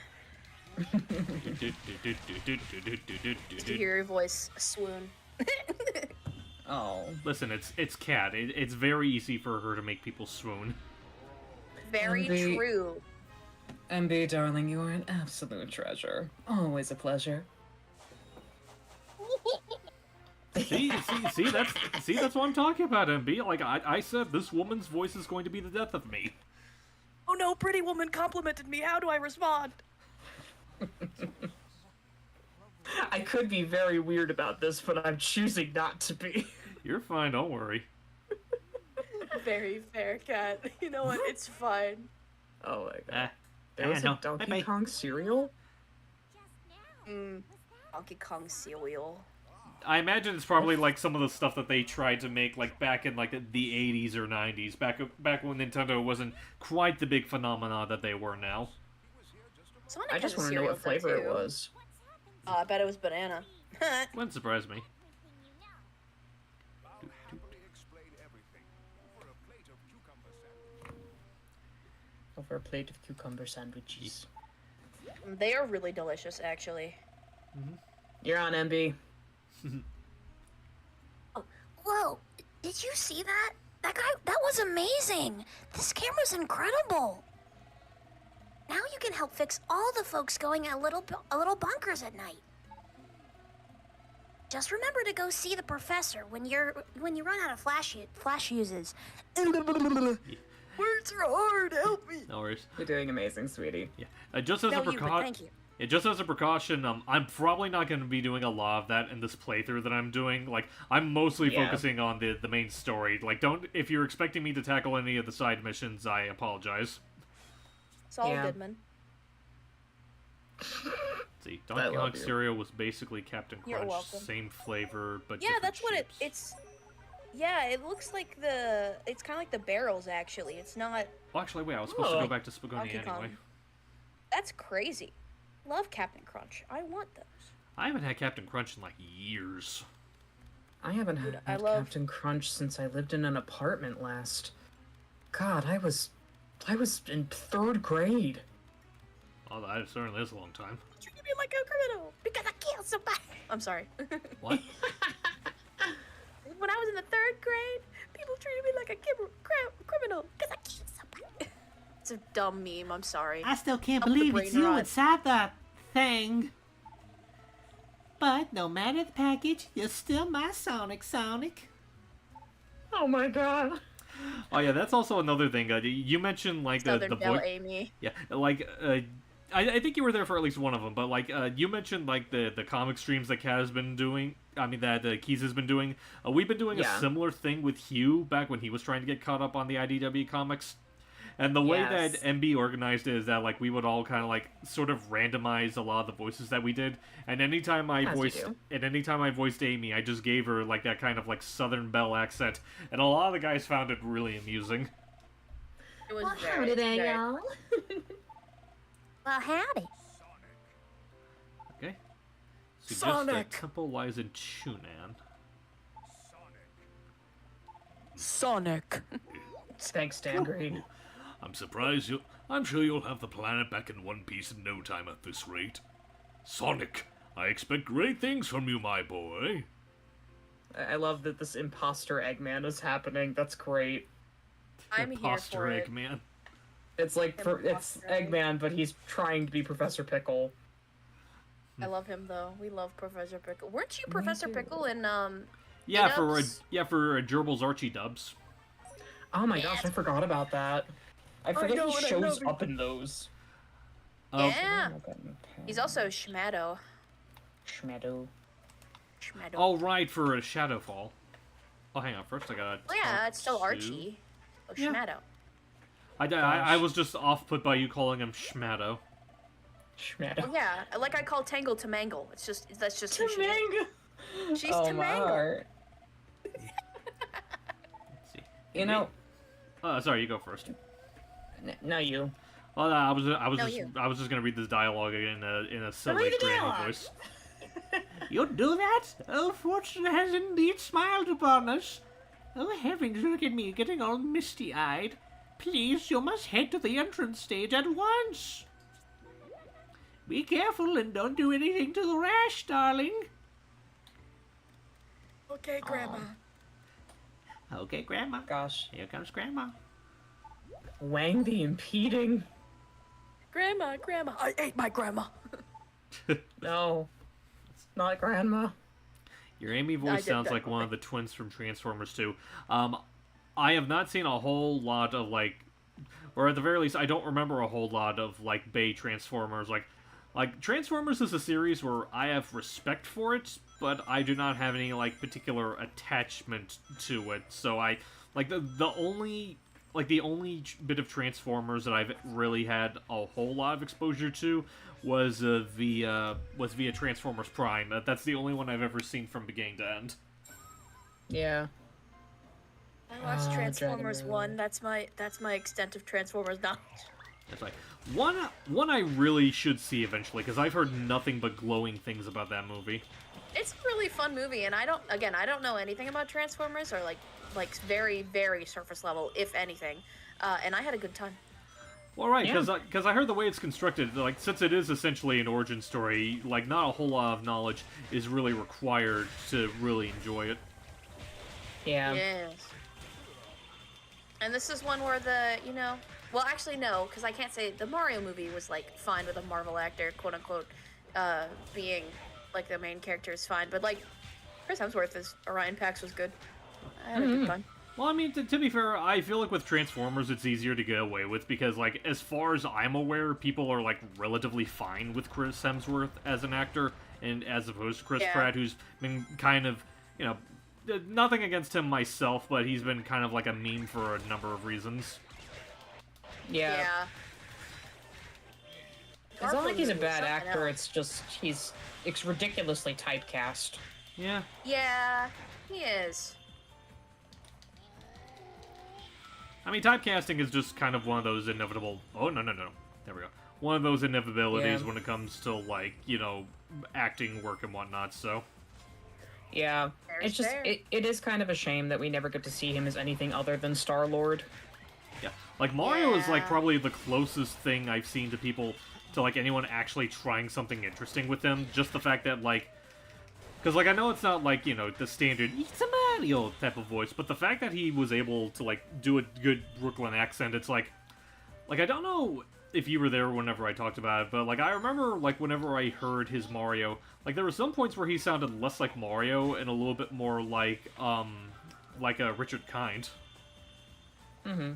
H: Just to hear your voice swoon.
F: Oh.
A: Listen, it's Cat. It's very easy for her to make people swoon.
H: Very
F: MB.
H: true.
F: MB, darling, you are an absolute treasure. Always a pleasure.
A: That's what I'm talking about, MB. Like, I said, this woman's voice is going to be the death of me.
H: Oh no, pretty woman complimented me. How do I respond?
F: I could be very weird about this, but I'm choosing not to be.
A: You're fine, don't worry.
H: Very fair, Cat. You know what? It's fine.
F: Oh my god. There
G: I
F: was
G: know.
F: a Donkey
G: Bye-bye.
F: Kong cereal?
H: Donkey Kong cereal.
A: I imagine it's probably like some of the stuff that they tried to make like back in like the 80s or 90s, back when Nintendo wasn't quite the big phenomena that they were now.
H: Sonic
F: I just
H: has a
F: want to know
H: cereal
F: what flavor it
H: too.
F: was.
H: I bet it was banana.
A: Wouldn't surprise me.
B: I'll happily explain everything over a plate of cucumber sandwich.
F: Over a plate of cucumber sandwiches.
H: They are really delicious, actually.
F: You're on, MB.
E: Whoa, did you see that? That was amazing. This camera's incredible. Now you can help fix all the folks going a little bunkers at night. Just remember to go see the professor when you run out of flash uses. Words are hard. Help me.
A: No worries.
F: You're doing amazing, sweetie.
A: Yeah. Just as
H: No,
A: a
H: you, but
A: precaution.
H: thank you.
A: Yeah, just as a precaution, I'm probably not going to be doing a lot of that in this playthrough that I'm doing. Like, I'm mostly
F: Yeah.
A: focusing on the main story. Like, if you're expecting me to tackle any of the side missions, I apologize.
H: It's all
F: Yeah.
H: good, man.
A: See,
F: I
A: Donkey
F: love
A: Kong
F: you.
A: cereal was basically Captain
H: You're
A: Crunch,
H: welcome.
A: same flavor, but
H: Yeah,
A: different
H: that's what
A: shapes.
H: it's. Yeah, it looks like it's kind of like the barrels, actually. It's not.
A: Well, actually, wait, I was supposed to
F: Oh.
A: go back to Spagoni
H: Donkey
A: anyway.
H: Kong. That's crazy. Love Captain Crunch. I want those.
A: I haven't had Captain Crunch in like years.
F: I haven't
H: Dude,
F: had
H: I love-
F: Captain Crunch since I lived in an apartment last. God, I was in 3rd grade.
A: Oh, that certainly is a long time.
H: Treated me like a criminal because I killed somebody. I'm sorry.
A: What?
H: When I was in the 3rd grade, people treated me like a criminal because I killed somebody. It's a dumb meme. I'm sorry.
G: I still can't
H: Help the
G: believe
H: brain
G: it's you
H: rot.
G: inside that thing. But no matter the package, you're still my Sonic.
F: Oh my god.
A: Oh yeah, that's also another thing. You mentioned like the
H: Southern Belle
A: voice.
H: Amy.
A: Yeah, like I think you were there for at least one of them, but like you mentioned like the comic streams that Kat has been doing. I mean that Keys has been doing. We've been doing
F: Yeah.
A: a similar thing with Hugh back when he was trying to get caught up on the IDW comics. And the way
F: Yes.
A: that MB organized it is that like we would all kind of like sort of randomize a lot of the voices that we did, and anytime I
F: As you
A: voiced
F: do.
A: Amy, I just gave her like that kind of like Southern Belle accent, and a lot of the guys found it really amusing.
H: It was
E: Well,
H: very, very-
E: Well, howdy.
A: Okay. Suggest
H: Sonic.
A: that temple lies in Chunan.
H: Sonic.
F: Thanks, Dan Green.
D: I'm surprised you. I'm sure you'll have the planet back in one piece in no time at this rate. Sonic, I expect great things from you, my boy.
F: I love that this imposter Eggman is happening. That's great.
H: I'm here
A: Imposter
H: for it.
A: Eggman.
F: It's like it's
H: Imposter
F: Eggman, but he's trying to be Professor Pickle.
H: I love him though. We love Professor Pickle. Weren't you Professor
F: too.
H: Pickle in
A: Yeah,
H: Dubs?
A: for Gerbil's Archie dubs.
F: Oh my gosh, I forgot about that. I forget
H: know
F: he
H: it, I
F: shows
H: love it.
F: up in those.
H: Yeah. He's also Schmado.
F: Schmedo.
H: Schmado.
A: Oh right, for a Shadowfall. Oh, hang on. First, I got.
H: Oh, yeah, it's still Archie. Oh,
A: Yeah.
H: Schmado.
A: I was just off put by you calling him Schmado.
F: Schmedo.
H: Oh, yeah, like I call Tangle to Mangle. That's just who she is.
F: Tamanga.
H: She's
F: Oh
H: to
F: my
H: Mangle.
F: heart.
A: Let's see.
F: You know,
A: Sorry, you go first.
F: no, you.
A: Well, I was
H: No,
A: just
H: you.
A: gonna read this dialogue in a silly
F: Read the
A: granny
F: dialogue.
A: voice.
G: You'd do that? Oh, fortune has indeed smiled upon us. Oh, heavens, look at me, getting all misty-eyed. Please, you must head to the entrance stage at once. Be careful and don't do anything to the rash, darling.
H: Okay, Grandma.
G: Okay, Grandma.
F: Gosh,
G: Here comes Grandma.
F: Wang the impeding.
H: Grandma. I ate my grandma.
F: No, it's not Grandma.
A: Your Amy
H: I
A: voice
H: did
A: sounds
H: that
A: like one
H: quickly.
A: of the twins from Transformers 2. I have not seen a whole lot of, like, or at the very least, I don't remember a whole lot of, like, Bay Transformers. Like, Transformers is a series where I have respect for it, but I do not have any, like, particular attachment to it. So like, the only bit of Transformers that I've really had a whole lot of exposure to was via Transformers Prime. That's the only one I've ever seen from beginning to end.
F: Yeah.
H: I watched Transformers
F: Dragon
H: 1. That's my extent of Transformers knowledge.
A: That's like one I really should see eventually, because I've heard nothing but glowing things about that movie.
H: It's a really fun movie, and I don't know anything about Transformers, or like very, very surface level, if anything. And I had a good time.
A: Well, right,
F: Yeah.
A: because I heard the way it's constructed, like, since it is essentially an origin story, like, not a whole lot of knowledge is really required to really enjoy it.
F: Yeah.
H: Yes. And this is one where well, actually no, because I can't say the Mario movie was like fine with a Marvel actor, quote unquote, being like the main character is fine, but like Chris Hemsworth as Orion Pax was good. I had a good time.
A: Well, I mean, to be fair, I feel like with Transformers it's easier to get away with, because, like, as far as I'm aware, people are, like, relatively fine with Chris Hemsworth as an actor, and as opposed to Chris
H: Yeah.
A: Pratt, who's been kind of, nothing against him myself, but he's been kind of like a meme for a number of reasons.
F: Yeah. It's not like he's a
H: Garfield
F: bad
H: was something
F: actor,
H: else.
F: it's just it's ridiculously typecast.
A: Yeah.
H: Yeah, he is.
A: I mean, typecasting is just kind of one of those inevitable... Oh, no. There we go. One of those inevitabilities
F: Yeah.
A: when it comes to, like, acting work and whatnot, so...
F: Yeah.
H: Fair's
F: It's just
H: fair.
F: it is kind of a shame that we never get to see him as anything other than Star-Lord.
A: Yeah. Like, Mario is, like,
H: Yeah.
A: probably the closest thing I've seen to people... to, like, anyone actually trying something interesting with him. Just the fact that, like... Because, like, I know it's not, like, the standard, it's a Mario type of voice, but the fact that he was able to, like, do a good Brooklyn accent, it's like... Like, I don't know if you were there whenever I talked about it, but, like, I remember, like, whenever I heard his Mario, like, there were some points where he sounded less like Mario and a little bit more like a Richard Kind.
F: Mm-hmm.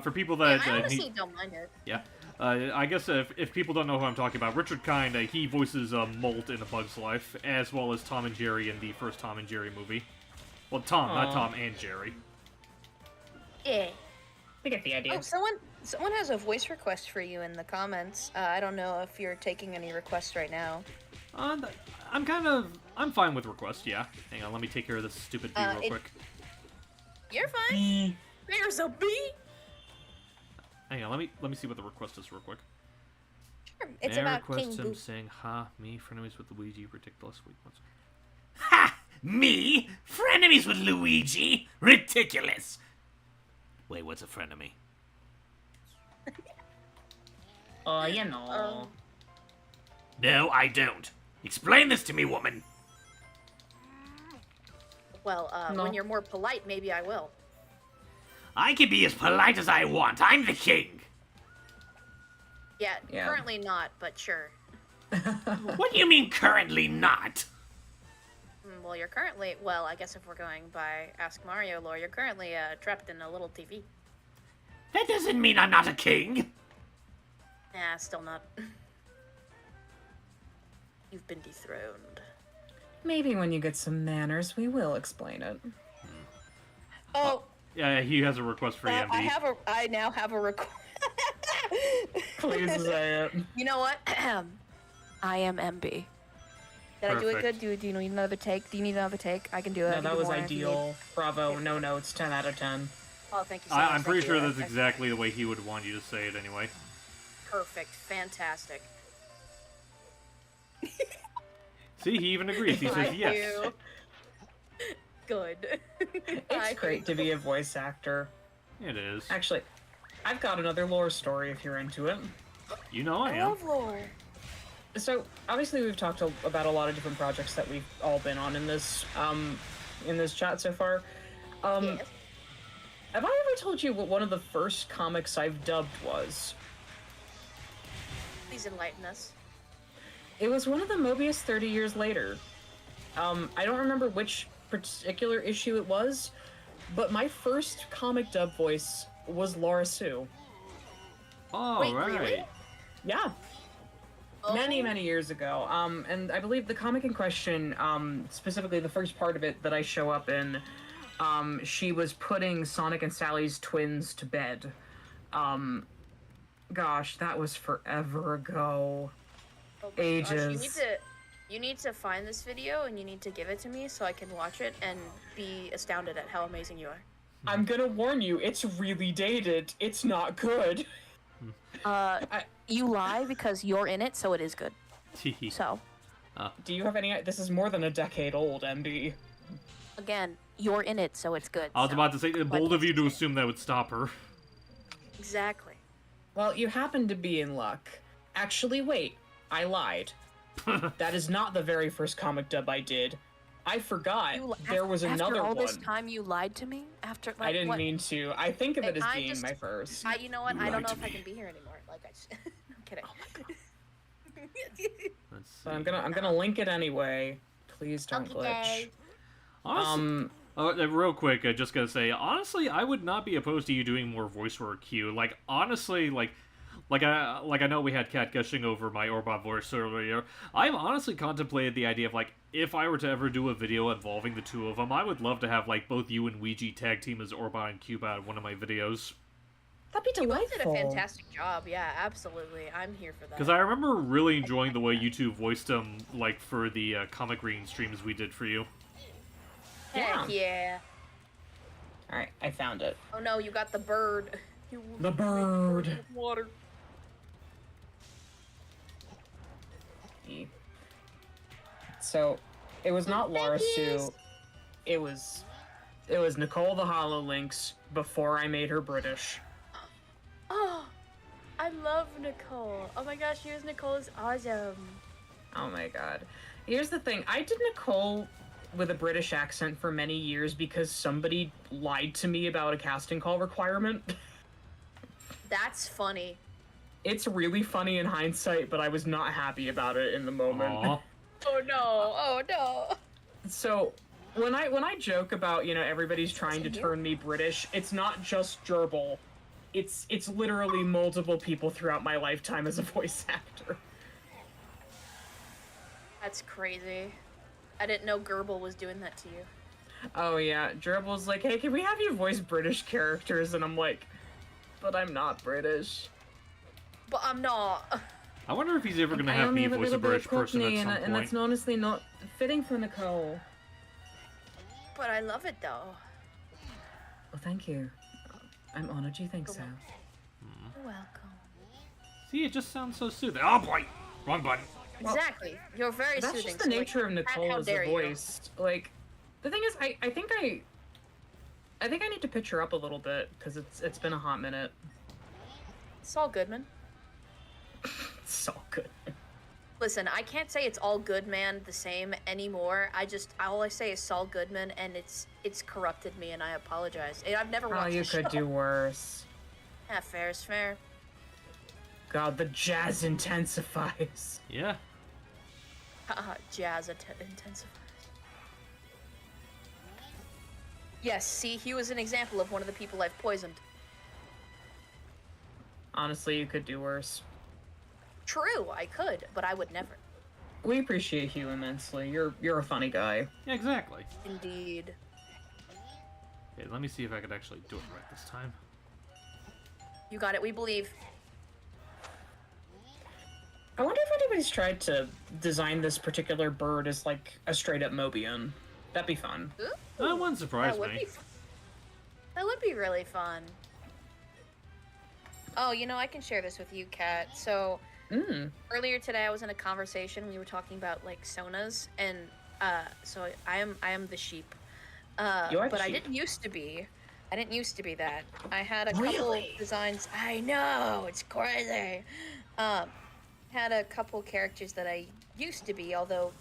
A: For people
H: Yeah,
A: that...
H: I honestly don't mind it.
A: Yeah. I guess if people don't know who I'm talking about, Richard Kind, he voices Molt in A Bug's Life, as well as Tom and Jerry in the first Tom and Jerry movie. Well, Tom, not
F: Aw.
A: Tom and Jerry.
H: Yeah.
F: I get the idea.
H: Oh, someone has a voice request for you in the comments. I don't know if you're taking any requests right now.
A: I'm fine with requests, yeah. Hang on, let me take care of this stupid bee real quick.
H: You're fine. There's a bee.
A: Hang on, let me see what the request is real quick.
H: Sure. It's
A: May I
H: about
A: request
H: King
A: him
H: Boo.
A: saying, ha, me, frenemies with Luigi, ridiculous weak ones.
G: Ha! Me? Frenemies with Luigi? Ridiculous! Wait, what's a frenemy?
F: You know.
G: No, I don't. Explain this to me, woman.
H: Well,
F: No.
H: when you're more polite, maybe I will.
G: I can be as polite as I want. I'm the king.
H: Yeah,
F: Yeah.
H: currently not, but sure.
G: What do you mean currently not?
H: Well, you're currently, well, I guess if we're going by Ask Mario lore, you're currently trapped in a little TV.
G: That doesn't mean I'm not a king.
H: Nah, still not. You've been dethroned.
F: Maybe when you get some manners, we will explain it.
H: Oh,
A: Yeah, he has a request for EMD.
H: I now have a request.
F: Please say it.
H: You know what? I am MB. Did I do it
A: Perfect.
H: good? Do you need another take? Do you need another take? I can do it. I
F: No,
H: can
F: that
H: do
F: was
H: more if you need.
F: ideal. Bravo. No notes. 10 out of 10.
H: Oh, thank you so much.
A: I'm pretty
H: Thank you.
A: sure that's exactly the way he would want you to say it anyway.
H: Perfect. Fantastic.
A: See, he even agrees. He says
H: Thank
A: yes.
H: you. Good.
F: It's great to be a voice actor.
A: It is.
F: Actually, I've got another lore story if you're into it.
A: You know I
H: I
A: am.
H: love lore.
F: So, obviously we've talked about a lot of different projects that we've all been on in this chat so far.
H: Yes.
F: Have I ever told you what one of the first comics I've dubbed was?
H: Please enlighten us.
F: It was one of the Mobius 30 Years Later. I don't remember which particular issue it was, but my first comic dub voice was Laura Sue.
A: Oh,
H: Wait,
A: right.
H: really?
F: Yeah. Many years ago. And I believe the comic in question, specifically the first part of it that I show up in, she was putting Sonic and Sally's twins to bed. Gosh, that was forever ago.
H: Oh my
F: Ages.
H: Gosh, you need to find this video and you need to give it to me so I can watch it and be astounded at how amazing you are.
F: I'm gonna warn you, it's really dated. It's not good.
H: You lie because you're in it, so it is good. So,
F: Do you have any? This is more than a decade old, MD.
H: again, you're in it, so it's good.
A: I was
H: so.
A: about to say, bold of you to assume that would stop her.
H: Exactly.
F: Well, you happen to be in luck. Actually, wait. I lied. That is not the very first comic dub I did. I forgot there was another
H: After all
F: one.
H: this time, you lied to me? After, like,
F: I didn't
H: what?
F: mean to. I think of it as
H: I
F: being
H: just-
F: my first.
H: You know what?
D: You
H: I don't
D: lied
H: know
D: to
H: if I
D: me.
H: can be here anymore. Like, I'm kidding.
A: Let's see.
F: But I'm gonna link it anyway. Please don't glitch.
A: Honestly, real quick, I just gotta say, honestly, I would not be opposed to you doing more voice work, Q. Like, honestly, I know we had cat gushing over my Orbot voice earlier. I've honestly contemplated the idea of, like, if I were to ever do a video involving the two of them, I would love to have, like, both you and Ouija tag team as Orbot and Cubot in one of my videos.
F: That'd be
H: You
F: delightful.
H: both did a fantastic job. Yeah, absolutely. I'm here for that.
A: Because I remember really enjoying the way you two voiced them, like, for the comic reading streams we did for you.
H: Heck yeah.
F: All right, I found it.
H: Oh no, you got the bird.
F: The bird.
H: With water.
F: So, it was not Laura Sue. It was Nicole the HoloLinks before I made her British.
H: Oh, I love Nicole. Oh my gosh, Nicole is awesome.
F: Oh my god. Here's the thing. I did Nicole with a British accent for many years because somebody lied to me about a casting call requirement.
H: That's funny.
F: It's really funny in hindsight, but I was not happy about it in the moment.
A: Aw.
H: Oh no, oh no.
F: So, when I joke about, everybody's trying to
H: in here?
F: turn me British, it's not just Gerbil. It's literally multiple people throughout my lifetime as a voice actor.
H: That's crazy. I didn't know Gerbil was doing that to you.
F: Oh yeah, Gerbil's like, hey, can we have you voice British characters? And I'm like, but I'm not British.
H: But I'm not.
A: I wonder if he's ever gonna
F: I
A: have
F: only
A: me
F: have a
A: voice a
F: little bit
A: British
F: of
A: person
F: Cockney,
A: at some
F: and that's
A: point.
F: honestly not fitting for Nicole.
H: But I love it though.
F: Well, thank you. I'm honored you think so.
H: You're welcome.
A: See, it just sounds so soothing. Oh boy! Wrong button.
H: Exactly. You're very
F: That's
H: soothing.
F: just the
H: so, like,
F: nature of
H: Kat,
F: Nicole
H: how
F: as a
H: dare you.
F: voice. Like, the thing is, I think I need to pitch her up a little bit because it's been a hot minute.
H: Saul Goodman.
F: It's so good.
H: Listen, I can't say it's all good man the same anymore. All I say is Saul Goodman, and it's corrupted me, and I apologize. I've never
F: Oh,
H: watched
F: you
H: the
F: could
H: show.
F: do worse.
H: Yeah, fair is fair.
F: God, the jazz intensifies.
A: Yeah.
H: Jazz intensifies. Yes, see, he was an example of one of the people I've poisoned.
F: Honestly, you could do worse.
H: True, I could, but I would never.
F: We appreciate you immensely. You're a funny guy.
A: Yeah, exactly.
H: Indeed.
A: Okay, let me see if I could actually do it right this time.
H: You got it, we believe.
F: I wonder if anybody's tried to design this particular bird as like a straight up Mobian. That'd be fun.
H: Ooh,
A: That wouldn't surprise
H: that would
A: me.
H: be that would be really fun. Oh, I can share this with you, Kat. So, earlier today I was in a conversation. We were talking about like sonas, and so I am the sheep.
F: You are the
H: but I
F: sheep.
H: didn't used to be. I didn't used to be that. I had a couple
F: Really?
H: designs. I know, it's crazy. Had a couple characters that I used to be, although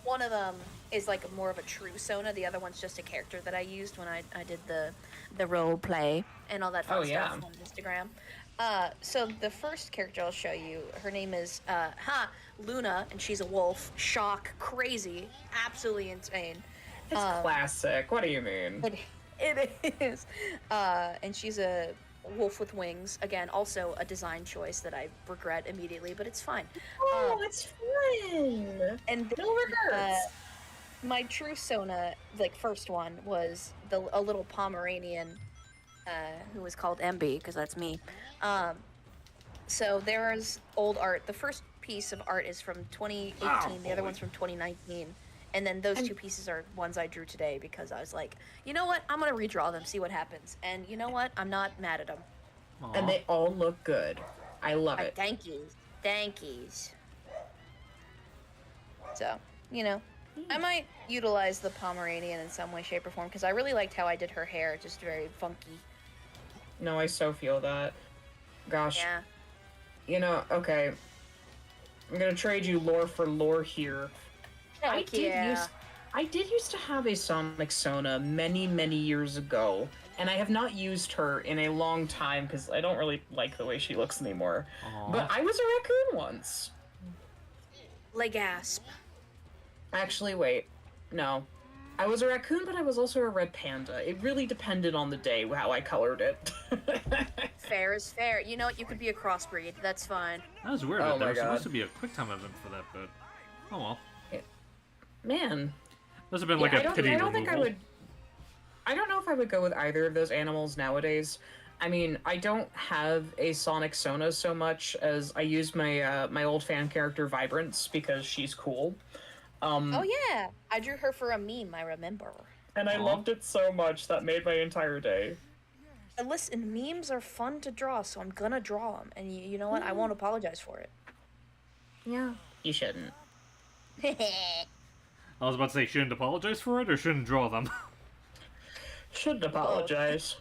H: one of them is like more of a true Sona. The other one's just a character that I used when I did the role play and all that fun
F: Oh, yeah.
H: stuff on Instagram. So the first character I'll show you, her name is Luna, and she's a wolf. Shock, crazy, absolutely insane.
F: It's classic. What do you mean?
H: It is. And she's a wolf with wings. Again, also a design choice that I regret immediately, but it's fine.
F: Oh, it's fun.
H: And
F: No regrets.
H: my true Sona, like first one, was a little Pomeranian who was called MB, because that's me. So there's old art. The first piece of art is from 2018. The other one's from 2019. And then those two pieces are ones I drew today because I was like, you know what? I'm going to redraw them, see what happens. And you know what? I'm not mad at them.
F: And they all look good. I love it.
H: Thank yous. Thank yous. So, you know, I might utilize the Pomeranian in some way, shape, or form because I really liked how I did her hair. Just very funky.
F: No, I so feel that. Gosh.
H: Yeah.
F: You know, okay. I'm gonna trade you lore for lore here. I did used to have a Sonic Sona many, many years ago, and I have not used her in a long time because I don't really like the way she looks anymore. But I was a raccoon once.
H: Legasp.
F: Actually, wait. No. I was a raccoon, but I was also a red panda. It really depended on the day how I colored it.
H: Fair is fair. You know what? You could be a crossbreed. That's fine.
A: That was weird.
F: Oh
A: There
F: my
A: was supposed
F: God.
A: to be a quick time event for that, but oh well.
F: Man.
A: Must have been like
F: Yeah,
A: a pity
F: I don't think I
A: removal.
F: would. I don't know if I would go with either of those animals nowadays. I mean, I don't have a Sonic Sona so much as I use my my old fan character Vibrance because she's cool.
H: Oh yeah, I drew her for a meme. I remember.
F: And I loved it so much that made my entire day.
H: And listen, memes are fun to draw, so I'm gonna draw them. And you know what? I won't apologize for it.
F: Yeah. You shouldn't.
A: I was about to say, shouldn't apologize for it or shouldn't draw them.
F: Shouldn't apologize.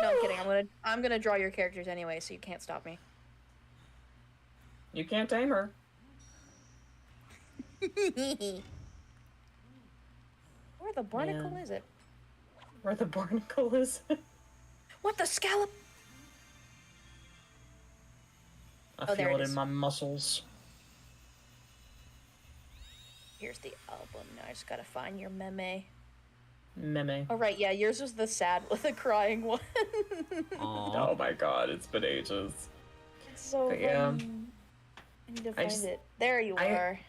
H: No, I'm kidding. I'm gonna draw your characters anyway, so you can't stop me.
F: You can't tame her.
H: Where the barnacle
F: Man.
H: is it?
F: Where the barnacle is.
H: What the scallop?
F: I
H: Oh, there
F: feel
H: it
F: it
H: is.
F: in my muscles.
H: Here's the album. Now I just gotta find your meme.
F: Meme.
H: Oh right, yeah, yours was the sad, the crying one.
A: Aw.
F: Oh my god, it's been ages.
H: It's so
F: But yeah.
H: funny. I need to find
F: just-
H: it. There you
F: I-
H: are.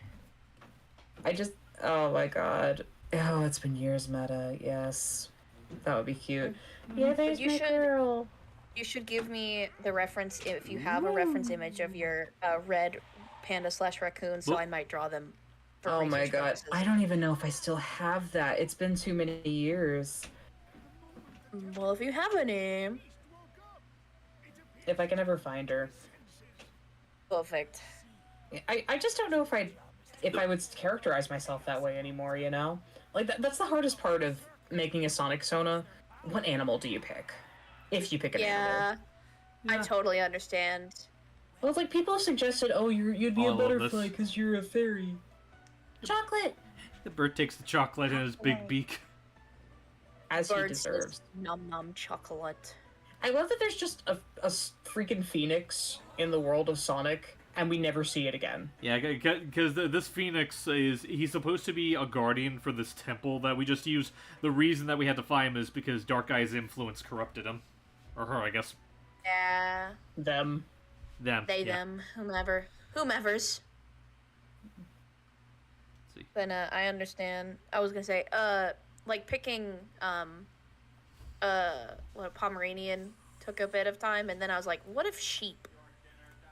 F: I just, oh my god. Oh, it's been years, Meta. Yes. That would be cute. Yeah, there's
H: You
F: my
H: should-
F: girl.
H: You should give me the reference if you have a reference image of your red panda / raccoon, so
A: Well-
H: I might draw them. For
F: Oh my
H: research
F: god.
H: purposes.
F: I don't even know if I still have that. It's been too many years.
H: Well, if you have a name,
F: If I can ever find her.
H: perfect.
F: I just don't know if I would characterize myself that way anymore, you know? Like, that's the hardest part of making a Sonic Sona. What animal do you pick? If you pick an animal.
H: Yeah, I totally understand.
F: Well, it's like people have suggested, oh, you'd be
A: Oh, I
F: a
A: love
F: butterfly
A: this.
F: because you're a fairy. Chocolate!
A: The bird takes the chocolate in his big beak.
F: As he
H: Birds
F: deserves.
H: just num num chocolate.
F: I love that there's just a freaking phoenix in the world of Sonic, and we never see it again.
A: Yeah, because this phoenix he's supposed to be a guardian for this temple that we just use. The reason that we had to find him is because Dark Eye's influence corrupted him. Or her, I guess.
H: Yeah,
F: Them.
A: Them.
H: they,
A: yeah.
H: them, whomevers.
A: Let's see.
H: But I understand. I was gonna say, like picking, what Pomeranian took a bit of time, and then I was like, what if sheep?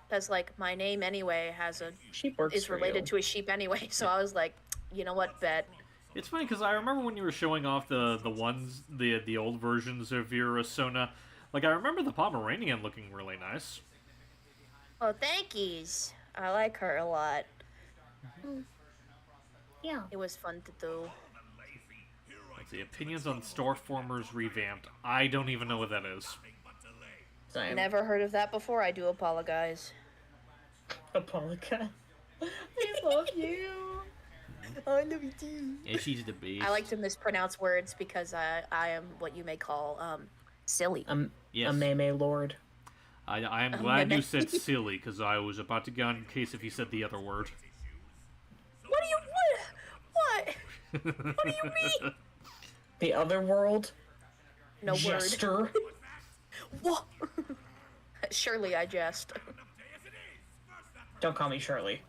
H: Because like my name anyway has a
F: Sheep works
H: is
F: for
H: related
F: you.
H: to a sheep anyway, so I was like, you know what, bet.
A: It's funny because I remember when you were showing off the old versions of your Sona. Like, I remember the Pomeranian looking really nice.
H: Oh, thankies. I like her a lot.
F: Yeah.
H: It was fun to do.
A: Let's see, opinions on Starformers revamped. I don't even know what that is.
F: Same.
H: Never heard of that before. I do apologize.
F: Apologize. I love you.
H: I love you too.
A: Yeah, she's the beast.
H: I like to mispronounce words because I am what you may call silly.
A: Yes.
F: A Meme Lord.
A: I am glad you said silly, because I was about to go in case if you said the other word.
H: What do you what? What do you mean?
F: The other world?
H: No word.
F: Jester.
H: What? Surely I jest.
F: Don't call me Shirley.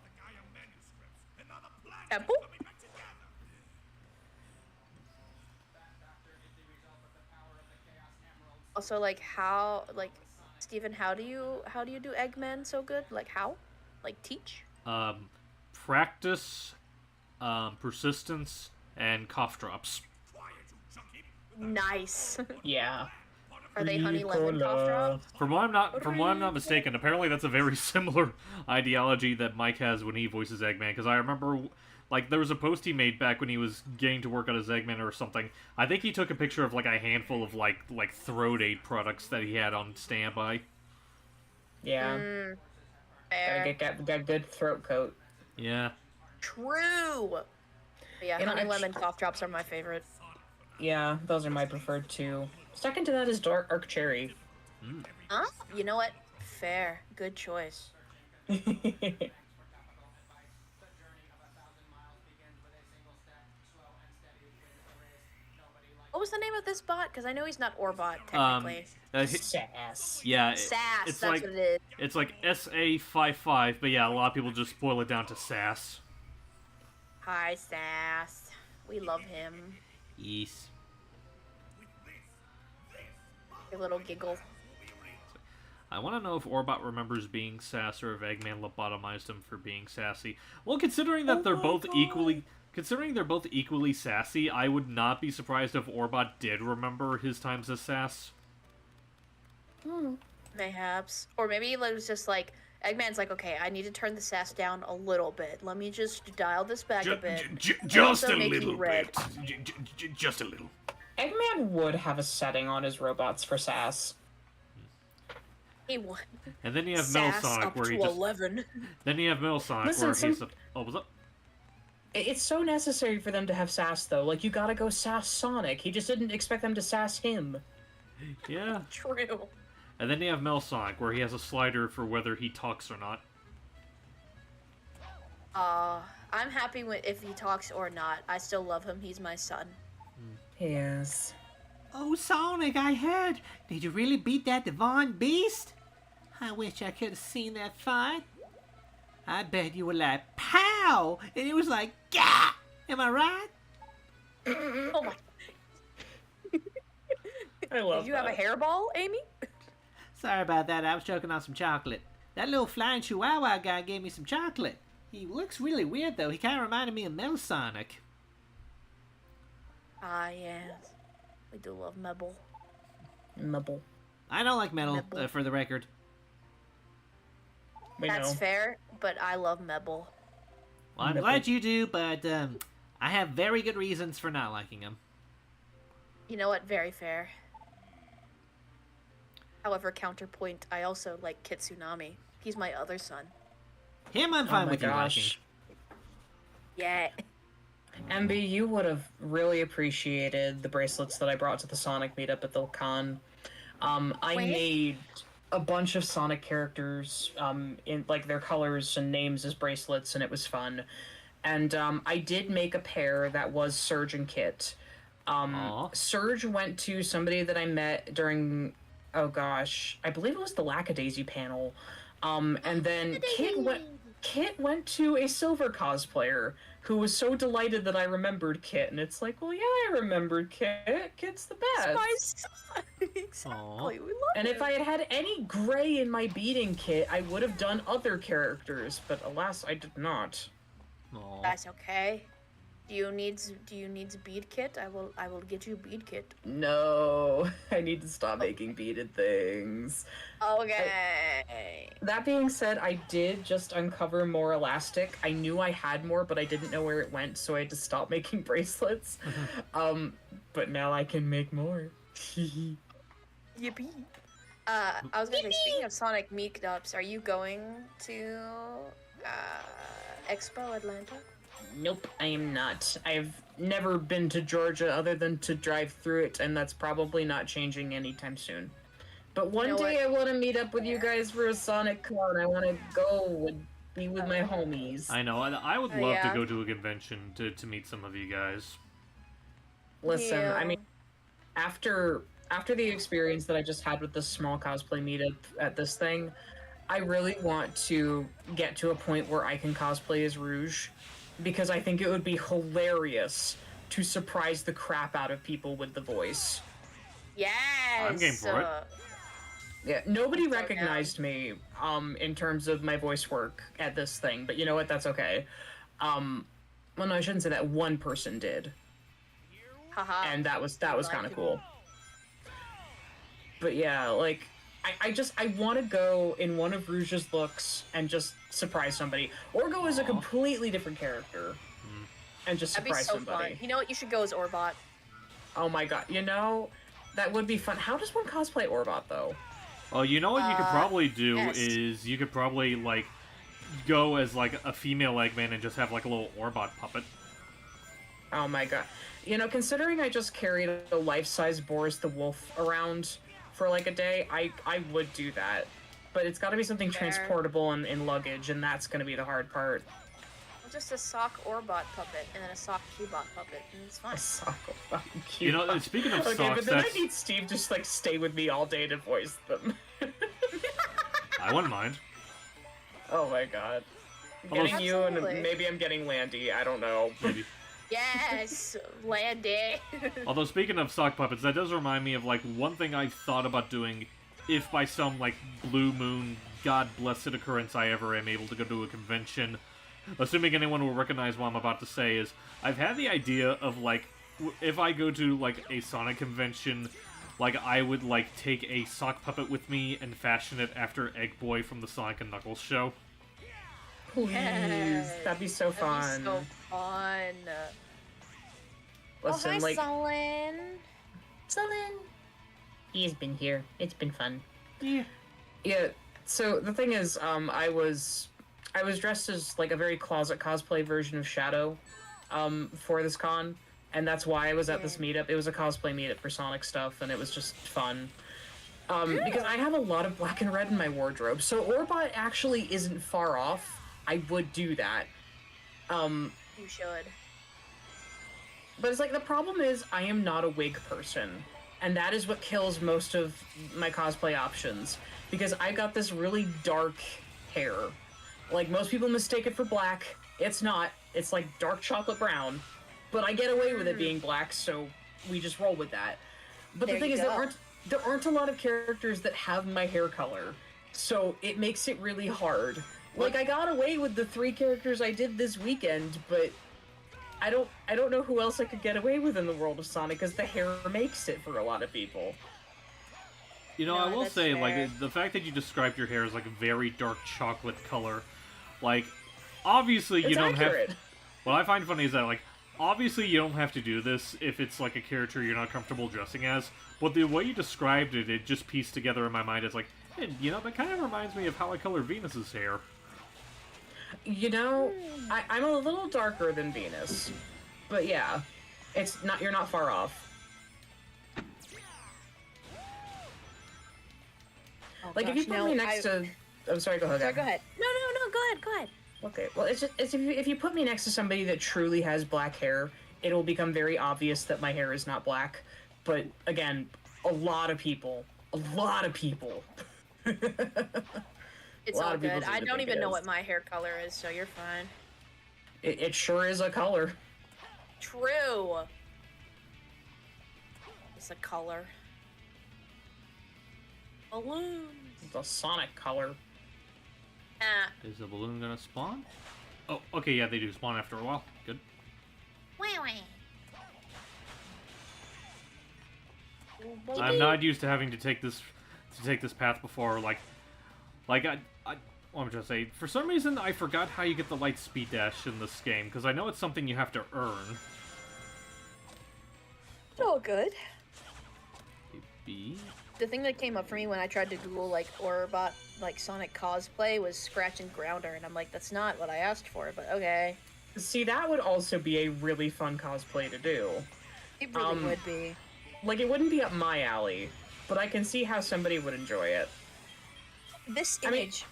H: Apple? Also, like, how, like, Steven, how do you do Eggman so good? Like, how? Like, teach?
A: Practice, persistence, and cough drops.
H: Nice.
F: Yeah.
H: Are they honey lemon cough drops?
A: From what I'm not mistaken, apparently that's a very similar ideology that Mike has when he voices Eggman. Because I remember, like, there was a post he made back when he was getting to work on his Eggman or something. I think he took a picture of like a handful of like throat aid products that he had on standby.
F: Yeah.
H: Fair.
F: Gotta get a good throat coat.
A: Yeah.
H: True. But yeah,
F: You know,
H: honey lemon cough drops are my favorite.
F: Yeah, those are my preferred too. Second to that is Dark Cherry.
H: Huh? You know what? Fair. Good choice. What was the name of this bot? Because I know he's not Orbot, technically.
F: Sass.
A: Yeah.
H: Sass,
A: it's
H: that's
A: like,
H: what it is.
A: It's like SA55, but yeah, a lot of people just boil it down to Sass.
H: Hi, Sass. We love him.
A: Yes.
H: A little giggle.
A: I want to know if Orbot remembers being Sass or if Eggman lobotomized him for being sassy. Well, considering that they're both equally sassy, I would not be surprised if Orbot did remember his times as Sass.
H: Mayhaps. Or maybe it was just like, Eggman's like, okay, I need to turn the sass down a little bit. Let me just dial this back a bit.
D: Just
H: Also
D: a
H: make me
D: little
H: red.
D: bit. Just a little.
F: Eggman would have a setting on his robots for sass.
H: He won.
A: And then you have
H: Sass
A: Metal Sonic
H: up
A: where
H: to
A: he just
H: 11.
A: Then you have Metal Sonic
F: Listen,
A: where he's oh, what's up?
F: It's so necessary for them to have sass, though. Like, you gotta go sass Sonic. He just didn't expect them to sass him.
A: Yeah.
H: True.
A: And then you have Metal Sonic where he has a slider for whether he talks or not.
H: I'm happy if he talks or not. I still love him. He's my son.
F: Yes.
G: Oh, Sonic, I heard. Did you really beat that Divine Beast? I wish I could have seen that fight. I bet you were like, pow! And it was like, gah! Am I right?
H: Oh my.
F: I love
H: Did you have a hairball, Amy?
G: Sorry about that, I was choking on some chocolate. That little flying chihuahua guy gave me some chocolate. He looks really weird, though. He kind of reminded me of Metal Sonic.
H: Ah, yes. We do love Mebble.
F: Nubble.
G: I don't like Metal,
H: Nibble.
G: for the record.
F: We
H: That's
F: know.
H: fair, but I love Mebble.
G: Well, I'm
F: Nibble.
G: glad you do, but I have very good reasons for not liking him.
H: You know what? Very fair. However, counterpoint, I also like Kitsunami. He's my other son.
G: Him, I'm fine
F: my
G: with you liking.
F: gosh.
H: Yeah.
F: MB, you would have really appreciated the bracelets that I brought to the Sonic meetup at the con. I
H: Wait.
F: made a bunch of Sonic characters, in like their colors and names as bracelets, and it was fun. And I did make a pair that was Surge and Kit.
A: Aw.
F: Surge went to somebody that I met during, oh gosh, I believe it was the Lackadaisy panel. And then Kit went to a Silver cosplayer who was so delighted that I remembered Kit, and it's like, well, yeah, I remembered Kit. Kit's the best.
H: My son. Exactly. We love
F: And
H: him.
F: if I had had any gray in my beating kit, I would have done other characters, but alas, I did not.
A: Aw.
H: That's okay. Do you need bead kit? I will get you bead kit.
F: No, I need to stop making beaded things.
H: Okay.
F: That being said, I did just uncover more elastic. I knew I had more, but I didn't know where it went, so I had to stop making bracelets. But now I can make more.
H: Yippee. I was gonna say, speaking of Sonic meetups, are you going to Expo Atlanta?
F: Nope, I am not. I've never been to Georgia other than to drive through it, and that's probably not changing anytime soon. But one
H: know
F: day
H: what?
F: I want to meet up with you guys for a Sonic Con. I want to go and be with my homies.
A: I know. I would
H: Oh,
A: love to
H: yeah.
A: go to a convention to meet some of you guys.
F: Listen, I
H: Yeah.
F: mean, after the experience that I just had with this small cosplay meetup at this thing, I really want to get to a point where I can cosplay as Rouge, because I think it would be hilarious to surprise the crap out of people with the voice.
H: Yes.
A: I'm game for it.
F: Yeah, nobody
H: I'm so
F: recognized me in terms of my voice work at this thing, but you know what? That's okay. Well, no, I shouldn't say that. One person did,
H: Haha.
F: and that was kind of cool. But yeah, like I want to go in one of Rouge's looks and just surprise somebody, or go as a completely different character and just
H: That'd be
F: surprise
H: so
F: somebody.
H: fun. You know what? You should go as Orbot.
F: Oh my god, you know, that would be fun. How does one cosplay Orbot though?
A: Oh, you know what you could probably do
H: yes.
A: is you could probably like go as like a female Eggman and just have like a little Orbot puppet.
F: Oh my god. You know, considering I just carried a life-size Boris the Wolf around for like a day, I would do that. But it's gotta be something
H: Fair.
F: transportable and in luggage, and that's gonna be the hard part.
H: Well, just a sock Orbot puppet and then a sock Cubot puppet, and it's fine.
F: A sock of
A: You know, speaking of
F: okay,
A: socks,
F: but then
A: that's...
F: I need Steve just like stay with me all day to voice them.
A: I wouldn't mind.
F: Oh my god.
A: Although-
F: Getting you and
H: Absolutely.
F: maybe I'm getting Landy, I don't know.
A: Maybe.
H: Yes, Landy.
A: Although speaking of sock puppets, that does remind me of like one thing I thought about doing if by some like blue moon, god blessed occurrence I ever am able to go to a convention. Assuming anyone will recognize what I'm about to say is, I've had the idea of like, if I go to like a Sonic convention, like I would like take a sock puppet with me and fashion it after Egg Boy from the Sonic and Knuckles show.
F: Please,
H: Yes.
F: that'd be so fun.
H: That'd be so fun.
F: Listen,
H: oh, hi,
F: like
H: Sullen.
F: Sullen. He's been here. It's been fun.
A: Yeah.
F: Yeah. So the thing is, I was dressed as like a very closet cosplay version of Shadow, for this con, and that's why I was at this meetup. It was a cosplay meetup for Sonic stuff, and it was just fun. Because I have a lot of black and red in my wardrobe, so Orbot actually isn't far off. I would do that.
H: You should.
F: But it's like, the problem is I am not a wig person, and that is what kills most of my cosplay options, because I got this really dark hair. Like, most people mistake it for black. It's not. It's like dark chocolate brown, but I get away with it being black, so we just roll with that. But
H: There
F: the thing
H: you
F: is,
H: go.
F: there aren't a lot of characters that have my hair color, so it makes it really hard. Like, I got away with the 3 characters I did this weekend, but I don't know who else I could get away with in the world of Sonic, because the hair makes it for a lot of people.
A: You know,
H: No,
A: I will
H: that's
A: say,
H: fair.
A: like, the fact that you described your hair as like a very dark chocolate color, like, obviously you
F: It's
A: don't
F: accurate.
A: have. What I find funny is that, like, obviously you don't have to do this if it's like a character you're not comfortable dressing as. But the way you described it, it just pieced together in my mind as like, hey, you know, that kind of reminds me of how I color Venus's hair.
F: You know, I'm a little darker than Venus, but yeah, it's not. You're not far off.
H: Oh,
F: Like, if you
H: gosh,
F: put
H: no,
F: me next to, I'm sorry, go ahead.
H: Sorry, go ahead. No, go ahead, go ahead.
F: Okay, well, it's if you put me next to somebody that truly has black hair, it will become very obvious that my hair is not black. But again, a lot of people.
H: It's
F: A lot
H: all
F: of people
H: good.
F: seem
H: I
F: to
H: don't
F: think
H: even
F: it
H: know
F: is.
H: what my hair color is, so you're fine.
F: It sure is a color.
H: True. It's a color. Balloons.
F: It's a Sonic color.
H: Ah.
A: Is the balloon gonna spawn? Oh, okay, yeah, they do spawn after a while. Good.
E: Wah, wah.
A: I'm not used to having to take this path before. Like what I'm trying to say. For some reason, I forgot how you get the light speed dash in this game because I know it's something you have to earn.
H: It's all good.
A: B.
H: The thing that came up for me when I tried to Google like Orbot like Sonic cosplay was Scratch and Grounder, and I'm like, that's not what I asked for, but okay.
F: See, that would also be a really fun cosplay to do.
H: It really would be.
F: Like, it wouldn't be up my alley, but I can see how somebody would enjoy it.
H: This
F: I mean-
H: image.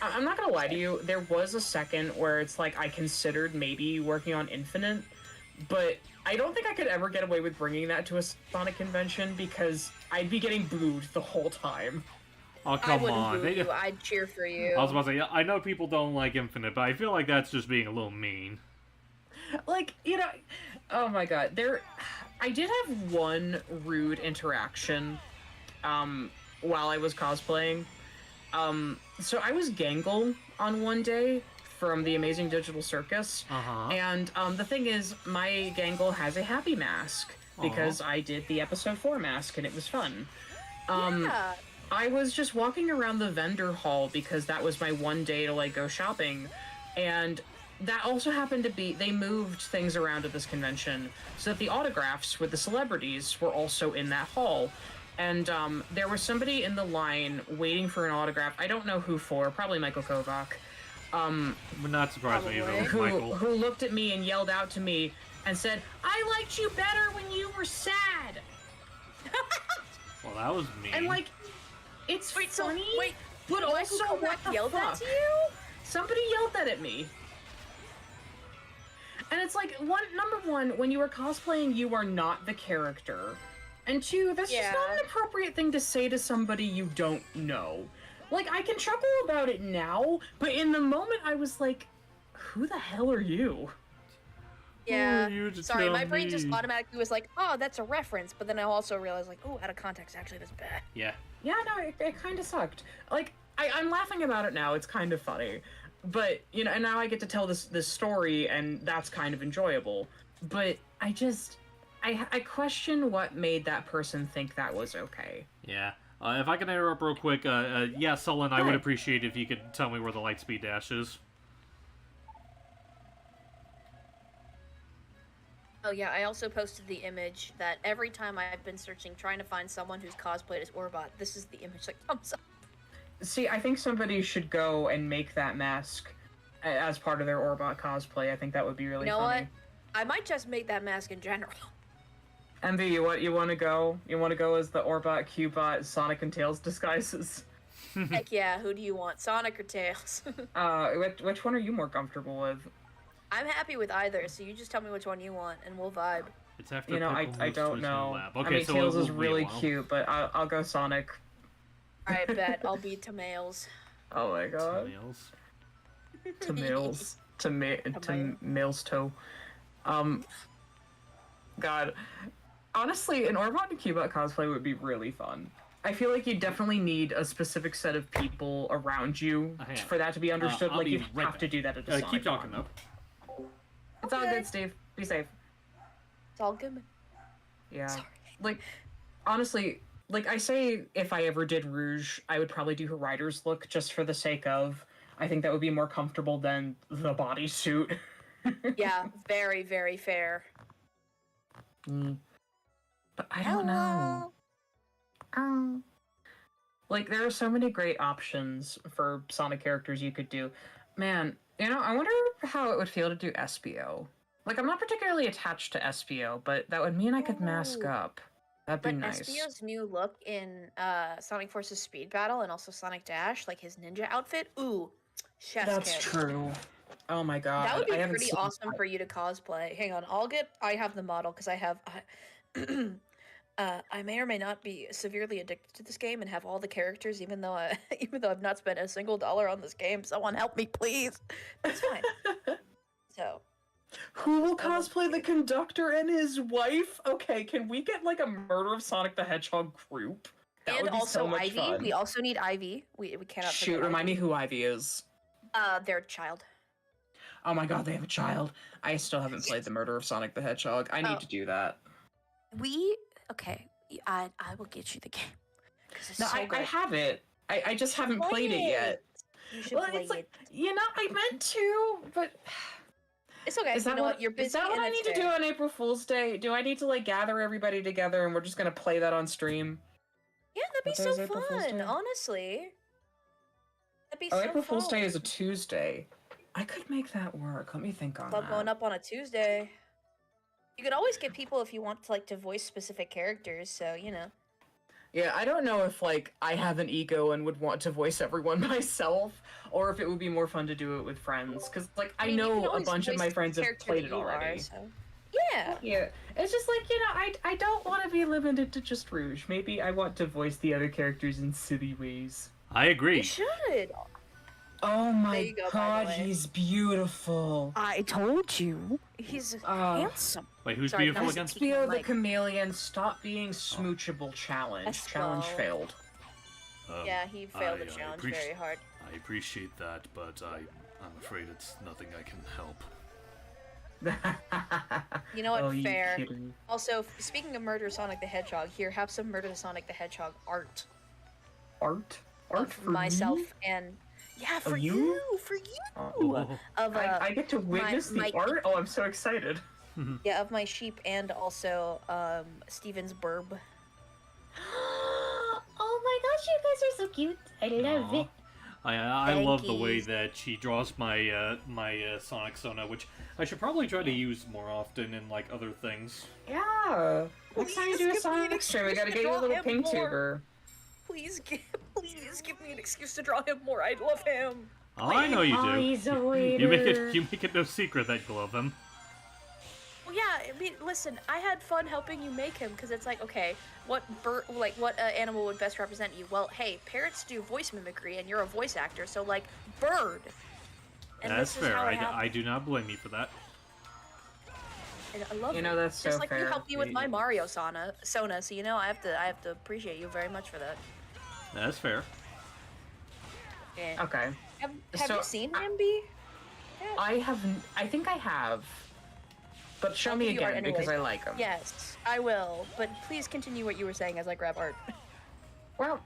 F: I'm not gonna lie to you, there was a second where it's like I considered maybe working on Infinite, but I don't think I could ever get away with bringing that to a Sonic convention because I'd be getting booed the whole time.
A: Oh,
H: I
A: come
H: wouldn't
A: on.
H: boo you. I'd cheer for you.
A: I was about to say, yeah, I know people don't like Infinite, but I feel like that's just being a little mean.
F: Like, oh my god, I did have one rude interaction, while I was cosplaying. So I was Gangle on one day from the Amazing Digital Circus, and the thing is, my Gangle has a happy mask because I did the episode 4 mask and it was fun.
H: Yeah.
F: I was just walking around the vendor hall because that was my one day to like go shopping, and that also happened to be they moved things around at this convention so that the autographs with the celebrities were also in that hall. And there was somebody in the line waiting for an autograph. I don't know who for, probably Michael Kovac.
A: I'm not surprised when you
H: Probably.
A: go, Michael.
F: Who looked at me and yelled out to me and said, "I liked you better when you were sad."
A: Well, that was mean.
F: And like, it's
H: Wait, so
F: funny,
H: wait,
F: but
H: Michael
F: also
H: Kovac
F: what the
H: yelled
F: fuck?
H: that to you?
F: Somebody yelled that at me. And it's like, number one, when you are cosplaying, you are not the character. And two, that's just not an appropriate thing to say to somebody you don't know. Like, I can chuckle about it now, but in the moment I was like, who the hell are you?
H: Yeah.
A: Who are you to
H: Sorry,
A: tell
H: my brain just
A: me?
H: automatically was like, oh, that's a reference. But then I also realized, like, oh, out of context, actually, that's bad.
A: Yeah.
F: Yeah, no, it kind of sucked. Like, I'm laughing about it now, it's kind of funny. But, and now I get to tell this story, and that's kind of enjoyable. But I question what made that person think that was okay.
A: Yeah. If I can interrupt real quick, yeah, Sullen, I would appreciate if you could tell me where the Lightspeed Dash is.
H: Oh yeah, I also posted the image that every time I've been searching, trying to find someone who's cosplayed as Orbot, this is the image that comes up.
F: See, I think somebody should go and make that mask as part of their Orbot cosplay. I think that would be really
H: You know
F: funny.
H: what? I might just make that mask in general.
F: Envy, you want to go? You want to go as the Orbot, Cubot, Sonic and Tails disguises?
H: Heck yeah, who do you want, Sonic or Tails?
F: Which one are you more comfortable with?
H: I'm happy with either, so you just tell me which one you want, and we'll vibe.
A: It's after
F: I
A: Pickle
F: don't
A: moves to his new
F: know.
A: lab. Okay,
F: I mean,
A: so
F: Tails
A: it will
F: is
A: be a
F: really
A: while.
F: cute, but I'll go Sonic.
H: Alright, bet. I'll be Tamails.
F: Oh my god.
A: Nails.
F: To Mills. To Mills toe. God. Honestly, an Orbot and Cubot cosplay would be really fun. I feel like you definitely need a specific set of people around you
A: Hang on.
F: for that to be understood.
A: I'll
F: like,
A: be
F: you
A: right
F: have to
A: back.
F: do that at a Sonic
A: Keep talking,
F: con.
A: though.
F: It's all good, Steve. Be safe.
H: It's all good.
F: Yeah.
H: Sorry.
F: Like, honestly, like I say, if I ever did Rouge, I would probably do her rider's look just for the sake of. I think that would be more comfortable than the bodysuit.
H: Yeah, very, very fair.
F: But I don't know. Like, there are so many great options for Sonic characters you could do. Man, I wonder how it would feel to do SBO. Like, I'm not particularly attached to SBO, but that would mean I could mask up. That'd be
H: But
F: nice.
H: SBO's new look in Sonic Force's Speed Battle and also Sonic Dash, like his ninja outfit, ooh, chef's
F: That's
H: kiss.
F: true. Oh my god.
H: That would be
F: I haven't
H: pretty
F: seen
H: awesome
F: that.
H: for you to cosplay. Hang on, I have the model because I have. I may or may not be severely addicted to this game and have all the characters, even though I've not spent a single dollar on this game. Someone help me, please. It's fine. So.
F: Who will cosplay the conductor and his wife? Okay, can we get like a Murder of Sonic the Hedgehog group? That
H: And
F: would be
H: also
F: so much
H: Ivy.
F: fun.
H: We also need Ivy. We cannot.
F: Shoot,
H: forget
F: remind me
H: Ivy.
F: who Ivy is.
H: Their child.
F: Oh my god, they have a child. I still haven't played the Murder of Sonic the Hedgehog. I need
H: Oh.
F: to do that.
H: Okay. I will get you the game. 'Cause it's
F: No,
H: so
F: I
H: good.
F: have it. I just haven't played it yet.
H: You should
F: Well,
H: play
F: it's like,
H: it.
F: I meant to, but
H: It's okay.
F: is that
H: you know
F: what
H: you're busy.
F: is that what
H: and
F: I
H: that's
F: need to do
H: fair.
F: on April Fool's Day? Do I need to like gather everybody together and we're just gonna play that on stream?
H: Yeah, that'd be
F: What day
H: so
F: is April Fool's
H: fun.
F: Day?
H: Honestly, that'd be
F: Oh,
H: so
F: April Fool's
H: fun.
F: Day is a Tuesday. I could make that work. Let me think on
H: Club
F: that.
H: going up on a Tuesday. You could always get people if you want to to voice specific characters. So
F: Yeah, I don't know if like I have an ego and would want to voice everyone myself, or if it would be more fun to do it with friends. Because like I
H: mean, you can
F: know a
H: always
F: bunch of
H: voice
F: my
H: the
F: friends have
H: character
F: played
H: that
F: it
H: you are,
F: already.
H: so. Yeah.
F: Yeah, it's just like I don't want to be limited to just Rouge. Maybe I want to voice the other characters in silly ways.
A: I agree.
H: You should.
F: Oh my
H: you go, by the
F: god,
H: way.
F: he's beautiful.
E: I told you.
H: He's
F: Uh,
H: handsome.
A: Wait, who's
H: Sorry,
A: beautiful
H: that was
A: again?
H: peeking
F: Theo
H: my
F: the
H: mic.
F: Chameleon, stop being smoochable challenge.
H: Yes,
F: Challenge
H: well.
F: failed.
H: Yeah, he failed the
A: I
H: challenge
A: appreciate-
H: very hard.
A: I appreciate that, but I'm afraid it's nothing I can help.
H: You know what?
F: Oh, you
H: Fair.
F: kidding.
H: Also, speaking of Murder Sonic the Hedgehog, here, have some Murder Sonic the Hedgehog art
F: Art
H: of
F: for
H: myself
F: me?
H: and yeah, for
F: you?
H: for you.
A: Oh.
H: Of
F: I get to witness the
H: my-
F: art. Oh, I'm so excited.
H: yeah, of my sheep and also Steven's burb.
I: Oh my gosh, you guys are so cute. I love
A: Aw.
I: it.
A: I love the way
H: Thankies.
A: that she draws my my Sonic Sona, which I should probably try to use more often in like other things.
F: Yeah. Next time you
H: Please
F: do a
H: give me an
F: Sonic stream, we gotta
H: excuse
F: get
H: to
F: you a
H: draw
F: little
H: him
F: pink
H: more.
F: tuber.
H: Please give me an excuse to draw him more. I love him.
A: Oh, I know you
I: Oh,
A: do.
I: he's a
A: You make
I: waiter.
A: it no secret that you love him.
H: Well, yeah. I mean, listen. I had fun helping you make him because it's like, okay, what animal would best represent you? Well, hey, parrots do voice mimicry, and you're a voice actor, so like bird. And
A: That's
H: this is
A: fair.
H: how it
A: I
H: happened.
A: do not blame you for that.
H: And I love
F: You
H: it.
F: know, that's
H: Just
F: so
H: like
F: fair.
H: you helped me with
F: You-
H: my Mario Sona, so you know I have to appreciate you very much for that.
A: That's fair.
H: Yeah.
F: Okay.
H: Have
F: So,
H: you seen Nimby?
F: I think I have. But show
H: I'll
F: me
H: give you art
F: again because I
H: anyways.
F: like them.
H: Yes, I will. But please continue what you were saying as I grab art.
F: Well,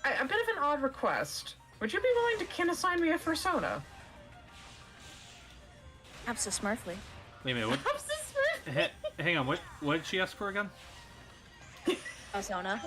F: a bit of an odd request. Would you be willing to kin assign me a persona?
H: Absolutely.
A: Wait a minute. What?
F: I'm so smart.
A: Hang on. What did she ask for again?
H: Asona.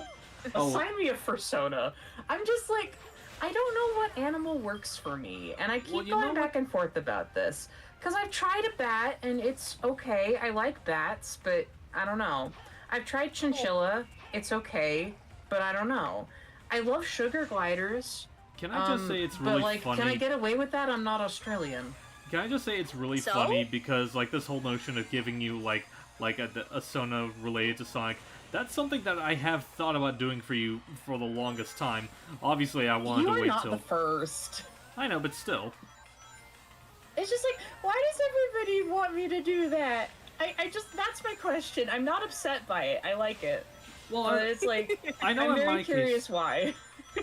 A: Oh.
F: Assign me a persona. I'm just like, I don't know what animal works for me, and I keep
A: Well, you know
F: going
A: what?
F: back and forth about this. Because I've tried a bat, and it's okay. I like bats, but I don't know. I've tried chinchilla. It's okay, but I don't know. I love sugar gliders.
A: Can I just say it's really
F: but like,
A: funny?
F: can I get away with that? I'm not Australian.
A: Can I just say it's really
H: So?
A: funny because like this whole notion of giving you like a Sona related to Sonic, that's something that I have thought about doing for you for the longest time. Obviously, I wanted
F: You
A: to
F: are
A: wait
F: not
A: till.
F: the first.
A: I know, but still.
F: It's just like, why does everybody want me to do that? I just, that's my question. I'm not upset by it. I like it.
A: Well,
F: But it's like,
A: I know
F: I'm
A: in
F: very
A: my
F: curious
A: case,
F: why.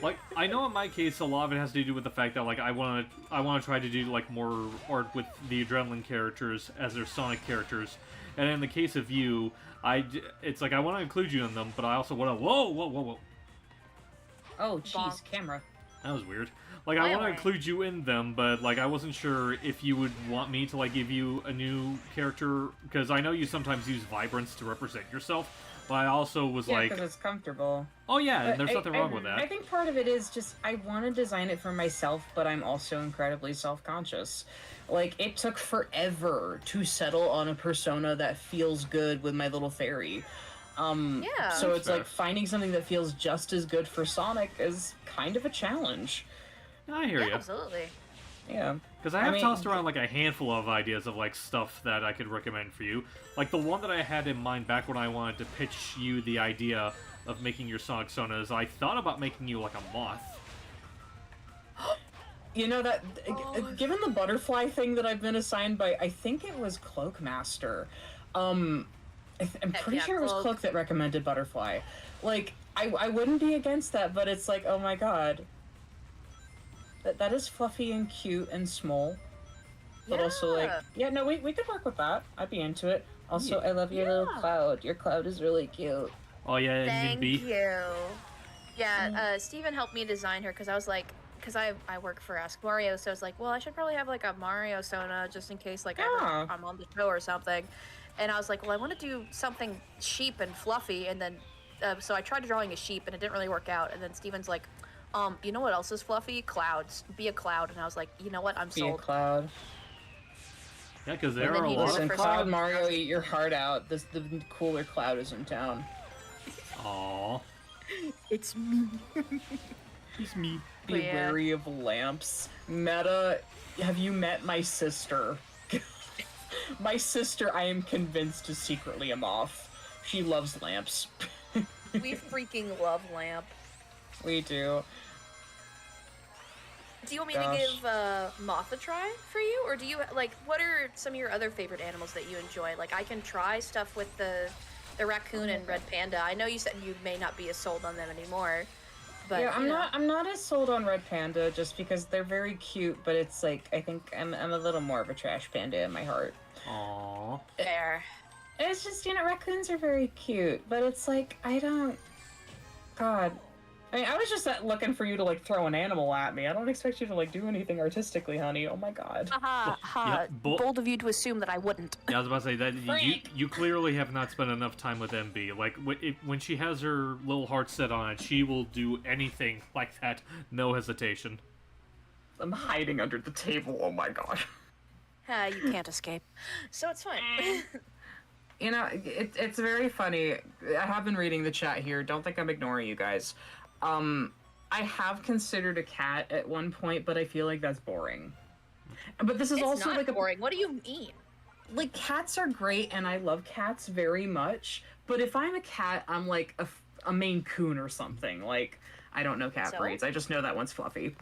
A: like I know in my case, a lot of it has to do with the fact that like I want to try to do like more art with the Adrenaline characters as their Sonic characters, and in the case of you, it's like I want to include you in them, but I also want to whoa.
F: Oh,
H: Bonk.
F: jeez, camera.
A: That was weird. Like, I want to
H: Violent.
A: include you in them, but, like, I wasn't sure if you would want me to, like, give you a new character, because I know you sometimes use Vibrance to represent yourself, but I also was
F: Yeah,
A: like,
F: because it's comfortable.
A: oh yeah,
F: But
A: and there's nothing wrong with
F: I
A: that.
F: think part of it is just, I want to design it for myself, but I'm also incredibly self-conscious. Like, it took forever to settle on a persona that feels good with my little fairy.
H: Yeah.
F: So
A: That's
F: it's
A: fair.
F: like finding something that feels just as good for Sonic is kind of a challenge.
A: I hear
H: Yeah,
A: you.
H: absolutely.
F: Yeah.
A: Because I
F: I
A: have
F: mean-
A: tossed around, like, a handful of ideas of, like, stuff that I could recommend for you. Like, the one that I had in mind back when I wanted to pitch you the idea of making your Sonic Sona is I thought about making you, like, a moth.
F: You know that, given the butterfly thing that I've been assigned by, I think it was Cloakmaster. I'm
H: Heck
F: pretty
H: yeah,
F: sure it was
H: Cloak.
F: Cloak that recommended butterfly. Like, I wouldn't be against that, but it's like, oh my god. That is fluffy and cute and small. But also, like,
H: Yeah.
F: yeah, no, we could work with that. I'd be into it. Also, I love your little
H: Yeah.
F: cloud. Your cloud is really cute.
A: Oh yeah,
H: Thank
A: Nimby.
H: you. Yeah, Steven helped me design her because I was like, because I work for Ask Mario, so I was like, well, I should probably have like a Mario Sona just in case like
F: Yeah.
H: ever I'm on the show or something. And I was like, well, I want to do something sheep and fluffy, and then so I tried drawing a sheep and it didn't really work out. And then Steven's like, you know what else is fluffy? Clouds. Be a cloud. And I was like, you know what? I'm
F: Be a
H: sold.
F: cloud.
A: Yeah, because there
H: And then
A: are a
H: he
A: lot
H: did
F: Listen,
A: of
H: for
F: Cloud
H: Sonic.
F: Mario, eat your heart out. The cooler cloud is in town.
A: Aww.
E: It's me.
A: It's me.
F: Be
H: Yeah.
F: wary of lamps. Meta, have you met my sister? My sister, I am convinced, is secretly a moth. She loves lamps.
H: We freaking love lamp.
F: We do.
H: Do you want me
F: Gosh.
H: to give moth a try for you, or do you like? What are some of your other favorite animals that you enjoy? Like, I can try stuff with the raccoon and red panda. I know you said you may not be as sold on them anymore, but
F: Yeah,
H: you know.
F: I'm not as sold on red panda just because they're very cute, but it's like I think I'm a little more of a trash panda in my heart.
A: Aww.
H: There.
F: It's just, raccoons are very cute, but it's like I don't. God. I mean, I was just looking for you to like throw an animal at me. I don't expect you to like do anything artistically, honey. Oh my god.
H: Ha! Bold of you to assume that I wouldn't.
A: Yeah, I was about to say that you clearly have not spent enough time with MB. Like when she has her little heart set on it, she will do anything like that, no hesitation.
F: I'm hiding under the table. Oh my god.
H: You can't escape. So it's fine.
F: It's very funny. I have been reading the chat here. Don't think I'm ignoring you guys. I have considered a cat at one point, but I feel like that's boring. But this is
H: It's
F: also
H: not
F: like
H: boring. What do you mean?
F: like cats are great, and I love cats very much. But if I'm a cat, I'm like a Maine Coon or something. Like I don't know cat
H: So?
F: breeds. I just know that one's fluffy.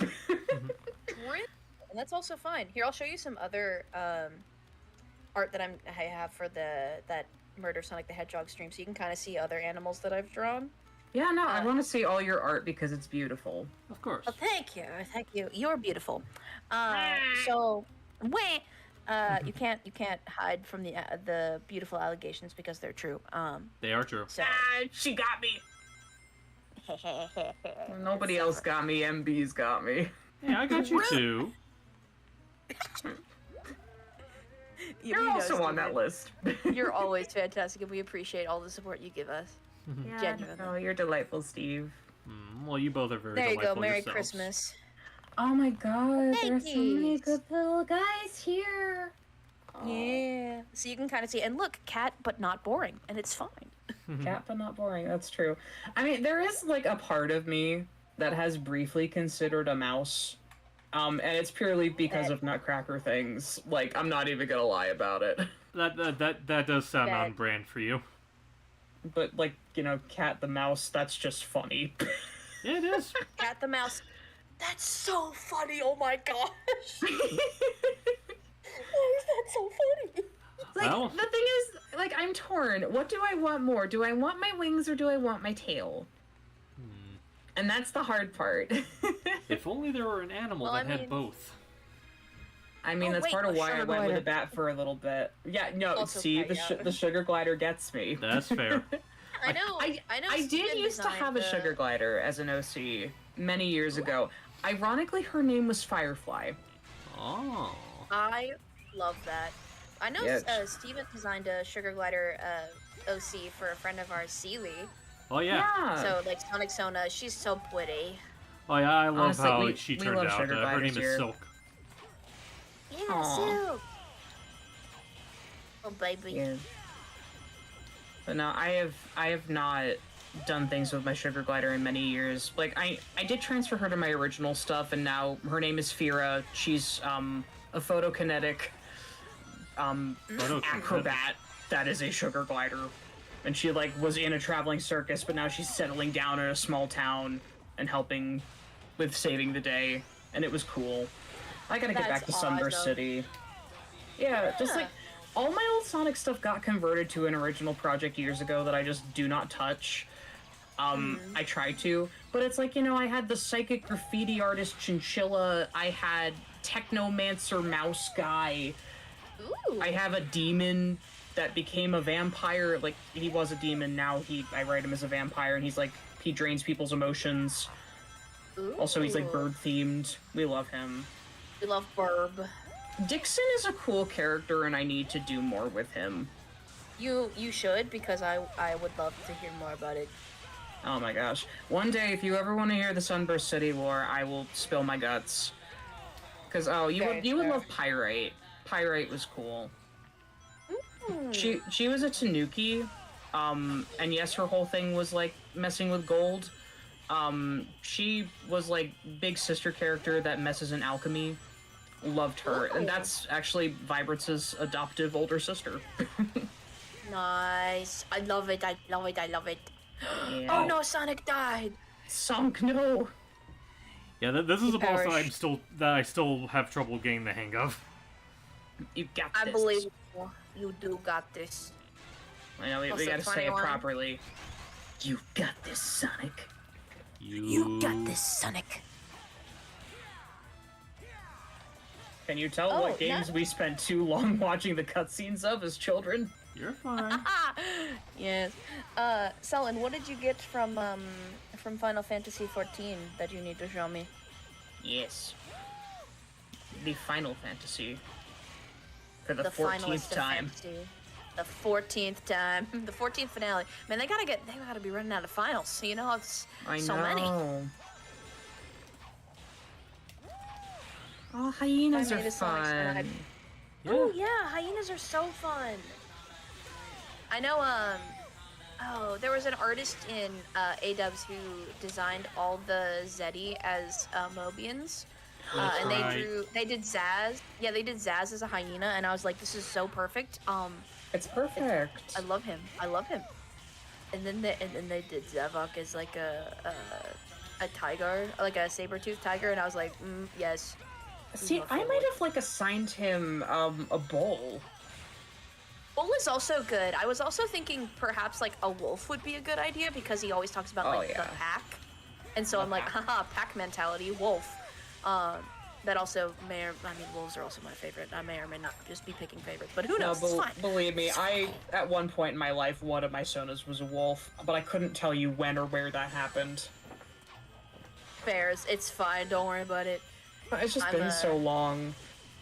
H: And that's also fine. Here, I'll show you some other art that I have for that Murder Sonic the Hedgehog stream, so you can kind of see other animals that I've drawn.
F: Yeah, no, I want to see all your art because it's beautiful.
A: Of course.
H: Well, thank you. You're beautiful. So, you can't hide from the beautiful allegations because they're true.
A: They are true.
H: So
F: She got me. Nobody else got me. MB's got me.
A: Yeah, I got you too.
F: You're also on that list.
H: You're always fantastic, and we appreciate all the support you give us.
F: Yeah,
H: Genuinely.
F: oh, you're delightful, Steve.
A: Well, you both are very
H: There you
A: delightful
H: go. Merry
A: yourselves.
H: Christmas.
F: Oh my god, there's so many
H: Thanks.
F: good little guys here.
H: Yeah. So you can kind of see, and look, cat, but not boring, and it's fine.
F: Cat, but not boring. That's true. I mean, there is like a part of me that has briefly considered a mouse. And it's purely because of Nutcracker things. Like, I'm not even gonna lie about it.
A: That does sound
H: That-
A: on brand for you.
F: But like, Cat the mouse, that's just funny.
A: Yeah, it is.
H: Cat the mouse. That's so funny. Oh my gosh. Why is that so funny?
F: Like,
A: Well.
F: the thing is, like, I'm torn. What do I want more? Do I want my wings or do I want my tail? And that's the hard part.
A: If only there were an animal
H: Well,
A: that
H: I
A: had
H: mean-
A: both.
F: I mean,
H: Oh,
F: that's
H: wait,
F: part of
H: the
F: why I
H: sugar
F: went with
H: glider.
F: a bat for a little bit. Yeah, no,
H: Also
F: see,
H: quite, yeah.
F: the sugar glider gets me.
A: That's fair.
H: I know. I know.
F: I did
H: Steven
F: used to have a
H: designed
F: sugar glider as an OC many years ago. Ironically, her name was Firefly.
A: Oh.
H: I love that. I know
F: Yes.
H: Steven designed a sugar glider OC for a friend of ours, Seely.
A: Oh yeah.
H: So like Sonic Sona, she's so pretty.
A: Oh yeah, I love
F: Honestly,
A: how
F: we-
A: she
F: we
A: turned
F: love
A: out.
F: sugar
A: Her
F: gliders
A: name is
F: here.
A: Silk.
H: Yeah,
F: Aw.
H: Silk. Oh baby.
F: Yeah. But no, I have not done things with my sugar glider in many years. Like I did transfer her to my original stuff, and now her name is Fira. She's a photokinetic acrobat that is a sugar glider, and she like was in a traveling circus, but now she's settling down in a small town and helping with saving the day, and it was cool. I gotta get
H: That's
F: back to Sunburst
H: awesome.
F: City. Yeah, just like all my old Sonic stuff got converted to an original project years ago that I just do not touch. I tried to, but it's like, I had the psychic graffiti artist Chinchilla, I had Technomancer Mouse Guy,
H: Ooh.
F: I have a demon that became a vampire. Like, he was a demon, now I write him as a vampire, and he's like, he drains people's emotions. Also, he's like
H: Ooh.
F: bird-themed. We love him.
H: We love Burb.
F: Dixon is a cool character, and I need to do more with him.
H: You should, because I would love to hear more about it.
F: Oh my gosh. One day, if you ever want to hear the Sunburst City lore, I will spill my guts. Because, you would
H: fair.
F: love Pyrite. Pyrite was cool. She was a Tanuki, And yes, her whole thing was like messing with gold. She was like big sister character that messes in alchemy. Loved her, and that's actually Vibrant's adoptive older sister.
E: Nice. I love it. I love it. I love it.
F: Yeah.
E: Oh no, Sonic died.
F: Sunk, no.
A: Yeah, this is a boss
E: perished.
A: that I still have trouble getting the hang of.
F: You got
E: I
F: this.
E: believe you. You do got this.
F: I know, we
E: Also
F: gotta say it
E: 21.
F: properly. You got this, Sonic.
E: You got this, Sonic.
F: Can you tell
H: Oh,
F: what games we spent too long watching the cutscenes of as children?
A: You're fine.
H: Yes. Selin, what did you get from Final Fantasy XIV that you need to show me?
F: Yes. The Final Fantasy. For the
H: finalist
F: 14th
H: of
F: time.
H: Fantasy. The 14th time. The 14th finale. Man, they gotta be running out of finals. You know, it's
F: I
H: so
F: know.
H: many.
F: Oh, hyenas
H: I
F: are
H: made a Sonic
F: fun.
H: Sonic. Oh yeah, hyenas are so fun. I know. Oh, there was an artist in A-Dubs who designed all the Zeddy as Mobians. And
A: right.
H: they did Zaz. Yeah, they did Zaz as a hyena, and I was like, this is so perfect.
F: It's perfect.
H: I love him. I love him. And then they did Zavok as like a tiger, like a saber-toothed tiger, and I was like, yes.
F: See, I might have like assigned him a bowl.
H: Bull is also good. I was also thinking perhaps like a wolf would be a good idea because he always talks about like the pack. And so I'm like, haha, pack mentality, wolf. That also wolves are also my favorite. I may or may not just be picking favorites, but who knows? It's fine.
F: Believe me, at one point in my life, one of my sonas was a wolf, but I couldn't tell you when or where that happened.
H: Fairs, it's fine. Don't worry about it.
F: It's just been so long.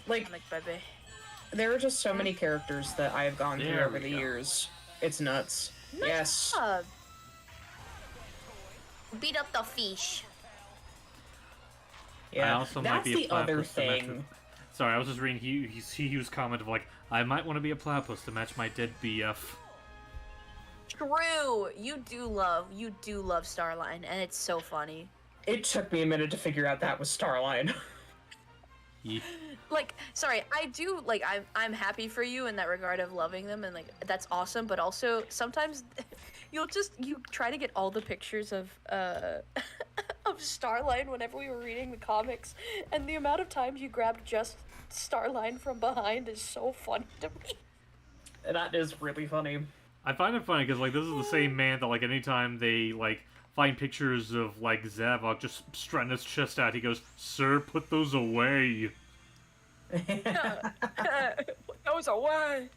F: Like,
H: baby.
F: there are just so many characters that I have gone through
A: There
F: over
A: we
F: the
A: go.
F: years. It's nuts.
H: Nice
F: Yes.
H: job.
E: Beat up the fish.
F: Yeah.
A: I also might
F: That's
A: be a
F: the other
A: platypus to match
F: thing.
A: with- Sorry, I was just reading Hugh's comment of like, I might want to be a platypus to match my dead BF.
H: True. You do love Starline, and it's so funny.
F: It took me a minute to figure out that was Starline.
A: Yeah.
H: Like, sorry, I do like I'm happy for you in that regard of loving them, and like that's awesome. But also sometimes you try to get all the pictures of of Starline whenever we were reading the comics, and the amount of times you grabbed just Starline from behind is so funny to me.
F: That is really funny.
A: I find it funny because like this is the same man that like anytime they like find pictures of like Zavok just strutting his chest out, he goes, "Sir, put those away."
H: Those away.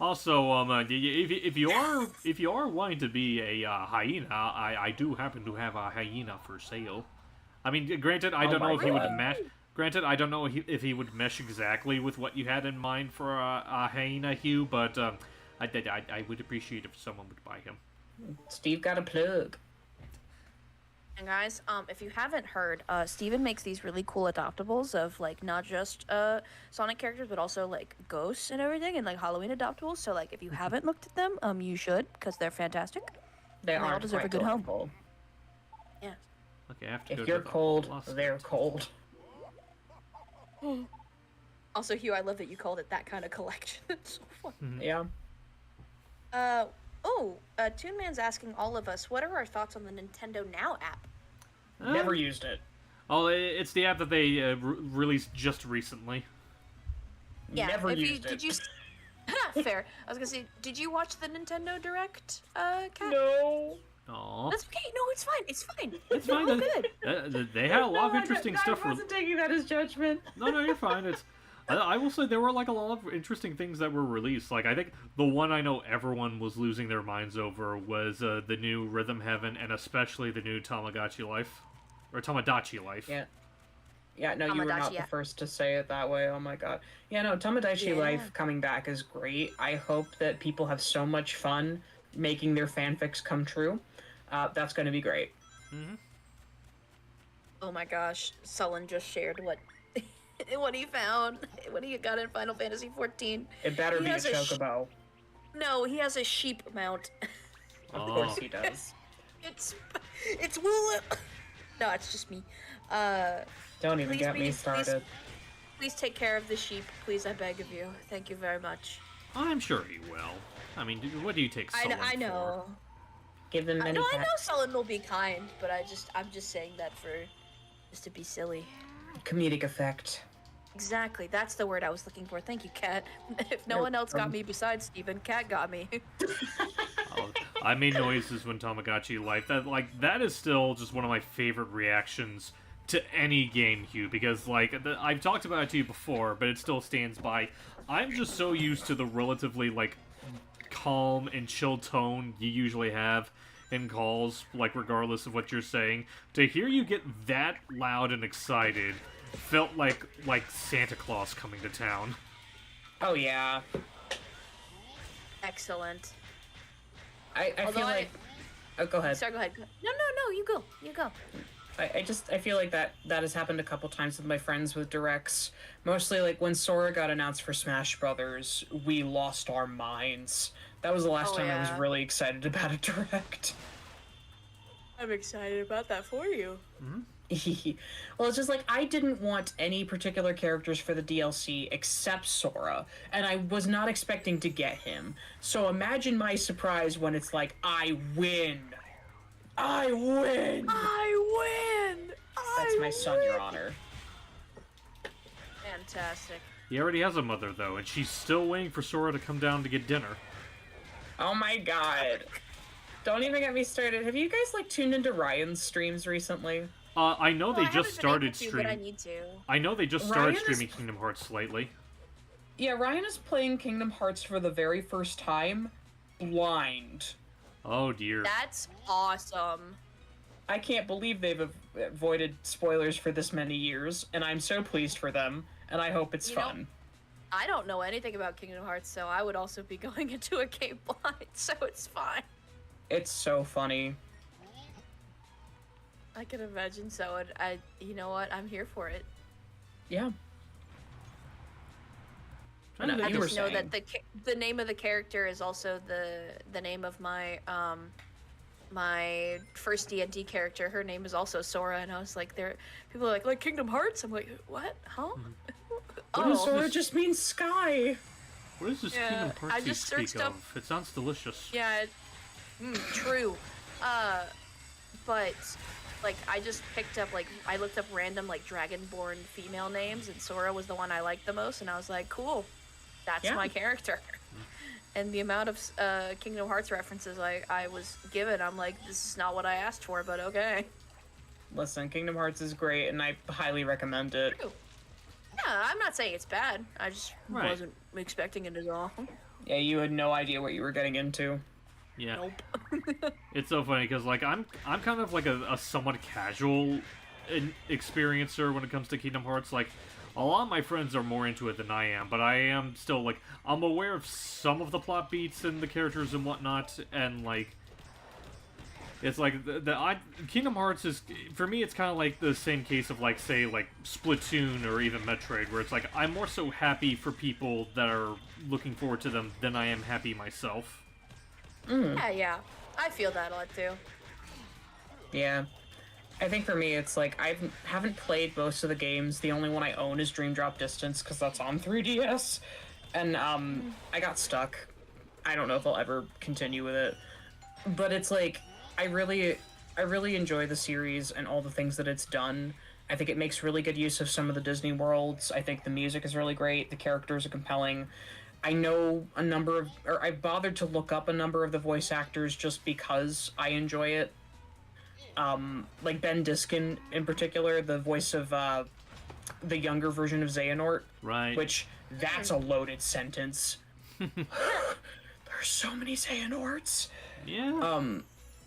A: Also, if you are wanting to be a hyena, I do happen to have a hyena for sale. I mean, granted, I don't know if he would match. Granted, I don't know if he would mesh exactly with what you had in mind for a hyena, Hugh, but I would appreciate if someone would buy him.
F: Steve got a plug.
H: And guys, if you haven't heard, Steven makes these really cool adoptables of like not just Sonic characters, but also like ghosts and everything, and like Halloween adoptables. So like, if you haven't looked at them, you should, because they're fantastic.
F: They
H: all
F: aren't
H: deserve
F: quite
H: a good home.
F: delightful.
H: Yeah.
A: Okay, I have to go
F: If
A: to
F: you're
A: the
F: cold,
A: lost-
F: they're cold.
H: Also, Hugh, I love that you called it that kind of collection. It's so fun.
F: Yeah.
H: Toon Man's asking all of us, what are our thoughts on the Nintendo Now app?
F: Never used it.
A: Oh, it's the app that they released just recently.
H: Yeah,
F: Never
H: if
F: used
H: you,
F: it.
H: Did you? Fair. I was gonna say, did you watch the Nintendo Direct, Kat?
F: No.
A: Aw.
H: That's okay. No, it's fine. It's fine.
A: It's fine.
H: all good.
A: They had a lot of interesting stuff.
F: I wasn't taking that as judgment.
A: No, you're fine. It's. I will say there were like a lot of interesting things that were released. Like I think the one I know everyone was losing their minds over was the new Rhythm Heaven and especially the new Tamagotchi Life, or Tamagotchi Life.
F: Yeah. Yeah, no, you were not
H: Tamagotchi,
F: the
H: yeah.
F: first to say it that way. Oh my god. Yeah, no, Tamagotchi
H: Yeah.
F: Life coming back is great. I hope that people have so much fun making their fanfics come true. That's going to be great.
A: Mm-hmm.
H: Oh my gosh, Sullen just shared what he found when he got in Final Fantasy XIV.
F: It better
H: He
F: be a
H: has a
F: chocobo.
H: No, he has a sheep mount.
F: Of
A: Oh.
F: course he does.
H: It's Woola. No, it's just me.
F: Don't even
H: Please,
F: get me
H: please,
F: started.
H: Please take care of the sheep, please. I beg of you. Thank you very much.
A: I'm sure he will. I mean, what do you take Sullen
H: I know.
F: Give them many
H: No, I know
F: pats.
H: Sullen will be kind, but I'm just saying that for just to be silly.
F: Comedic effect.
H: Exactly, that's the word I was looking for. Thank you, Kat. If no
F: No
H: one else got
F: problem.
H: me besides Steven, Kat got me.
A: Oh, I made noises when Tamagotchi life. That is still just one of my favorite reactions to any game, Hugh, because I've talked about it to you before, but it still stands by. I'm just so used to the relatively calm and chill tone you usually have in calls, regardless of what you're saying. To hear you get that loud and excited felt like Santa Claus coming to town.
F: Oh yeah.
H: Excellent.
F: I
H: Although
F: feel like. Oh, go ahead.
H: Sorry, go ahead. No, you go. You go.
F: I feel like that has happened a couple times with my friends with directs. Mostly when Sora got announced for Smash Brothers, we lost our minds. That was the last time I was
H: yeah.
F: really excited about a direct.
H: I'm excited about that for you.
F: Well, it's just I didn't want any particular characters for the DLC except Sora, and I was not expecting to get him. So imagine my surprise when it's I win! I win!
H: I win!
F: That's my son, Your Honor.
H: Fantastic.
A: He already has a mother, though, and she's still waiting for Sora to come down to get dinner.
F: Oh my god. Don't even get me started. Have you guys tuned into Ryan's streams recently?
A: I know they
H: I
A: just
H: haven't been
A: started
H: able to, but
A: streaming.
H: I need to.
A: I know they just started
F: Ryan is-
A: streaming Kingdom Hearts lately.
F: Yeah, Ryan is playing Kingdom Hearts for the very first time, blind.
A: Oh dear.
H: That's awesome.
F: I can't believe they've avoided spoilers for this many years, and I'm so pleased for them, and I hope it's
H: You know-
F: fun.
H: I don't know anything about Kingdom Hearts, so I would also be going into a game blind, so it's fine.
F: It's so funny.
H: I can imagine so, and you know what? I'm here for it.
F: Yeah. I know,
H: I
F: you were
H: just know
F: saying.
H: that the name of the character is also the name of my my first D&D character. Her name is also Sora, and I was people are like Kingdom Hearts. I'm like, what? Huh?
F: Oh, Sora just means sky.
A: What is this
H: Yeah,
A: Kingdom
H: I
A: Hearts you
H: just
A: speak
H: searched up-
A: of? It sounds delicious.
H: Yeah, true. But I just picked up I looked up random Dragonborn female names, and Sora was the one I liked the most, and I was like, cool, that's
F: Yeah.
H: my character. And the amount of Kingdom Hearts references I was given, I'm like, this is not what I asked for, but okay.
F: Listen, Kingdom Hearts is great, and I highly recommend it.
H: Yeah, I'm not saying it's bad. I just
A: Right.
H: wasn't expecting it at all.
F: Yeah, you had no idea what you were getting into.
A: Yeah.
H: Nope.
A: It's so funny because I'm kind of a somewhat casual experiencer when it comes to Kingdom Hearts. A lot of my friends are more into it than I am, but I am still I'm aware of some of the plot beats and the characters and whatnot, and it's Kingdom Hearts is, for me, it's kind of the same case of say Splatoon or even Metroid, where it's I'm more so happy for people that are looking forward to them than I am happy myself.
H: Yeah, I feel that a lot too.
F: Yeah. I think for me, it's I haven't played most of the games. The only one I own is Dream Drop Distance, because that's on 3DS. And, I got stuck. I don't know if I'll ever continue with it. But it's I really enjoy the series and all the things that it's done. I think it makes really good use of some of the Disney worlds. I think the music is really great. The characters are compelling. I know I've bothered to look up a number of the voice actors just because I enjoy it. Ben Diskin in particular, the voice of the younger version of Xehanort.
A: Right.
F: Which, that's a loaded sentence. There's so many Xehanorts.
A: Yeah.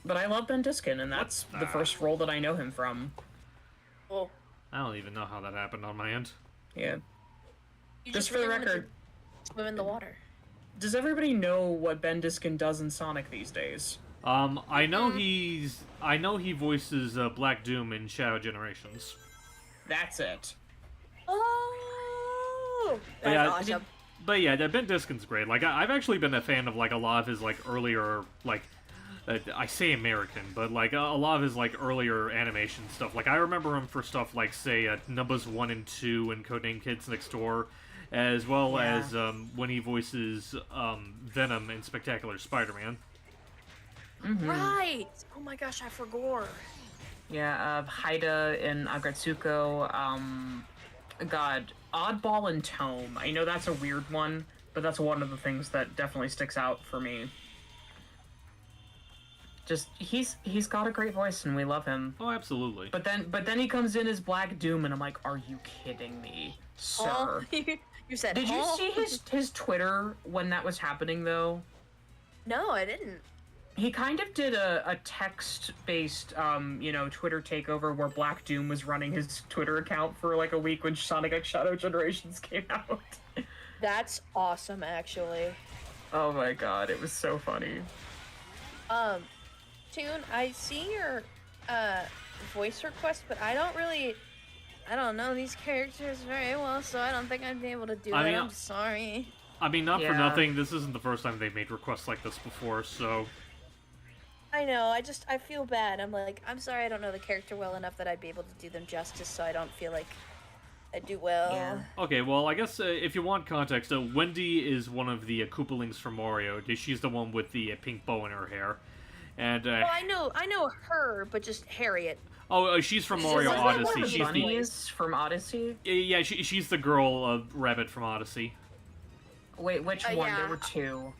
F: But I love Ben Diskin, and that's the first role that I know him from.
H: Well,
A: I don't even know how that happened on my end.
F: Yeah.
H: you
F: Just for
H: really
F: the
H: wanted to
F: record,
H: swim in the water.
F: does everybody know what Ben Diskin does in Sonic these days?
A: I know he voices Black Doom in Shadow Generations.
F: That's it.
H: Oh,
A: But
H: that's
A: yeah,
H: awesome.
A: But yeah, Ben Diskin's great. Like, I've actually been a fan of, like, a lot of his, like, earlier, like, I say American, but, like, a lot of his, like, earlier animation stuff. Like, I remember him for stuff like, say, Numbers 1 and 2 and Codename Kids Next Door, as well as when he voices Venom in Spectacular Spider-Man.
H: Right! Oh my gosh, I forgot.
F: Yeah, Haida and Agretsuko, God, Oddball and Tome. I know that's a weird one, but that's one of the things that definitely sticks out for me. Just, he's got a great voice and we love him.
A: Oh, absolutely.
F: But then he comes in as Black Doom and I'm like, are you kidding me, sir?
H: Oh, you said,
F: Did you see his Twitter when that was happening, though?
H: No, I didn't.
F: He kind of did a text-based, Twitter takeover where Black Doom was running his Twitter account for like a week when Sonic X Shadow Generations came out.
H: That's awesome, actually.
F: Oh my god, it was so funny.
H: Toon, I see your voice request, but I don't know these characters very well, so I don't think I'd be able to do that. I'm sorry.
A: I mean, not for nothing, this isn't the first time they've made requests like this before, so...
H: I know, I feel bad. I'm like, I'm sorry I don't know the character well enough that I'd be able to do them justice, so I don't feel like I do well.
F: Yeah.
A: Okay, well, I guess if you want context, Wendy is one of the Koopalings from Mario. She's the one with the pink bow in her hair. And,
H: well, I know her, but just Harriet.
A: Oh, she's from Mario Odyssey.
F: She's Bunnies from Odyssey?
A: Yeah, she's the girl rabbit from Odyssey.
F: Wait, which one? Yeah. There were two.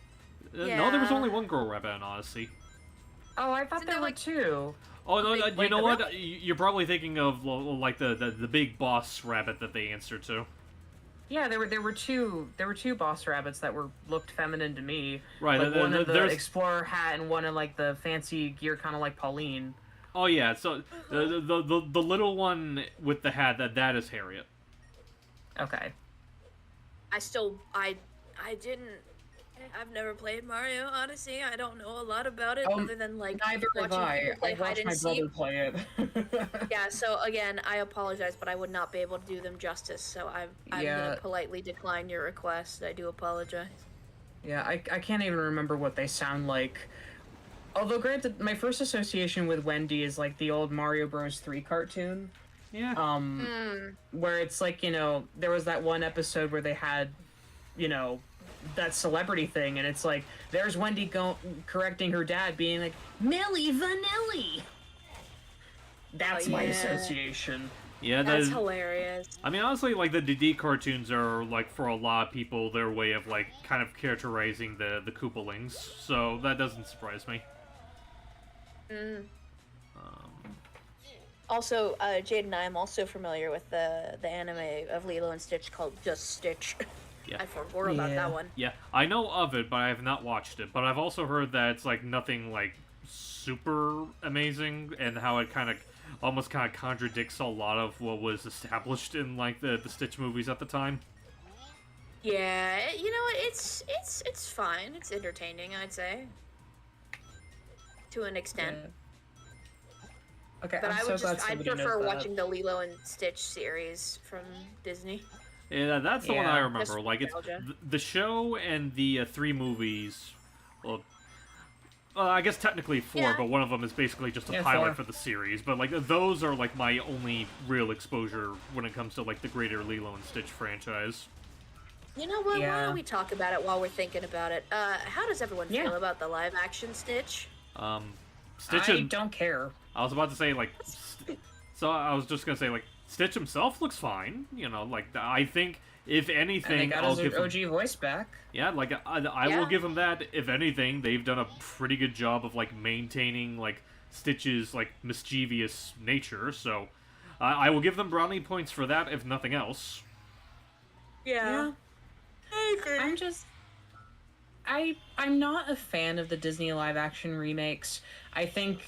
A: No, there was only one girl rabbit in Odyssey.
F: Oh, I thought there were two.
A: Oh, no, you know what? You're probably thinking of, like, the big boss rabbit that they answered to.
F: Yeah, there were two boss rabbits that looked feminine to me.
A: Right,
F: like one in the explorer hat and one in like the fancy gear, kind of like Pauline.
A: Oh yeah, so the little one with the hat that is Harriet.
F: Okay.
H: I've never played Mario Odyssey. I don't know a lot about it other than like
F: neither have I. I watched my brother play it.
H: Yeah, so again, I apologize, but I would not be able to do them justice. So I'm gonna politely decline your request. I do apologize.
F: Yeah, I can't even remember what they sound like. Although granted, my first association with Wendy is like the old Mario Bros. 3 cartoon.
A: Yeah.
F: Where it's like, there was that one episode where they had, that celebrity thing, and it's like, there's Wendy correcting her dad, being like, Milli Vanilli! That's my association.
A: Yeah,
H: that's hilarious.
A: I mean, honestly, like, the DD cartoons are, like, for a lot of people, their way of, like, kind of characterizing the Koopalings, so that doesn't surprise me.
H: Also, Jade and I am also familiar with the anime of Lilo and Stitch called Just Stitch.
A: Yeah.
H: I forgot about that one.
A: Yeah, I know of it, but I have not watched it. But I've also heard that it's, like, nothing, like, super amazing, and how it almost contradicts a lot of what was established in, like, the Stitch movies at the time.
H: Yeah, you know what, it's fine. It's entertaining, I'd say. To an extent.
F: Yeah. Okay,
H: but
F: I'd
H: prefer watching the Lilo and Stitch series from Disney.
A: Yeah, that's the one I remember. Like, it's the show and the 3 movies. Well, I guess technically 4, but one of them is basically just a pilot for the series. But, like, those are, like, my only real exposure when it comes to, like, the greater Lilo and Stitch franchise.
H: You know what? Why don't we talk about it while we're thinking about it? How does everyone feel about the live-action Stitch?
A: Stitch.
F: I don't care.
A: I was about to say, like, so I was just gonna say, like, Stitch himself looks fine. Like, I think, if anything,
F: I'll give him OG voice back.
A: Yeah, like, I will give him that. If anything, they've done a pretty good job of, like, maintaining, like, Stitch's, like, mischievous nature, so I will give them brownie points for that, if nothing else.
H: Yeah. I agree.
F: I'm not a fan of the Disney live-action remakes. I think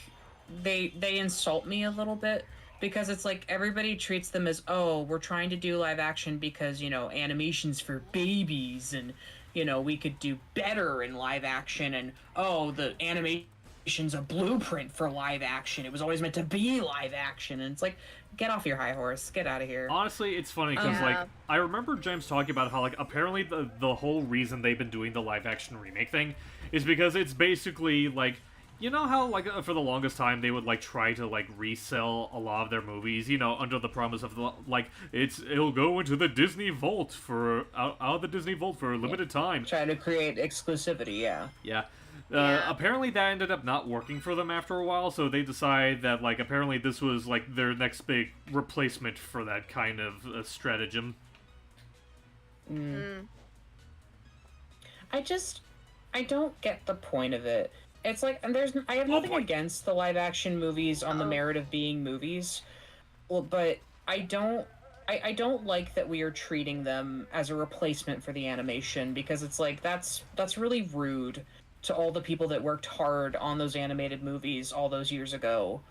F: they insult me a little bit, because it's like everybody treats them as, oh, we're trying to do live action because, animation's for babies, and, we could do better in live action, and, oh, the animation animation's a blueprint for live action. It was always meant to be live action, and it's like, get off your high horse, get out of here.
A: Honestly, it's funny because
H: Yeah.
A: like I remember James talking about how like apparently the whole reason they've been doing the live action remake thing is because it's basically like, you know how like for the longest time they would like try to like resell a lot of their movies, you know, under the promise of like it'll go into the Disney vault for out of the Disney vault for a limited time.
F: Try to create exclusivity, yeah.
A: Yeah.
H: Yeah.
A: Apparently that ended up not working for them after a while, so they decided that, like, apparently this was, like, their next big replacement for that kind of stratagem.
F: I don't get the point of it. It's like, and I have nothing against the live action movies on the merit of being movies, well, but I don't like that we are treating them as a replacement for the animation, because it's like, that's really rude to all the people that worked hard on those animated movies all those years ago.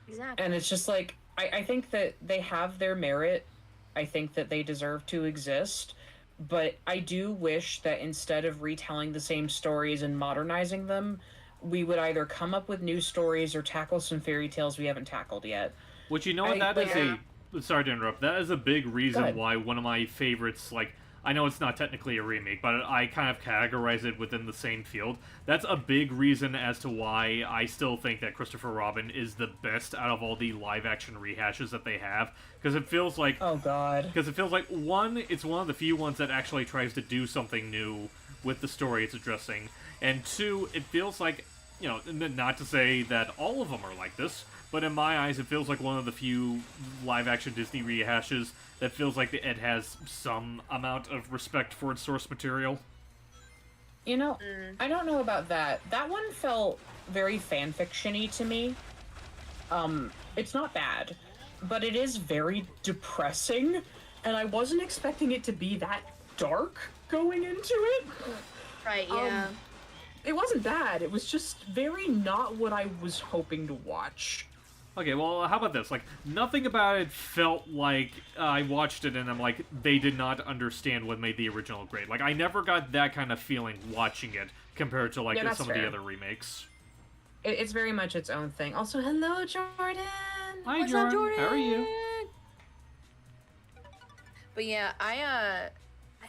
H: Exactly.
F: And it's just like, I think that they have their merit. I think that they deserve to exist. But I do wish that instead of retelling the same stories and modernizing them, we would either come up with new stories or tackle some fairy tales we haven't tackled yet.
A: Which, you know what, that is a... Sorry to interrupt. That is a big reason why one of my favorites, like... I know it's not technically a remake, but I kind of categorize it within the same field. That's a big reason as to why I still think that Christopher Robin is the best out of all the live-action rehashes that they have. Because it feels like...
F: Oh, God.
A: Because it feels like, one, it's one of the few ones that actually tries to do something new with the story it's addressing. And two, it feels like, you know, not to say that all of them are like this, but in my eyes, it feels like one of the few live-action Disney rehashes that feels like it has some amount of respect for its source material.
F: You know, I don't know about that. That one felt very fanfiction-y to me. It's not bad, but it is very depressing, and I wasn't expecting it to be that dark going into it.
H: Right, yeah.
F: It wasn't bad. It was just very not what I was hoping to watch.
A: Okay, well, how about this? Like, nothing about it felt like I watched it and I'm like, they did not understand what made the original great. Like, I never got that kind of feeling watching it compared to, like,
F: Yeah,
A: some
F: that's
A: of the
F: fair.
A: other remakes.
F: It's very much its own thing. Also, hello, Jordan!
A: Hi,
H: What's
A: Jordan.
H: up, Jordan?
A: How are you?
H: But yeah,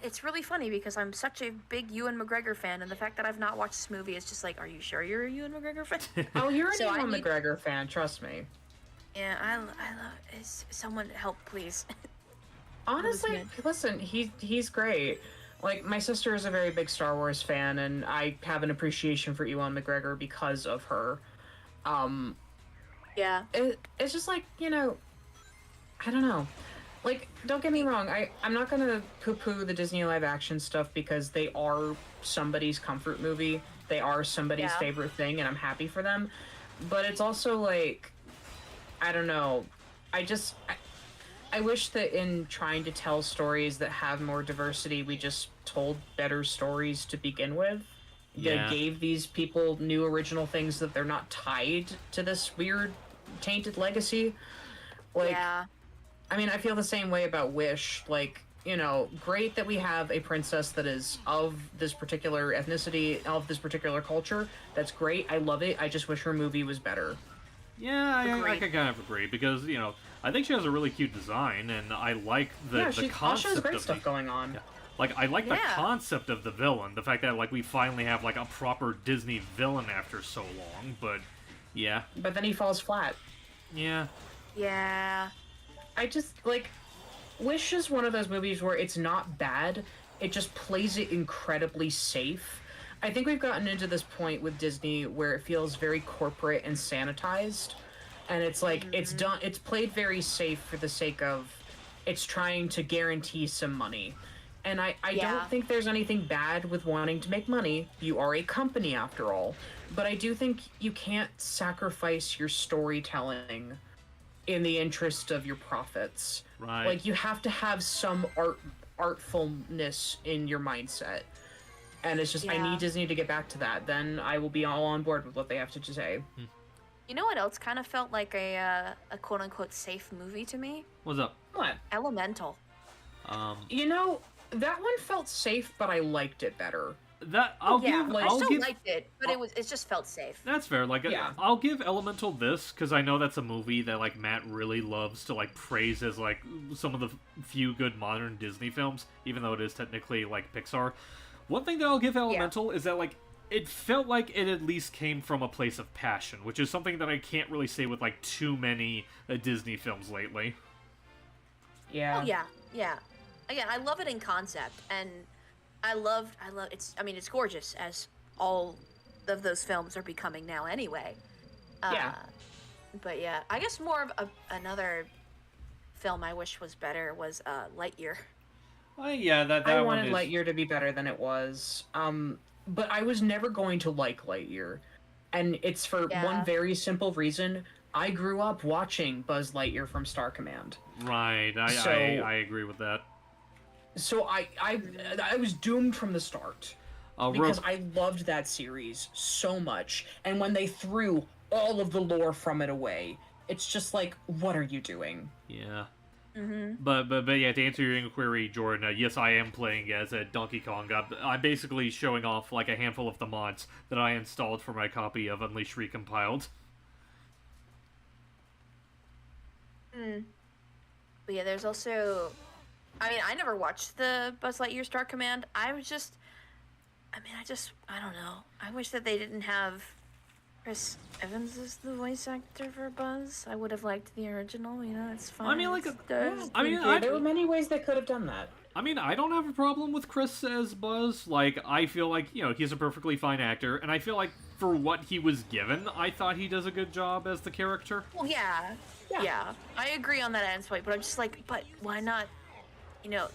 H: it's really funny because I'm such a big Ewan McGregor fan, and the fact that I've not watched this movie is just like, are you sure you're a Ewan McGregor fan?
F: Oh, you're an
H: So I
F: Ewan
H: need-
F: McGregor fan, trust me.
H: Yeah, I love. Someone help, please.
F: Honestly,
H: man.
F: listen, he's great. Like, my sister is a very big Star Wars fan, and I have an appreciation for Ewan McGregor because of her.
H: Yeah.
F: It's just like, you know, I don't know. Like, don't get me wrong, I'm not gonna poo-poo the Disney live-action stuff because they are somebody's comfort movie. They are somebody's
H: Yeah.
F: favorite thing, and I'm happy for them. But it's also like, I don't know. I wish that in trying to tell stories that have more diversity, we just told better stories to begin with.
A: Yeah.
F: That gave these people new original things that they're not tied to this weird tainted legacy. Like,
H: Yeah.
F: I mean, I feel the same way about Wish. Like, you know, great that we have a princess that is of this particular ethnicity, of this particular culture. That's great. I love it. I just wish her movie was better.
A: Yeah, I
H: Agreed.
A: can kind of agree, because, you know, I think she has a really cute design, and I like the
F: Yeah,
A: concept
F: Asha has great
A: of
F: stuff
A: the...
F: going on.
A: Yeah. Like, I like the
H: Yeah.
A: concept of the villain, the fact that, like, we finally have, like, a proper Disney villain after so long, but, yeah.
F: But then he falls flat.
A: Yeah.
H: Yeah.
F: I just, like, Wish is one of those movies where it's not bad, it just plays it incredibly safe. I think we've gotten into this point with Disney where it feels very corporate and sanitized, and it's like, it's played very safe for the sake of it's trying to guarantee some money. And I
H: Yeah.
F: don't think there's anything bad with wanting to make money. You are a company after all. But I do think you can't sacrifice your storytelling in the interest of your profits.
A: Right.
F: Like, you have to have some artfulness in your mindset. And it's just, I
H: Yeah.
F: need Disney to get back to that. Then I will be all on board with what they have to say.
H: You know what else kind of felt like a quote unquote safe movie to me?
A: What's up?
F: What?
H: Elemental.
F: You know, that one felt safe, but I liked it better.
A: that I'll
H: yeah,
A: give.
H: I
A: I'll
H: still
A: give.
H: liked it, but it just felt safe.
A: That's fair. Like,
F: Yeah.
A: I'll give Elemental this because I know that's a movie that like Matt really loves to like praise as like some of the few good modern Disney films, even though it is technically like Pixar. One thing that I'll give Elemental is that like it felt like it at least came from a place of passion, which is something that I can't really say with like too many Disney films lately.
F: Yeah.
H: Oh yeah. Again, I love it in concept, and I love it's. I mean, it's gorgeous as all of those films are becoming now anyway.
F: Yeah.
H: But yeah, I guess more of another film I wish was better was Lightyear.
A: Yeah, that
F: I
A: one
F: wanted
A: is.
F: Lightyear to be better than it was. But I was never going to like Lightyear. And it's for
H: Yeah.
F: one very simple reason. I grew up watching Buzz Lightyear from Star Command.
A: Right,
F: So-
A: I agree with that.
F: So I was doomed from the start. Because I loved that series so much. And when they threw all of the lore from it away, it's just like, what are you doing?
A: Yeah.
H: Mm-hmm.
A: But yeah, to answer your inquiry, Jordan, yes, I am playing as a Donkey Kong. I'm basically showing off like a handful of the mods that I installed for my copy of Unleashed Recompiled.
H: But yeah, there's also. I mean, I never watched the Buzz Lightyear Star Command. I don't know. I wish that they didn't have Chris Evans as the voice actor for Buzz. I would have liked the original, it's fine.
A: I mean, like,
H: There's-
F: There were many ways they could have done that.
A: I mean, I don't have a problem with Chris as Buzz. Like, I feel like, he's a perfectly fine actor, and I feel like for what he was given, I thought he does a good job as the character.
H: Well, yeah. I agree on that endpoint, but I'm just like, but why not,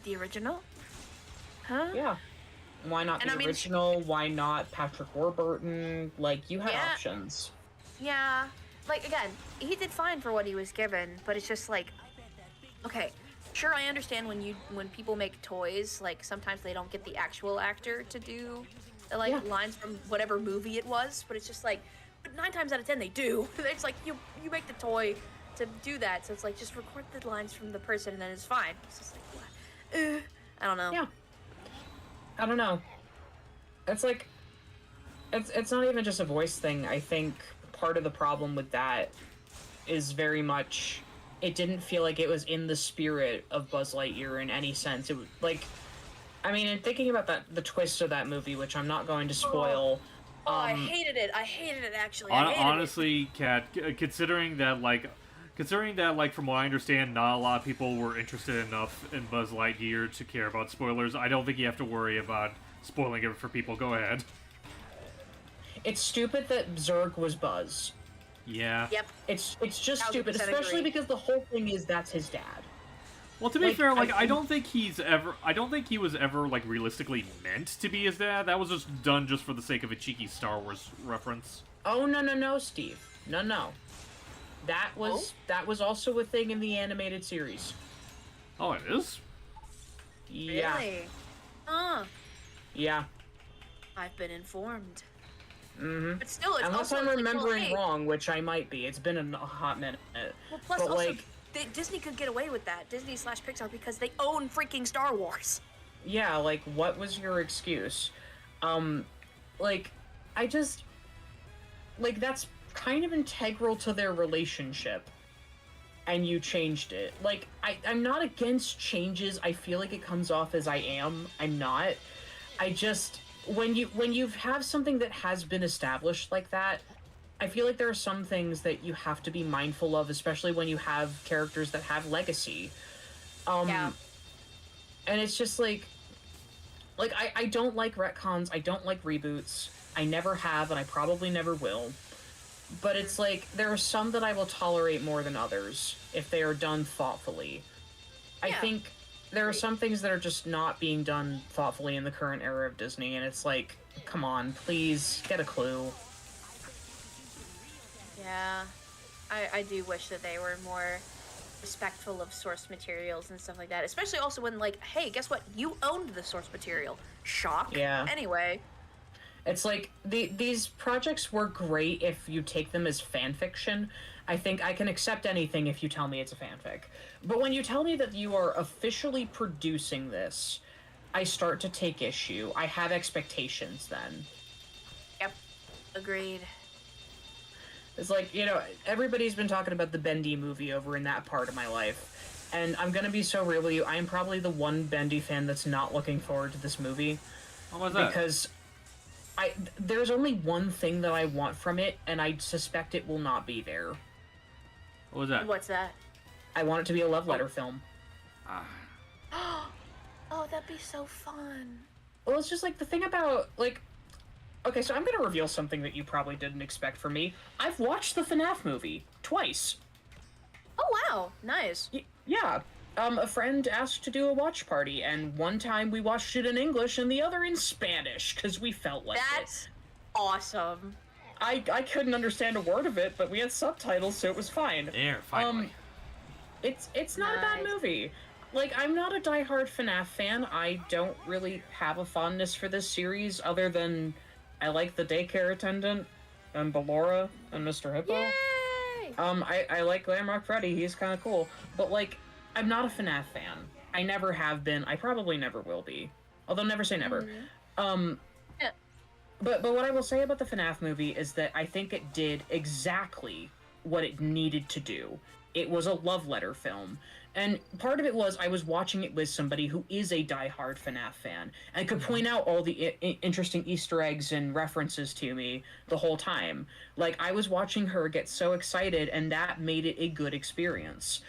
H: the original? Huh?
F: Yeah. Why not
H: And
F: the
H: I mean-
F: original? Why not Patrick Warburton? Like, you had
H: Yeah.
F: options.
H: Yeah. Like, again, he did fine for what he was given, but it's just like, okay, sure, I understand when people make toys, like, sometimes they don't get the actual actor to do,
F: Yeah.
H: lines from whatever movie it was, but it's just like, but 9 times out of 10 they do. It's like, you make the toy to do that, so it's like, just record the lines from the person and then it's fine. It's just like, what? I don't know.
F: Yeah. I don't know. It's like, it's not even just a voice thing. I think part of the problem with that is very much, it didn't feel like it was in the spirit of Buzz Lightyear in any sense. It was like, I mean, in thinking about the twist of that movie, which I'm not going to spoil.
H: I hated it. I hated it, actually. I hated it.
A: Honestly, Kat, considering that, from what I understand, not a lot of people were interested enough in Buzz Lightyear to care about spoilers, I don't think you have to worry about spoiling it for people. Go ahead.
F: It's stupid that Zurg was Buzz.
A: Yeah.
H: Yep.
F: It's just stupid,
H: 1000%
F: especially
H: agree.
F: because the whole thing is that's his dad.
A: Well, to be
F: Like,
A: fair,
F: I
A: I don't think he was ever, like, realistically meant to be his dad. That was just done just for the sake of a cheeky Star Wars reference.
F: Oh, no, Steve. No. That was also a thing in the animated series.
A: Oh, it is?
F: Yeah.
H: Really?
F: Yeah.
H: I've been informed.
F: Mm-hmm.
H: But still, it's
F: Unless
H: also
F: I'm
H: like,
F: remembering
H: hey.
F: wrong, which I might be. It's been a hot minute.
H: Well, plus
F: but,
H: also,
F: like,
H: Disney could get away with that. Disney/Pixar, because they own freaking Star Wars.
F: yeah, like, what was your excuse? Like, I just... Like, that's kind of integral to their relationship. And you changed it. Like, I'm not against changes. I feel like it comes off as I am. I'm not. I just... When you have something that has been established like that, I feel like there are some things that you have to be mindful of, especially when you have characters that have legacy.
H: Yeah.
F: And it's just like I don't like retcons, I don't like reboots. I never have, and I probably never will. But it's like, there are some that I will tolerate more than others, if they are done thoughtfully. I
H: Yeah.
F: think there are some things that are just not being done thoughtfully in the current era of Disney, and it's like, come on, please, get a clue.
H: Yeah. I do wish that they were more respectful of source materials and stuff like that. Especially also when, like, hey, guess what? You owned the source material. Shock.
F: Yeah.
H: Anyway.
F: It's like, these projects were great if you take them as fan fiction. I think I can accept anything if you tell me it's a fanfic. But when you tell me that you are officially producing this, I start to take issue. I have expectations then.
H: Yep. Agreed.
F: It's like, everybody's been talking about the Bendy movie over in that part of my life. And I'm gonna be so real with you, I am probably the one Bendy fan that's not looking forward to this movie.
A: What was that?
F: Because there's only one thing that I want from it, and I suspect it will not be there.
A: What was that?
H: What's that?
F: I want it to be a love letter film.
H: Oh, that'd be so fun.
F: Well, it's just like the thing about, like... Okay, so I'm gonna reveal something that you probably didn't expect from me. I've watched the FNAF movie twice.
H: Oh, wow. Nice.
F: Yeah. A friend asked to do a watch party, and one time we watched it in English and the other in Spanish, because we felt like
H: That's awesome.
F: I couldn't understand a word of it, but we had subtitles, so it was fine.
A: There, finally.
F: It's not a bad
H: Nice.
F: movie. Like, I'm not a diehard FNAF fan. I don't really have a fondness for this series, other than I like the daycare attendant, and Ballora, and Mr. Hippo.
H: Yay!
F: I like Glamrock Freddy, he's kind of cool. But, like, I'm not a FNAF fan. I never have been. I probably never will be. Although never say never.
H: Yeah.
F: But what I will say about the FNAF movie is that I think it did exactly what it needed to do. It was a love letter film. And part of it was I was watching it with somebody who is a diehard FNAF fan and could point out all the interesting Easter eggs and references to me the whole time. Like, I was watching her get so excited, and that made it a good experience.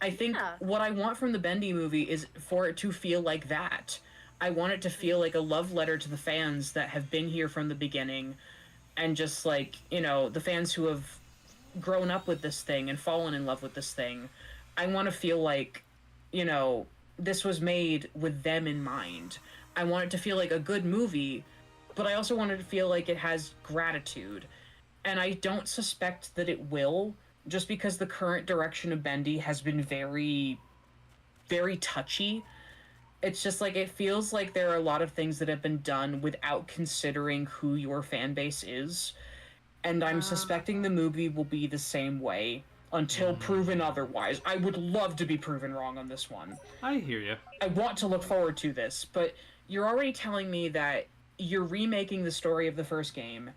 F: I think what I want from the Bendy movie is for it to feel like that. I want it to feel like a love letter to the fans that have been here from the beginning, and just like, the fans who have grown up with this thing and fallen in love with this thing. I want to feel like, this was made with them in mind. I want it to feel like a good movie, but I also want it to feel like it has gratitude. And I don't suspect that it will, just because the current direction of Bendy has been very, very touchy. It's just like, it feels like there are a lot of things that have been done without considering who your fan base is. And I'm suspecting the movie will be the same way. Until proven otherwise. I would love to be proven wrong on this one.
A: I hear you.
F: I want to look forward to this, but you're already telling me that you're remaking the story of the first game,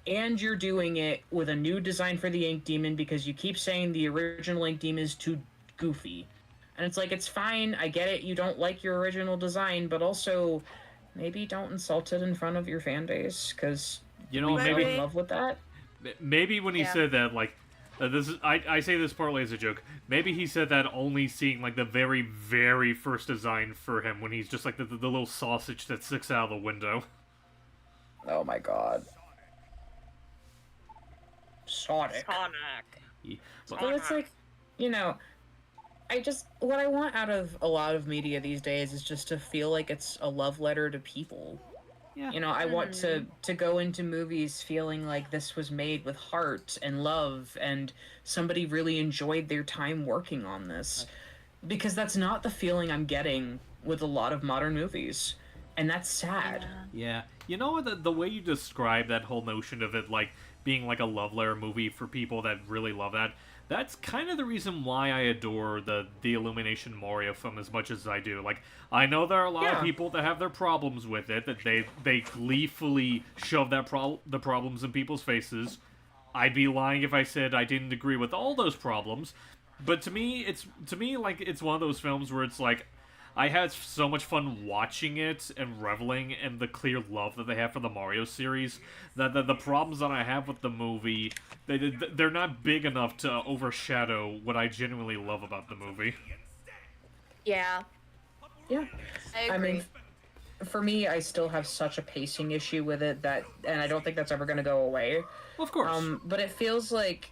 F: and you're doing it with a new design for the Ink Demon because you keep saying the original Ink Demon is too goofy. And it's like, it's fine, I get it, you don't like your original design, but also, maybe don't insult it in front of your fan base, because we
A: maybe
F: in love with that.
A: Maybe when he said that, like, I say this partly as a joke. Maybe he said that only seeing like the very, very first design for him when he's just like the little sausage that sticks out of the window.
F: Oh my god. Sonic.
A: Yeah.
F: Well, it's like, what I want out of a lot of media these days is just to feel like it's a love letter to people.
A: Yeah.
F: I want to go into movies feeling like this was made with heart and love, and somebody really enjoyed their time working on this. Because that's not the feeling I'm getting with a lot of modern movies. And that's sad.
A: Yeah. You know what, the way you describe that whole notion of it, like, being like a love letter movie for people that really love that, that's kind of the reason why I adore the Illumination Mario film as much as I do. Like, I know there are a lot of people that have their problems with it, that they gleefully shove the problems in people's faces. I'd be lying if I said I didn't agree with all those problems. But to me, it's one of those films where it's like, I had so much fun watching it and reveling in the clear love that they have for the Mario series that the problems that I have with the movie, they're not big enough to overshadow what I genuinely love about the movie.
H: Yeah.
F: Yeah.
H: I agree.
F: mean, for me, I still have such a pacing issue with it and I don't think that's ever going to go away.
A: Well, of course.
F: But it feels like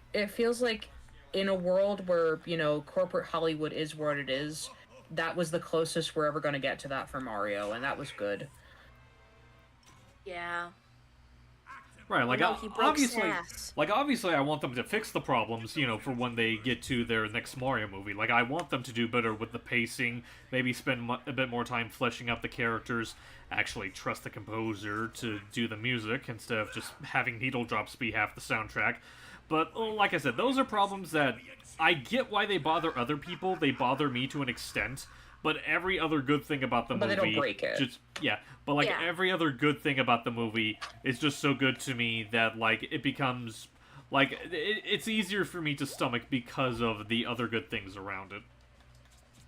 F: in a world where, corporate Hollywood is what it is, that was the closest we're ever going to get to that for Mario, and that was good.
H: Yeah.
A: Right, like,
H: No, he broke
A: obviously I want them to fix the problems, for when they get to their next Mario movie. Like, I want them to do better with the pacing, maybe spend a bit more time fleshing out the characters, actually trust the composer to do the music instead of just having needle drops be half the soundtrack. But, like I said, those are problems that I get why they bother other people. They bother me to an extent. but every other good thing about the movie,
F: But they don't break it.
A: But like
H: Yeah.
A: every other good thing about the movie is just so good to me that like it becomes like it's easier for me to stomach because of the other good things around it.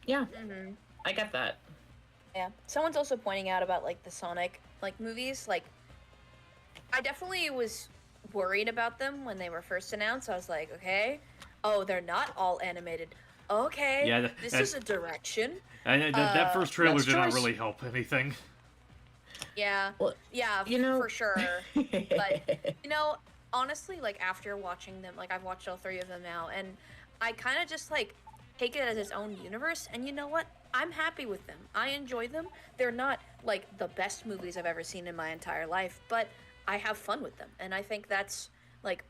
F: Yeah,
H: Mm-hmm.
F: I get that.
H: Yeah. Someone's also pointing out about like the Sonic like movies. Like, I definitely was worried about them when they were first announced. I was like, okay, oh, they're not all animated. Okay,
A: Yeah,
H: this
A: and-
H: is a direction.
A: And that first trailer
F: that's
A: did not
F: choice.
A: really help anything.
H: Yeah,
F: Well,
H: yeah,
F: you know-
H: for sure. But you know, honestly, like after watching them, like I've watched all three of them now, and I kind of just like take it as its own universe. And you know what? I'm happy with them. I enjoy them. They're not like the best movies I've ever seen in my entire life, but I have fun with them, and I think that's like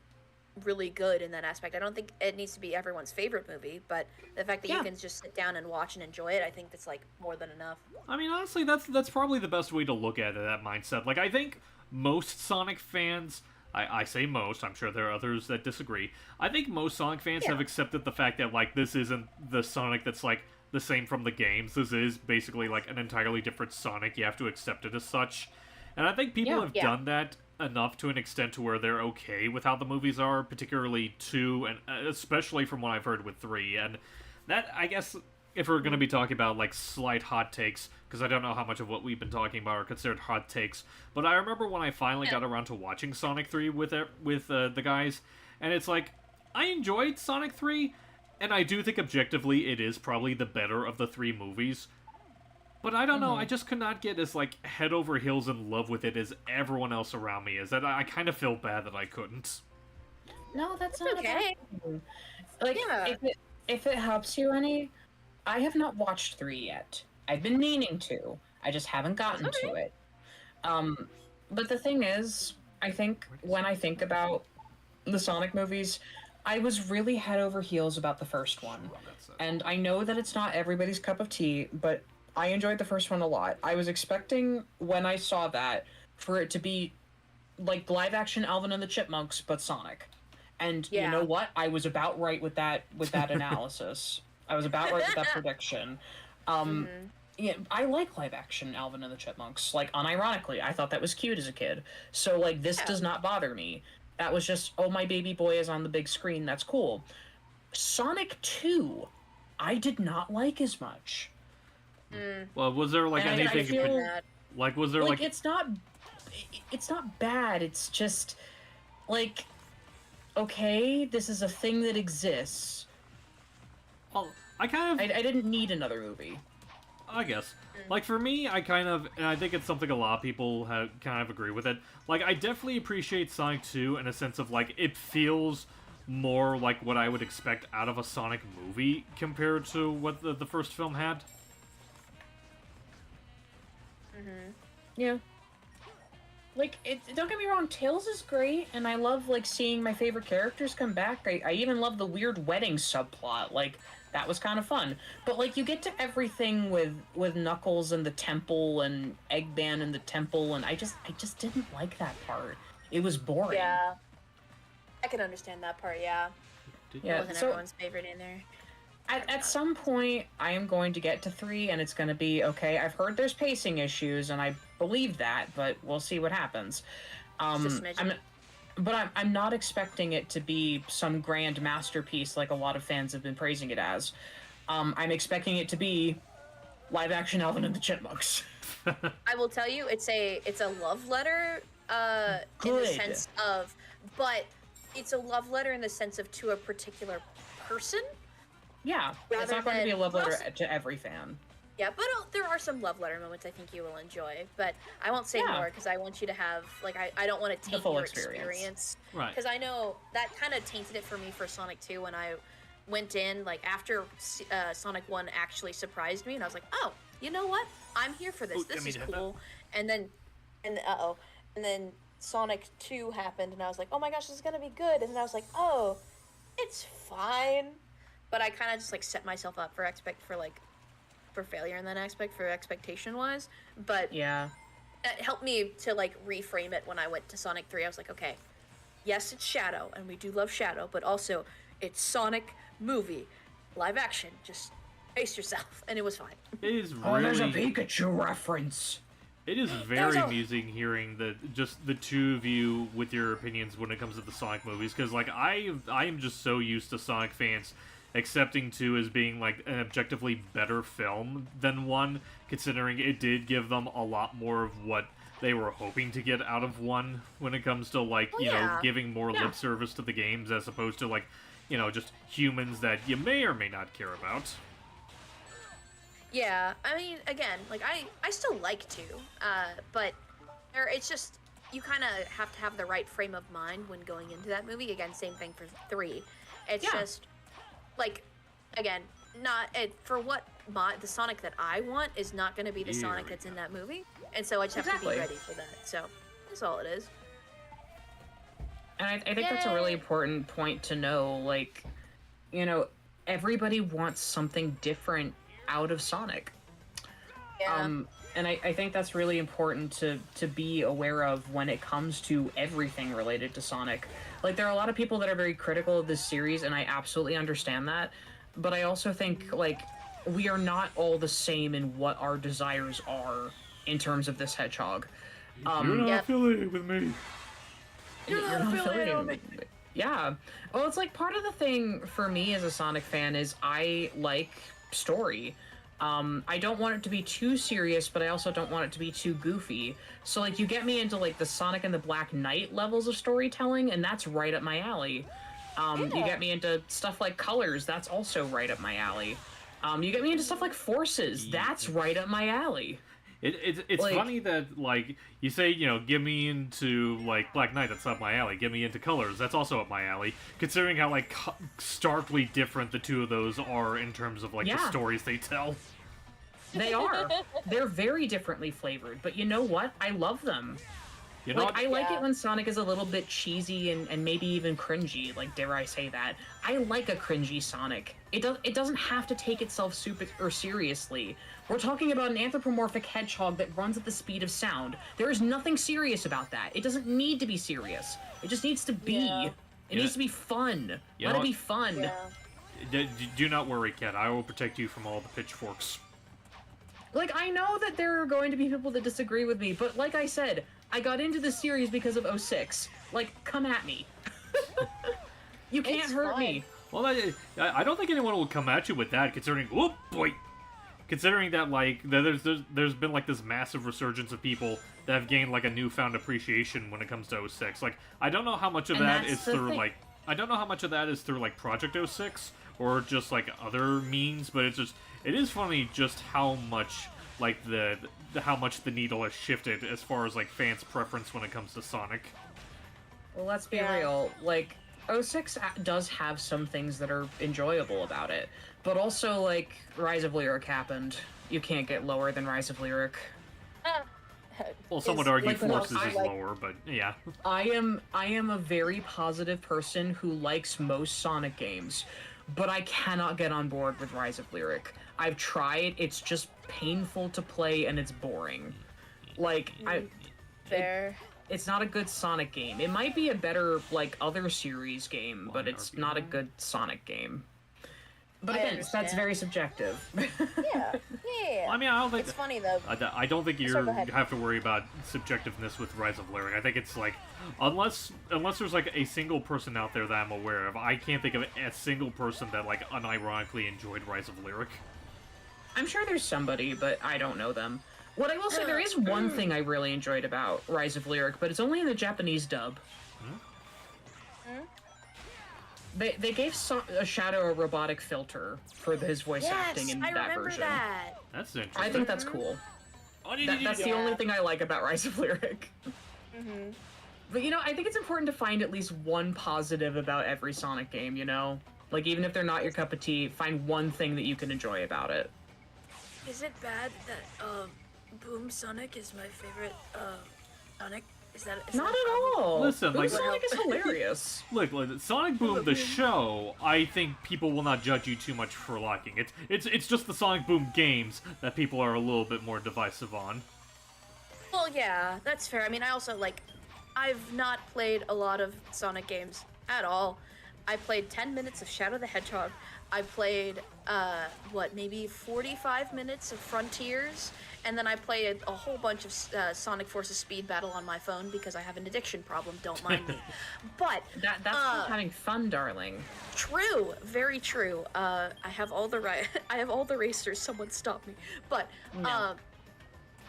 H: really good in that aspect. I don't think it needs to be everyone's favorite movie, but the fact that you
F: Yeah.
H: can just sit down and watch and enjoy it, I think that's like more than enough.
A: I mean, honestly, that's probably the best way to look at it, that mindset. Like, I think most Sonic fans, I say most, I'm sure there are others that disagree. I think most Sonic fans have accepted the fact that, like, this isn't the Sonic that's, like, the same from the games. This is basically, like, an entirely different Sonic. You have to accept it as such. And I think people have done that enough to an extent to where they're okay with how the movies are, particularly 2, and especially from what I've heard with 3. And that, I guess, if we're going to be talking about, like, slight hot takes, because I don't know how much of what we've been talking about are considered hot takes, but I remember when I finally got around to watching Sonic 3 with the guys, and it's like, I enjoyed Sonic 3, and I do think objectively it is probably the better of the 3 movies. But I don't know, I just could not get as, like, head over heels in love with it as everyone else around me is. That I kind of feel bad that I couldn't.
F: No, that's not
H: okay.
F: okay. Like,
H: Yeah.
F: if it helps you any, I have not watched 3 yet. I've been meaning to. I just haven't gotten to it. But the thing is, I think when I think about the Sonic movies, I was really head over heels about the first one. And I know that it's not everybody's cup of tea, but I enjoyed the first one a lot. I was expecting, when I saw that, for it to be like live action Alvin and the Chipmunks, but Sonic. And you know what? I was about right with that analysis. I was about right with that prediction. Yeah, I like live action Alvin and the Chipmunks. Like, unironically, I thought that was cute as a kid. So, like, this does not bother me. That was just, oh, my baby boy is on the big screen. That's cool. Sonic 2, I did not like as much.
A: Well, was there, like,
F: And I
A: anything...
F: feel-
A: like, was there,
F: like,
A: like...
F: it's not bad. It's just, like, okay, this is a thing that exists.
A: Well, I kind of...
F: I didn't need another movie.
A: I guess. Like, for me, I kind of, and I think it's something a lot of people kind of agree with it, like, I definitely appreciate Sonic 2 in a sense of, like, it feels more like what I would expect out of a Sonic movie compared to what the first film had.
F: Yeah. Like, don't get me wrong, Tails is great, and I love, like, seeing my favorite characters come back. I even love the weird wedding subplot. Like, that was kind of fun. But, like, you get to everything with Knuckles and the temple and Eggman and the temple, and I just didn't like that part. It was boring.
H: Yeah. I can understand that part, yeah.
F: Yeah,
H: Wasn't
F: so
H: everyone's favorite in there.
F: at some point, I am going to get to 3, and it's going to be, okay, I've heard there's pacing issues, and I believe that, but we'll see what happens.
H: Just a smidgen.
F: I'm not expecting it to be some grand masterpiece like a lot of fans have been praising it as. I'm expecting it to be live-action Alvin and the Chipmunks.
H: I will tell you, it's a love letter in the
F: Good.
H: sense of, but it's a love letter in the sense of to a particular person.
F: Yeah, it's
H: Rather
F: not going to be a
H: than-
F: love letter
H: also-
F: to every fan.
H: Yeah, but there are some love letter moments I think you will enjoy. But I won't say
F: Yeah.
H: more because I want you to have, like, I don't want to taint
F: full
H: your
F: experience.
A: Right.
H: Because I know that kind of tainted it for me for Sonic 2 when I went in, like, after Sonic 1 actually surprised me, and I was like, oh, you know what? I'm here for this.
A: Ooh,
H: This
A: I mean,
H: is
A: hit that.
H: cool. And then Sonic 2 happened, and I was like, oh my gosh, this is gonna be good. And then I was like, oh, it's fine. But I kind of just, like, set myself up for failure in that aspect, for expectation-wise. But
F: Yeah.
H: it helped me to, like, reframe it when I went to Sonic 3. I was like, okay, yes, it's Shadow, and we do love Shadow, but also it's Sonic movie, live action. Just Pace yourself, and it was fine.
A: It is
F: Oh, there's a
A: really.
F: Pikachu reference.
A: It is very amusing hearing just the two of you with your opinions when it comes to the Sonic movies, because like I am just so used to Sonic fans accepting 2 as being like an objectively better film than 1, considering it did give them a lot more of what they were hoping to get out of 1 when it comes to like you know giving more lip service to the games as opposed to like just humans that you may or may not care about.
H: Yeah, I mean, again, like I still like 2, but it's just you kind of have to have the right frame of mind when going into that movie. Again, same thing for 3. It's just like, again, not for what the Sonic that I want is not going to be the Sonic that's in that movie, and so I just have to be ready for that. So that's all it is.
F: And I think that's a really important point to know. Like, everybody wants something different out of Sonic.
H: Yeah.
F: And I think that's really important to be aware of when it comes to everything related to Sonic. Like, there are a lot of people that are very critical of this series, and I absolutely understand that. But I also think, like, we are not all the same in what our desires are in terms of this hedgehog.
D: You're not affiliated with me.
H: You're not affiliated with me.
F: Yeah. Well, it's like part of the thing for me as a Sonic fan is I like story. I don't want it to be too serious, but I also don't want it to be too goofy. So, like, you get me into, like, the Sonic and the Black Knight levels of storytelling, and that's right up my alley. You get me into stuff like Colors, that's also right up my alley. You get me into stuff like Forces, that's right up my alley.
A: It's
F: Like,
A: funny that, like, you say, give me into, like, Black Knight, that's up my alley. Get me into Colors, that's also up my alley. Considering how, like, starkly different the two of those are in terms of, like, the stories they tell.
F: They are. They're very differently flavored, but you know what? I love them.
A: You know
F: Like,
A: what?
F: I like it when Sonic is a little bit cheesy and maybe even cringy, like, dare I say that. I like a cringy Sonic. It doesn't have to take itself super or seriously. We're talking about an anthropomorphic hedgehog that runs at the speed of sound. There is nothing serious about that. It doesn't need to be serious. It just needs to be.
H: Yeah.
F: It needs to be fun. Let it be fun.
H: Yeah.
A: Do not worry, Kat. I will protect you from all the pitchforks.
F: Like, I know that there are going to be people that disagree with me, but like I said, I got into the series because of 06. Like, come at me. You can't hurt me.
A: Well, I don't think anyone will come at you with that, considering... Oh, boy! Considering that, like, there's been, like, this massive resurgence of people that have gained, like, a newfound appreciation when it comes to 06. Like, I don't know how much of that is through, like... I don't know how much of that is through, like, Project 06, or just, like, other means, but it's just... It is funny just how much, like, how much the needle has shifted as far as, like, fans' preference when it comes to Sonic.
F: Well, let's be real. Like, 06 does have some things that are enjoyable about it, but also, like, Rise of Lyric happened. You can't get lower than Rise of Lyric.
A: Well, some would argue
F: like,
A: Forces
F: I
A: is
F: like-
A: lower, but yeah.
F: I am a very positive person who likes most Sonic games, but I cannot get on board with Rise of Lyric. I've tried, it's just painful to play and it's boring. Like,
H: Fair.
F: it's not a good Sonic game. It might be a better, like, other series game, but it's not a good Sonic game. But
H: I
F: again, that's
H: understand.
F: very subjective.
H: Yeah.
A: Well, I mean, I don't think...
H: It's funny though.
A: I don't think you
H: Sorry, go ahead.
A: have to worry about subjectiveness with Rise of Lyric. I think it's like, unless there's like a single person out there that I'm aware of, I can't think of a single person that like unironically enjoyed Rise of Lyric.
F: I'm sure there's somebody, but I don't know them. What I will say, there is one thing I really enjoyed about Rise of Lyric, but it's only in the Japanese dub. They gave Shadow a robotic filter for his voice acting in
H: I
F: that
H: remember
F: version.
H: that.
A: That's interesting.
F: I think that's cool. That's the only thing I like about Rise of Lyric. But, you know, I think it's important to find at least one positive about every Sonic game, you know? Like, even if they're not your cup of tea, find one thing that you can enjoy about it.
H: Is it bad that Boom Sonic is my favorite Sonic? Is that
F: Not at all!
A: Listen,
F: Boom
A: like-
F: Sonic is hilarious.
A: Look, Sonic Boom, the show, I think people will not judge you too much for liking it. It's just the Sonic Boom games that people are a little bit more divisive on.
H: Well, yeah, that's fair. I mean, I also, like, I've not played a lot of Sonic games at all, I played 10 minutes of Shadow the Hedgehog. I played, maybe 45 minutes of Frontiers, and then I played a whole bunch of Sonic Forces Speed Battle on my phone because I have an addiction problem, don't mind me. But,
F: That's not having fun, darling.
H: true, very true. I have all the I have all the racers, someone stop me. But,
F: No.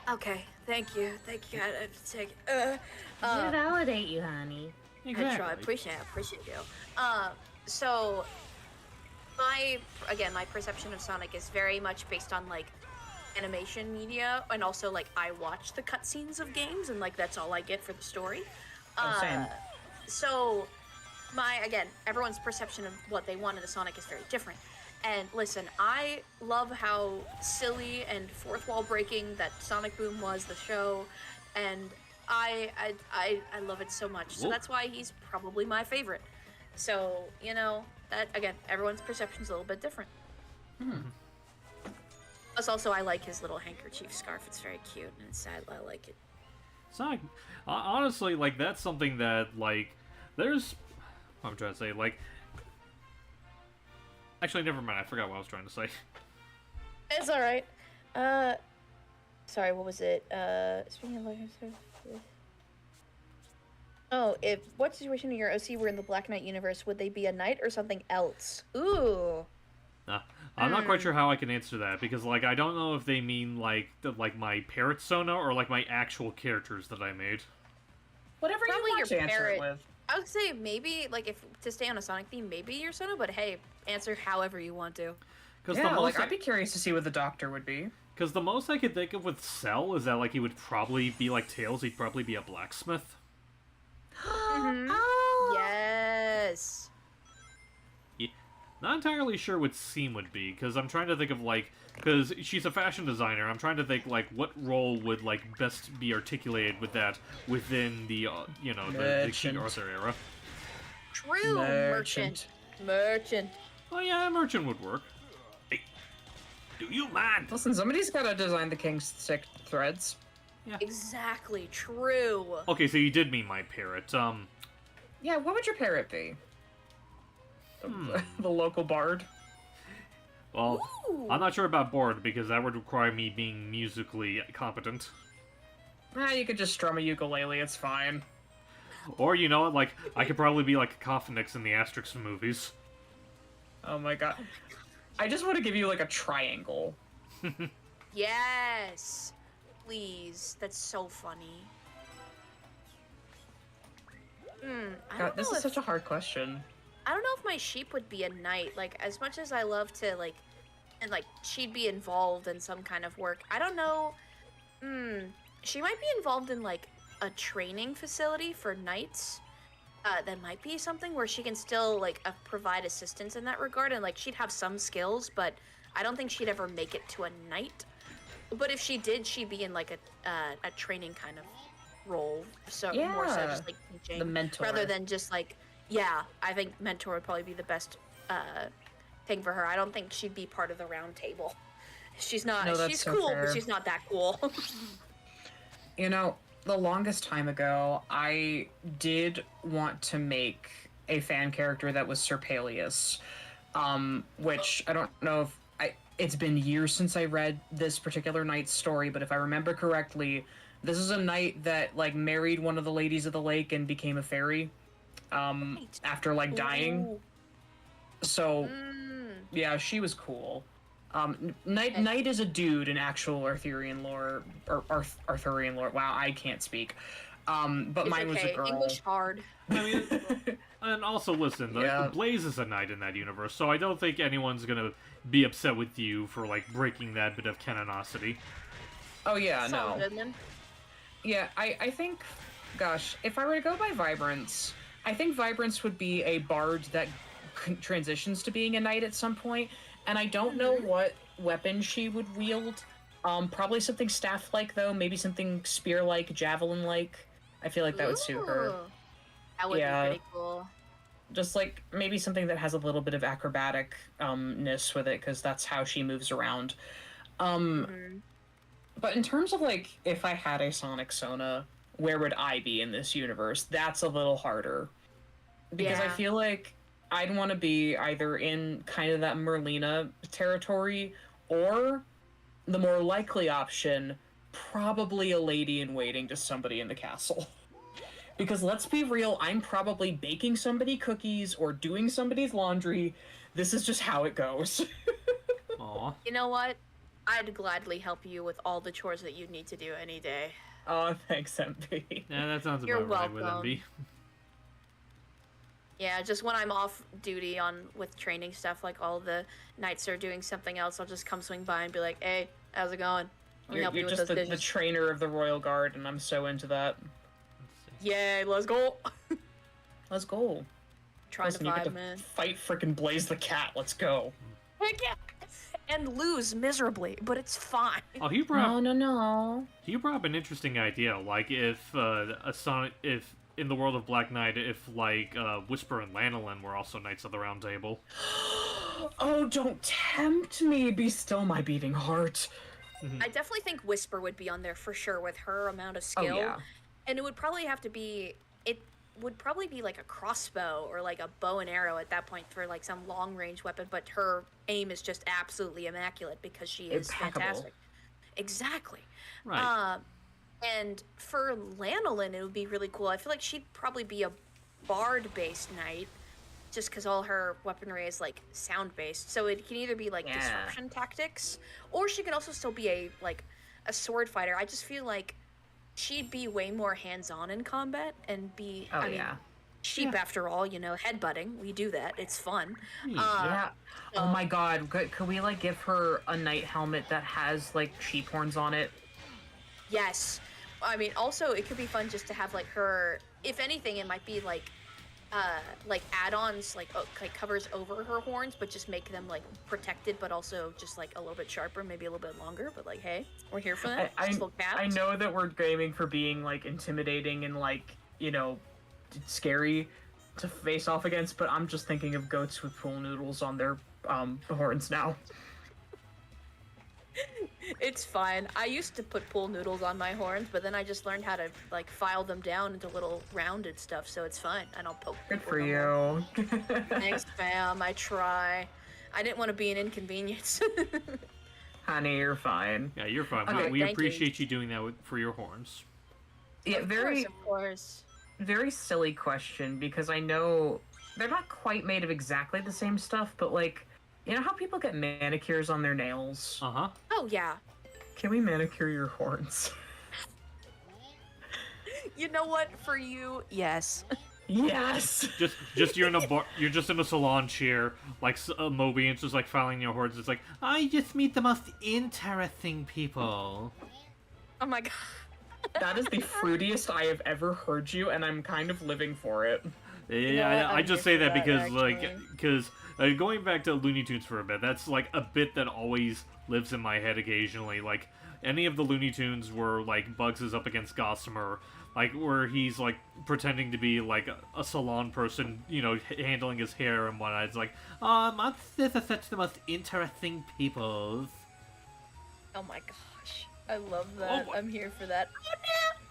H: okay, thank you, I have to take it.
I: I validate you, honey.
H: I try. Appreciate you. So my perception of Sonic is very much based on like animation media, and also like I watch the cutscenes of games, and like that's all I get for the story.
F: Same.
H: So everyone's perception of what they want in a Sonic is very different. And listen, I love how silly and fourth wall breaking that Sonic Boom was, the show, and I love it so much. So that's why he's probably my favorite. So, that again, everyone's perception's a little bit different. Plus also I like his little handkerchief scarf. It's very cute and sad. I like it.
A: Sonic, honestly, like, that's something that, like, there's... What I'm trying to say, like... Actually, never mind, I forgot what I was trying to say.
H: It's alright. Sorry, what was it? Speaking of like... Oh, what situation in your OC were in the Black Knight universe, would they be a knight or something else? Ooh.
A: I'm not quite sure how I can answer that, because, like, I don't know if they mean, like, my parrot Sona or, like, my actual characters that I made.
F: Whatever
H: Probably
F: you want
H: your
F: to answer
H: parrot.
F: it with.
H: I would say maybe, like, if to stay on a Sonic theme, maybe your Sona, but hey, answer however you want to.
F: Yeah, I'd be curious to see what the Doctor would be.
A: Because the most I could think of with Cell is that, like, he would probably be like Tails, he'd probably be a blacksmith.
H: Oh! Yes!
A: Yeah. Not entirely sure what Seam would be, because I'm trying to think of, like, because she's a fashion designer, I'm trying to think, like, what role would, like, best be articulated with that within the, the King Arthur era.
H: True! Merchant.
A: Oh yeah, merchant would work. Hey, do you mind?
F: Listen, somebody's gotta design the King's Stick threads.
A: Yeah.
H: Exactly, true.
A: Okay, so you did mean my parrot.
F: Yeah, what would your parrot be? The local bard?
A: Well,
H: Ooh.
A: I'm not sure about board, because that would require me being musically competent.
F: You could just strum a ukulele, it's fine.
A: Or, you know what, like, I could probably be like Cacophonix in the Asterix movies.
F: Oh my god. I just want to give you, like, a triangle.
H: Yes! Please, that's so funny. I
F: God,
H: don't
F: this
H: know
F: is such a hard question.
H: I don't know if my sheep would be a knight. Like, as much as I love to, like, and, like, she'd be involved in some kind of work. I don't know. She might be involved in, like, a training facility for knights. That might be something where she can still, like, provide assistance in that regard. And, like, she'd have some skills, but I don't think she'd ever make it to a knight. But if she did, she'd be in, like, a training kind of role. So, more so just, like, teaching.
F: The mentor.
H: Rather than just, like, yeah, I think mentor would probably be the best thing for her. I don't think she'd be part of the round table. She's not.
F: No, that's
H: she's
F: so
H: cool,
F: fair.
H: but she's not that cool.
F: You know, the longest time ago, I did want to make a fan character that was Sir Peleus, which I don't know if it's been years since I read this particular knight's story, but if I remember correctly, this is a knight that, like, married one of the ladies of the lake and became a fairy, after, like, dying.
H: Ooh.
F: So, yeah, she was cool. Knight is a dude in actual Arthurian lore, or Arthurian lore. Wow, I can't speak. But
H: It's
F: mine was a
H: okay.
F: girl.
H: English hard.
A: I mean, and also listen,
F: Yeah.
A: Blaze is a knight in that universe, so I don't think anyone's gonna be upset with you for, like, breaking that bit of canonicity.
F: Oh yeah,
H: It's all
F: no.
H: good, then.
F: Yeah, I think, gosh, if I were to go by Vibrance, I think Vibrance would be a bard that transitions to being a knight at some point, and I don't know what weapon she would wield. Probably something staff-like, though, maybe something spear-like, javelin-like. I feel like that would suit her.
H: Ooh. That would
F: Yeah.
H: be pretty cool.
F: Just, like, maybe something that has a little bit of acrobatic-ness with it, because that's how she moves around. But in terms of, like, if I had a Sonic Sona, where would I be in this universe? That's a little harder. Because I
H: Yeah.
F: feel like I'd want to be either in kind of that Merlina territory, or the more likely option, probably a lady in waiting to somebody in the castle. Because let's be real, I'm probably baking somebody cookies or doing somebody's laundry. This is just how it goes.
A: Aw.
H: You know what? I'd gladly help you with all the chores that you need to do any day.
F: Oh, thanks, MP.
A: Yeah, that sounds
H: You're
A: about right with
H: welcome.
A: MB.
H: Yeah, just when I'm off duty with training stuff, like all the nights are doing something else, I'll just come swing by and be like, "Hey, how's it going? Let me help you
F: You're
H: with
F: just
H: those
F: the
H: dishes."
F: trainer of the Royal Guard, and I'm so into that.
H: Yay, let's go!
F: Let's go.
H: Trying
F: Listen,
H: to
F: you get
H: vibe,
F: to
H: man.
F: fight frickin' Blaze the Cat. Let's go.
H: Heck yeah! And lose miserably, but it's fine.
A: Oh, he brought
F: No.
A: he brought up an interesting idea. Like if if in the world of Black Knight, if like Whisper and Lanolin were also Knights of the Round Table.
F: Oh, don't tempt me. Be still my beating heart.
H: I definitely think Whisper would be on there for sure with her amount of skill.
F: Oh, yeah.
H: And it would probably have to be, it would probably be like a crossbow or like a bow and arrow at that point for like some long range weapon, but her aim is just absolutely immaculate because she is
F: Impeccable.
H: fantastic. Exactly.
A: Right.
H: And for Lanolin, it would be really cool. I feel like she'd probably be a bard-based knight, just because all her weaponry is like sound-based. So it can either be like
F: Yeah.
H: disruption tactics, or she could also still be a sword fighter. I just feel like she'd be way more hands-on in combat and be.
F: Oh,
H: I mean,
F: yeah.
H: sheep after all, you know, headbutting. We do that. It's fun.
F: Yeah. Oh my god. Could we, like, give her a knight helmet that has, like, sheep horns on it?
H: Yes. I mean, also, it could be fun just to have, like, her... If anything, it might be, like add-ons, like covers over her horns, but just make them, like, protected, but also just, like, a little bit sharper, maybe a little bit longer, but, like, hey, we're here for that. Just little caps.
F: I know that we're aiming for being, like, intimidating and, like, you know, scary to face off against, but I'm just thinking of goats with pool noodles on their horns now.
H: It's fine. I used to put pool noodles on my horns, but then I just learned how to, like, file them down into little rounded stuff, so it's fine. I don't poke
F: Good
H: people
F: for
H: no more.
F: you.
H: Thanks, fam. I try. I didn't want to be an inconvenience.
F: Honey, you're fine.
A: Yeah, you're fine.
F: Okay,
A: we
H: thank you.
A: appreciate you doing that for your horns.
F: Yeah,
H: Of course.
F: very silly question, because I know they're not quite made of exactly the same stuff, but, like, you know how people get manicures on their nails?
A: Uh-huh.
H: Oh, yeah.
F: Can we manicure your horns?
H: You know what? For you, yes.
F: Yes!
A: Just you're in a bar, you're just in a salon chair, like Moby, and it's just like filing your horns. It's like, I just meet the most interesting people.
H: Oh my god.
F: That is the fruitiest I have ever heard you, and I'm kind of living for it.
A: Yeah,
H: know what?
A: I
H: I'm
A: just
H: here
A: say
H: for
A: that because,
H: actually.
A: because going back to Looney Tunes for a bit, that's like a bit that always lives in my head occasionally. Like, any of the Looney Tunes where, like, Bugs is up against Gossamer, like, where he's, like, pretending to be, like, a salon person, you know, handling his hair and whatnot. It's like, monsters are such the most interesting people.
H: Oh my gosh. I love that.
A: Oh,
H: I'm here for that. Oh no!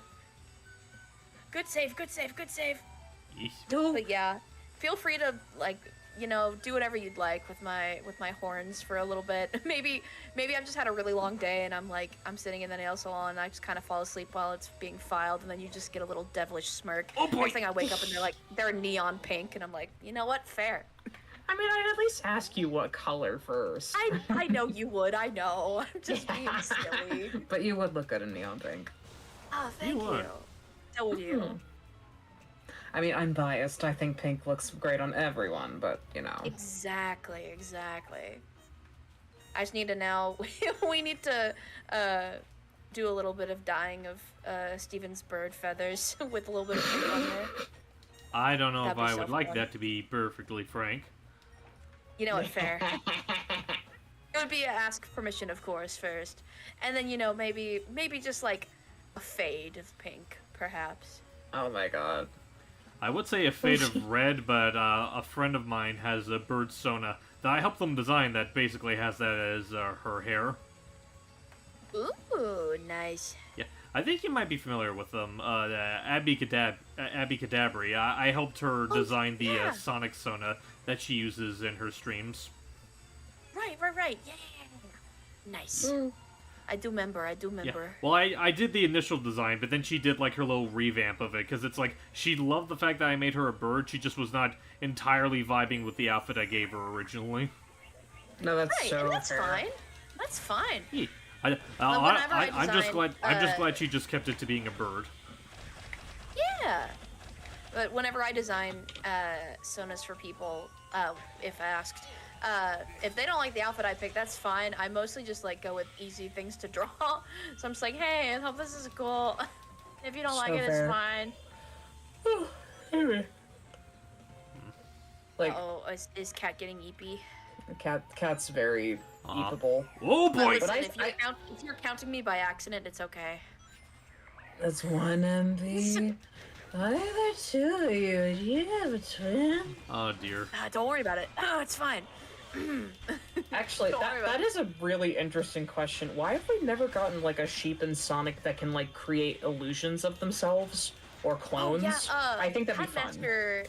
H: Good save, good save, good save.
A: Yeesh.
H: But yeah, feel free to, like, you know, do whatever you'd like with my horns for a little bit. Maybe I've just had a really long day and I'm sitting in the nail salon and I just kind of fall asleep while it's being filed, and then you just get a little devilish smirk.
A: Oh, boy.
H: Next thing I wake up and they're neon pink, and I'm like, you know what? Fair.
F: I mean, I'd at least ask you what color first.
H: I know you would. I know. I'm just being silly.
F: But you would look good in neon pink.
H: Oh, thank
A: You
H: you.
A: would.
H: So would you.
F: I mean, I'm biased. I think pink looks great on everyone, but, you know.
H: Exactly. I just need to now. We need to do a little bit of dyeing of Steven's bird feathers with a little bit of pink on there.
A: I don't know
H: That'd
A: if
H: be
A: I
H: so
A: would like
H: fun.
A: that, to be perfectly frank.
H: You know what? Fair. It would be a ask permission, of course, first, and then, you know, maybe just like a fade of pink, perhaps.
F: Oh my god.
A: I would say a fade of red, but a friend of mine has a bird Sona that I helped them design that basically has that as her hair.
H: Ooh, nice.
A: Yeah, I think you might be familiar with them. Abby Cadabri. I helped her design the
E: yeah.
A: Sonic Sona that she uses in her streams.
E: Right. Yeah. Nice. I do remember.
A: Yeah. Well, I did the initial design, but then she did like her little revamp of it because it's like she loved the fact that I made her a bird. She just was not entirely vibing with the outfit I gave her originally.
F: No, that's
E: Right,
F: so
E: and that's
F: fair.
E: fine. That's fine.
A: Yeah. I'm just
E: design,
A: glad she just kept it to being a bird.
E: Yeah. But whenever I design sonas for people, if asked, if they don't like the outfit I pick, that's fine. I mostly just like go with easy things to draw. So I'm just like, hey, I hope this is cool. If you don't like it,
F: fair.
E: it's fine.
F: Anyway. Like,
E: Oh, is Cat getting eepy?
F: cat's very eatable.
A: Oh boy!
E: Listen,
F: But
E: if you're counting me by accident, it's okay.
F: That's one MB. Why are there two of you? Do you have a twin?
A: Oh dear.
E: Don't worry about it. It's fine.
F: Actually,
E: Don't worry about
F: that is a really interesting question. Why have we never gotten like a sheep in Sonic that can like create illusions of themselves or clones? I think that'd be fun.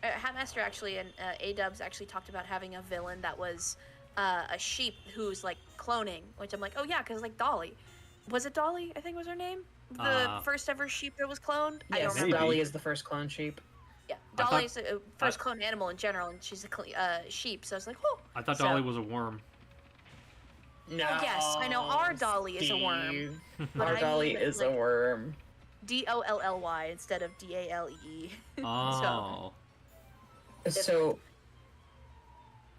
E: Hatmaster actually and A-Dubs actually talked about having a villain that was a sheep who's like cloning, which I'm like, oh yeah, because like Dolly. Was it Dolly? I think was her name? The first ever sheep that was cloned? I don't
F: Yes,
E: remember.
F: Dolly is the first clone sheep.
E: Yeah,
A: I thought-
E: Dolly's the first cloned animal in general, and she's a sheep, so I was like, oh.
A: I thought
E: So-
A: Dolly was a worm.
F: No.
E: Oh, yes, I know our Dolly is a worm.
F: Steve.
E: But
F: Our
E: I
F: Dolly
E: mean,
F: is a
E: like,
F: worm.
E: Dolly instead of Dale.
A: Oh.
F: So,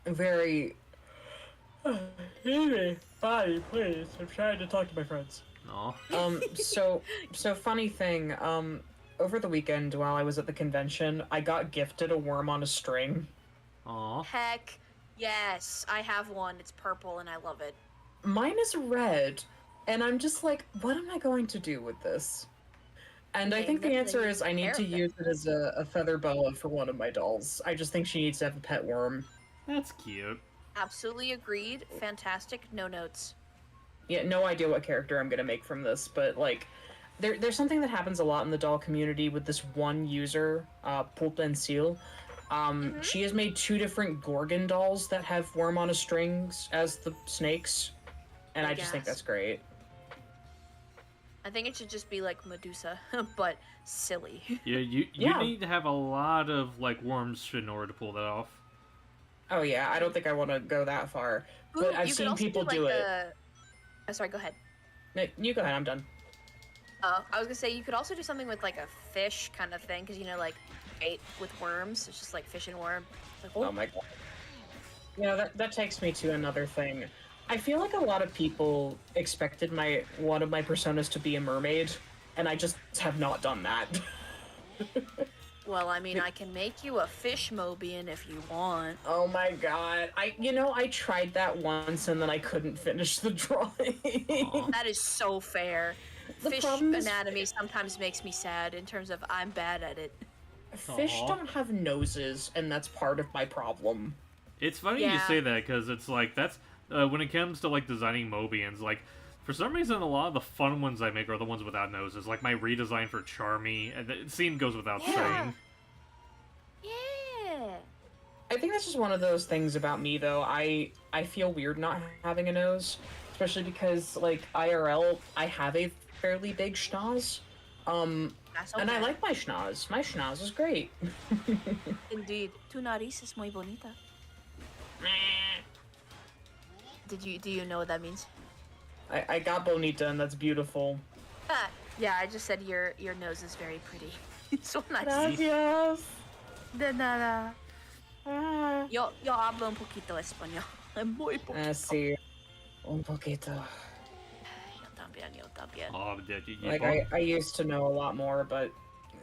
F: very. Bye, please. I'm trying to talk to my friends.
A: No.
F: So funny thing. Over the weekend while I was at the convention, I got gifted a worm on a string.
A: Aw.
E: Heck, yes, I have one. It's purple, and I love it.
F: Mine is red, and I'm just like, what am I going to do with this? And I think the answer is I need to use it as a feather boa for one of my dolls. I just think she needs to have a pet worm.
A: That's cute.
E: Absolutely agreed. Fantastic. No notes.
F: Yeah, no idea what character I'm gonna make from this, but like, there's something that happens a lot in the doll community with this one user, Pulpensil. She has made 2 different Gorgon dolls that have worm on a strings as the snakes, and I just think
E: guess.
F: that's great.
E: I think it should just be like Medusa, but silly.
A: Yeah, you
F: Yeah.
A: need to have a lot of like worms in order to pull that off.
F: Oh yeah, I don't think I want to go that far, but
E: Ooh,
F: I've
E: you could
F: seen
E: also
F: people
E: like
F: do it.
E: Oh, sorry, go ahead.
F: No, you go ahead, I'm done.
E: I was gonna say you could also do something with like a fish kind of thing, because you know, like bait with worms. It's just like fish and worm. Like,
F: Oh my god. Yeah, that takes me to another thing. I feel like a lot of people expected one of my personas to be a mermaid, and I just have not done that.
E: Well, I mean, I can make you a fish Mobian if you want.
F: Oh my god. I tried that once and then I couldn't finish the drawing.
E: That is so fair.
F: The
E: Fish
F: problem is-
E: anatomy sometimes makes me sad in terms of I'm bad at it.
F: Fish don't have noses, and that's part of my problem.
A: It's funny you
E: Yeah.
A: say that because it's like that's when it comes to like designing Mobians, like for some reason a lot of the fun ones I make are the ones without noses. Like my redesign for Charmy, and the scene goes without saying.
E: Yeah.
F: I think that's just one of those things about me, though. I feel weird not having a nose, especially because, like, IRL, I have a fairly big schnoz.
E: That's okay.
F: And I like my schnoz. My schnoz is great.
E: Indeed. Tu nariz es muy bonita. Do you know what that means?
F: I got bonita, and that's beautiful.
E: Yeah, I just said your nose is very pretty. So nice.
F: Gracias.
E: De nada. Yo hablo un poquito español. Muy poquito.
F: Sí. Un poquito.
E: Yo también.
A: Oh,
F: Like, I used to know a lot more, but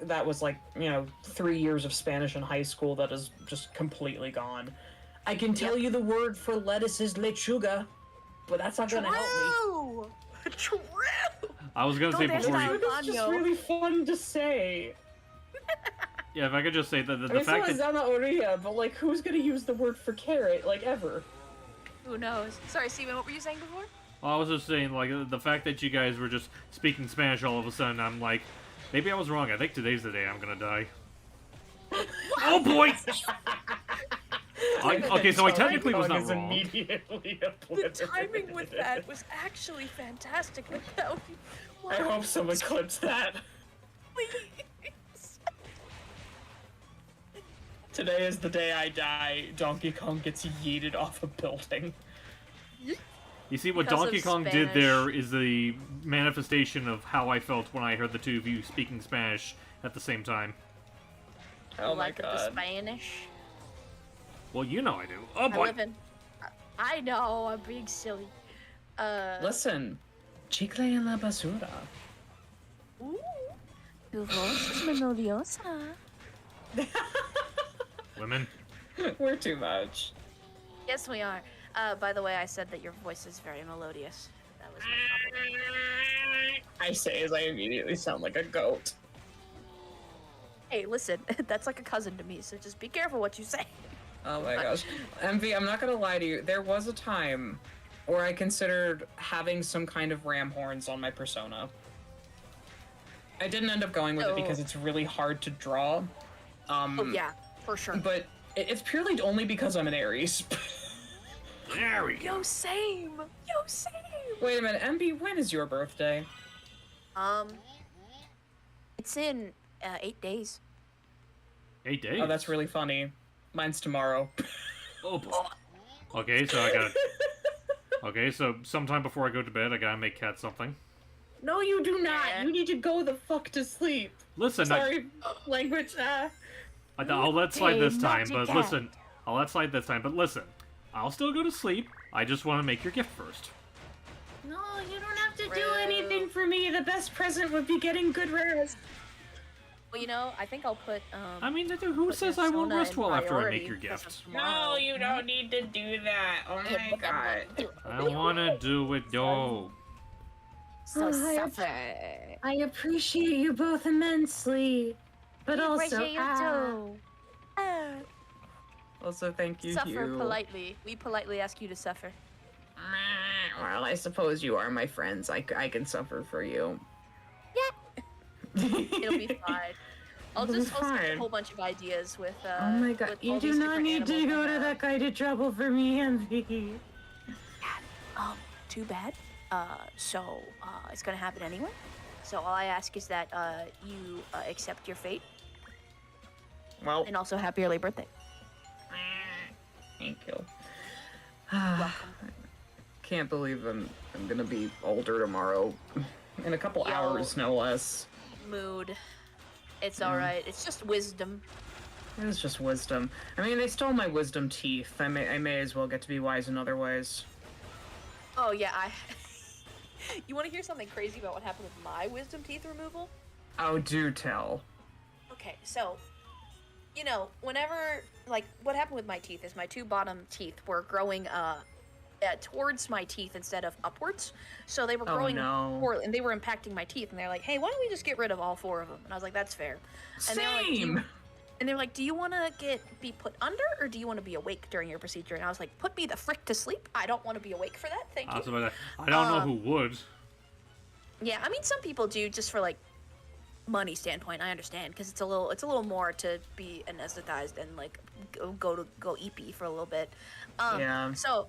F: that was like, 3 years of Spanish in high school that is just completely gone. I can tell you the word for lettuce is lechuga, but that's not gonna help me.
E: True.
A: I was gonna say
E: Don't
A: before
E: ask
A: you.
E: that.
F: It's just really fun to say.
A: Yeah, if I could just say that the
F: I mean,
A: fact
F: so is
A: that
F: zanahoria, but like, who's gonna use the word for carrot, like, ever?
E: Who knows? Sorry, Steven, what were you saying before?
A: I was just saying, like, the fact that you guys were just speaking Spanish all of a sudden, I'm like, maybe I was wrong. I think today's the day I'm gonna die. Oh boy! Okay, so I technically was not wrong.
F: Immediately
H: The timing with that was actually fantastic. Like, that would be...
F: I hope someone clips that.
H: Please.
F: Today is the day I die. Donkey Kong gets yeeted off a building.
A: You see, what
H: Because
A: Donkey
H: of
A: Kong did
H: Spanish.
A: there is the manifestation of how I felt when I heard the two of you speaking Spanish at the same time.
F: Oh my
H: like the
F: god.
H: Spanish.
A: Well, you know I do. Oh
H: I
A: boy!
H: live in... I know, I'm being silly.
F: Listen, chicle en la basura.
H: Ooh. Tu voz es melodiosa.
A: Women.
F: We're too much.
H: Yes, we are. By the way, I said that your voice is very melodious. That was my compliment.
F: I say as I immediately sound like a goat.
H: Hey, listen, that's like a cousin to me, so just be careful what you say.
F: Oh my gosh. MV, I'm not gonna lie to you. There was a time where I considered having some kind of ram horns on my persona. I didn't end up going with it because it's really hard to draw.
H: Oh yeah, for sure.
F: But it's purely only because I'm an Aries.
A: There we go.
H: Yo, same. Yo, same.
F: Wait a minute, MB, when is your birthday?
H: It's in 8 days.
A: 8 days.
F: Oh, that's really funny. Mine's tomorrow.
A: Oh boy. Okay, so I gotta... Okay, so sometime before I go to bed, I gotta make Kat something.
F: No, you do not.
H: Yeah.
F: You need to go the fuck to sleep.
A: Listen,
F: Sorry, language.
A: I'll let slide this
E: Hey,
A: time,
E: magic
A: but
E: cat.
A: listen. I'll let slide this time, but listen. I'll still go to sleep. I just want to make your gift first.
I: No, you don't have to do
H: Rude.
I: anything for me. The best present would be getting good rest.
H: Well, you know, I think I'll put
A: I mean, who
H: put
A: says I won't
H: Persona
A: rest
H: in
A: well after I
H: priority
A: make your
H: because of
A: gift?
H: tomorrow.
F: No, you don't need to do that. Oh my god.
A: I want to do it, though.
H: So
I: Oh,
H: suffer.
I: I appreciate you both immensely, but also
H: Appreciate you too.
F: Also, thank you,
H: Suffer
F: Hugh.
H: politely. We politely ask you to suffer.
F: Well, I suppose you are my friends. I can suffer for you.
H: It'll be fine. I'll
F: It'll be
H: just post a
F: fine.
H: whole bunch of ideas with
I: oh my god,
H: with
I: you
H: all
I: do
H: these
I: not
H: different
I: need to
H: animals
I: go
H: and,
I: to that kind of trouble for me, MV.
H: Too bad. It's gonna happen anyway. So all I ask is that you accept your fate,
F: Well,
H: and also happy early birthday.
F: thank you. Can't believe I'm gonna be older tomorrow. In a couple
H: Yo.
F: hours, no less.
H: Mood. It's all right. It's just wisdom.
F: It's just wisdom. I mean, they stole my wisdom teeth. I may as well get to be wise in other ways.
H: Oh yeah, You want to hear something crazy about what happened with my wisdom teeth removal?
F: Oh, do tell.
H: Okay, so, you know, whenever, like, what happened with my teeth is my two bottom teeth were growing, towards my teeth instead of upwards. So they were
F: Oh,
H: growing
F: no.
H: poorly, and they were impacting my teeth, and they're like, hey, why don't we just get rid of all 4 of them? And I was like, that's fair. And they were like,
F: Same!
H: and they're like, do you want to be put under, or do you want to be awake during your procedure? And I was like, put me the frick to sleep. I don't want to be awake for that, thank you.
A: I don't know who would.
H: Yeah, I mean, some people do just for like money standpoint. I understand because it's a little more to be anesthetized and like go EP for a little bit.
F: Yeah.
H: So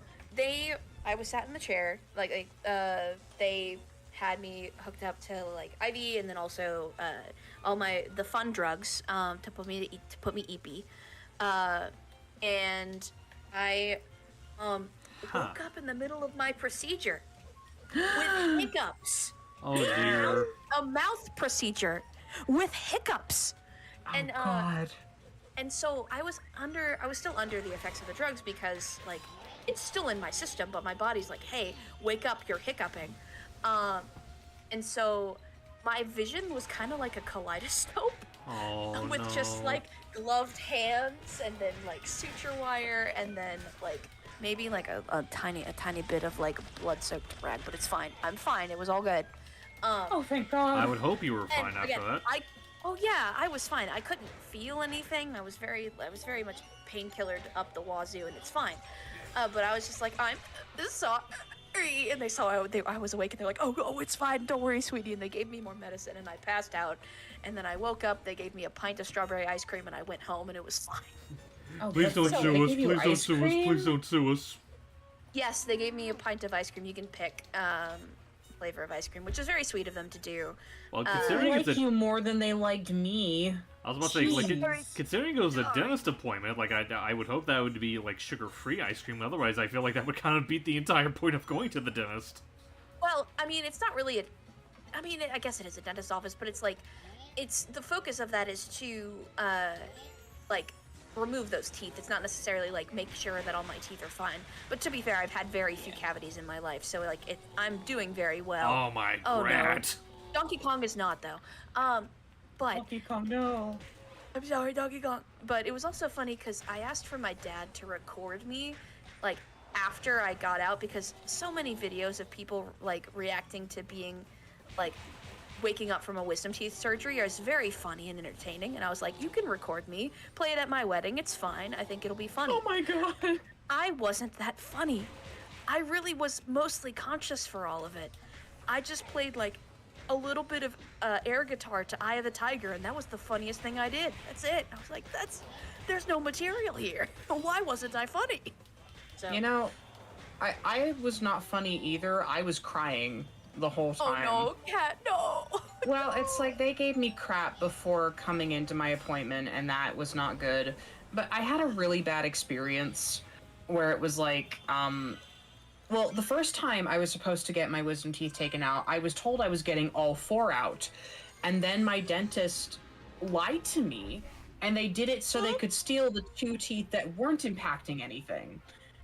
H: I was sat in the chair, they had me hooked up to like IV and then also all the fun drugs to put me EP, and I woke up in the middle of my procedure with hiccups.
A: Oh dear.
H: A mouth procedure with hiccups. And
F: God.
H: and so I was still under the effects of the drugs because like it's still in my system, but my body's like, hey, wake up, you're hiccuping. And so my vision was kind of like a kaleidoscope
A: Oh
H: with
A: no.
H: just like gloved hands and then like suture wire and then like maybe like a tiny bit of like blood-soaked rag, but it's fine. I'm fine. It was all good.
I: Oh, thank God.
A: I would hope you were
H: And
A: fine after
H: again,
A: that.
H: oh yeah, I was fine. I couldn't feel anything. I was very much painkillered up the wazoo, and it's fine. But I was just like, this is all. Mary! And they saw I was awake, and they're like, oh, it's fine, don't worry, sweetie. And they gave me more medicine, and I passed out. And then I woke up, they gave me a pint of strawberry ice cream, and I went home, and it was fine.
F: Oh,
D: Please don't
F: so
D: sue
F: they
D: us.
F: give you
D: Please don't
F: ice
D: sue us. Please
F: cream?
D: don't sue us.
H: Yes, they gave me a pint of ice cream. You can pick flavor of ice cream, which is very sweet of them to do.
A: Well,
F: They
A: considering
F: like
A: it's a,
F: you more than they liked me.
A: I was about to say, like,
F: Jeez.
A: considering it was a dentist appointment, like, I would hope that would be, like, sugar-free ice cream. Otherwise, I feel like that would kind of beat the entire point of going to the dentist.
H: Well, I mean, it's not really I guess it is a dentist's office, but it's like, the focus of that is to, like, remove those teeth. It's not necessarily, like, make sure that all my teeth are fine. But to be fair, I've had very few cavities in my life, so, like, I'm doing very well.
A: Oh my
H: Oh, no.
A: rat.
H: Donkey Kong is not, though. But
F: Donkey Kong, no.
H: I'm sorry, Donkey Kong. But it was also funny because I asked for my dad to record me, like, after I got out, because so many videos of people, like, reacting to being, like, waking up from a wisdom teeth surgery is very funny and entertaining. And I was like, you can record me, play it at my wedding, it's fine. I think it'll be funny.
F: Oh my god.
H: I wasn't that funny. I really was mostly conscious for all of it. I just played, like, a little bit of air guitar to Eye of the Tiger, and that was the funniest thing I did. That's it. I was like, there's no material here. Why wasn't I funny? So,
F: You know, I was not funny either. I was crying the whole
H: oh
F: time.
H: no, Cat, no.
F: Well, it's like they gave me crap before coming into my appointment, and that was not good. But I had a really bad experience where it was like, well, the first time I was supposed to get my wisdom teeth taken out, I was told I was getting all 4 out. And then my dentist lied to me, and they did it so they could steal the 2 teeth that weren't impacting anything,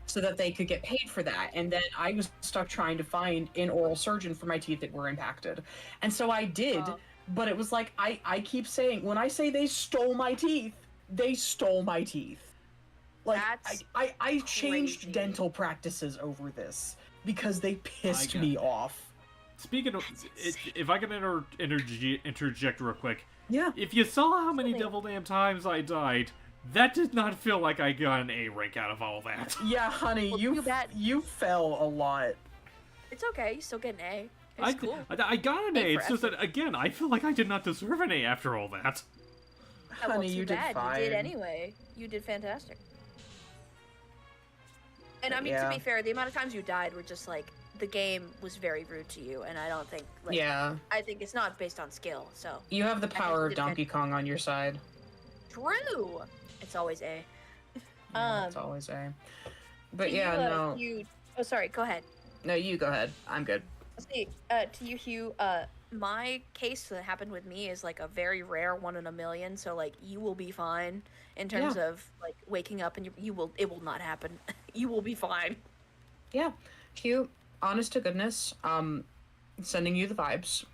F: so that they could get paid for that. And then I was stuck trying to find an oral surgeon for my teeth that were impacted. And so I did, but it was like, I keep saying, when I say they stole my teeth, they stole my teeth. Like,
H: That's
F: I changed
H: crazy.
F: dental practices over this because they pissed
A: got
F: me
A: it.
F: off.
A: Speaking of, if I can interject real quick,
F: Yeah.
A: if you saw how many double damn times I died, that did not feel like I got an A rank out of all that.
F: Yeah, honey,
H: Well,
F: you
H: too bad.
F: you fell a lot.
H: It's okay. You still get an A. It's cool.
A: I got an
H: A
A: A.
H: for
A: It's just that, again, I feel like I did not deserve an A after all that.
H: Oh, well,
F: Honey,
H: too
F: you did
H: bad.
F: fine.
H: You did anyway. You did fantastic. And I mean,
F: Yeah.
H: to be fair, the amount of times you died were just like, the game was very rude to you, and I don't think, like,
F: Yeah.
H: I think it's not based on skill, so.
F: You have the
H: think
F: power
H: you
F: of
H: did
F: Donkey Kong on your side.
H: True! It's always A.
F: Yeah, it's always A. But
H: to
F: yeah,
H: you,
F: no.
H: Oh, sorry, go ahead.
F: No, you go ahead. I'm good.
H: See, to you, Hugh, my case that happened with me is like a very rare 1 in a million, so like you will be fine in terms of like waking up, and it will not happen. You will be fine.
F: Yeah. Q, honest to goodness, sending you the vibes.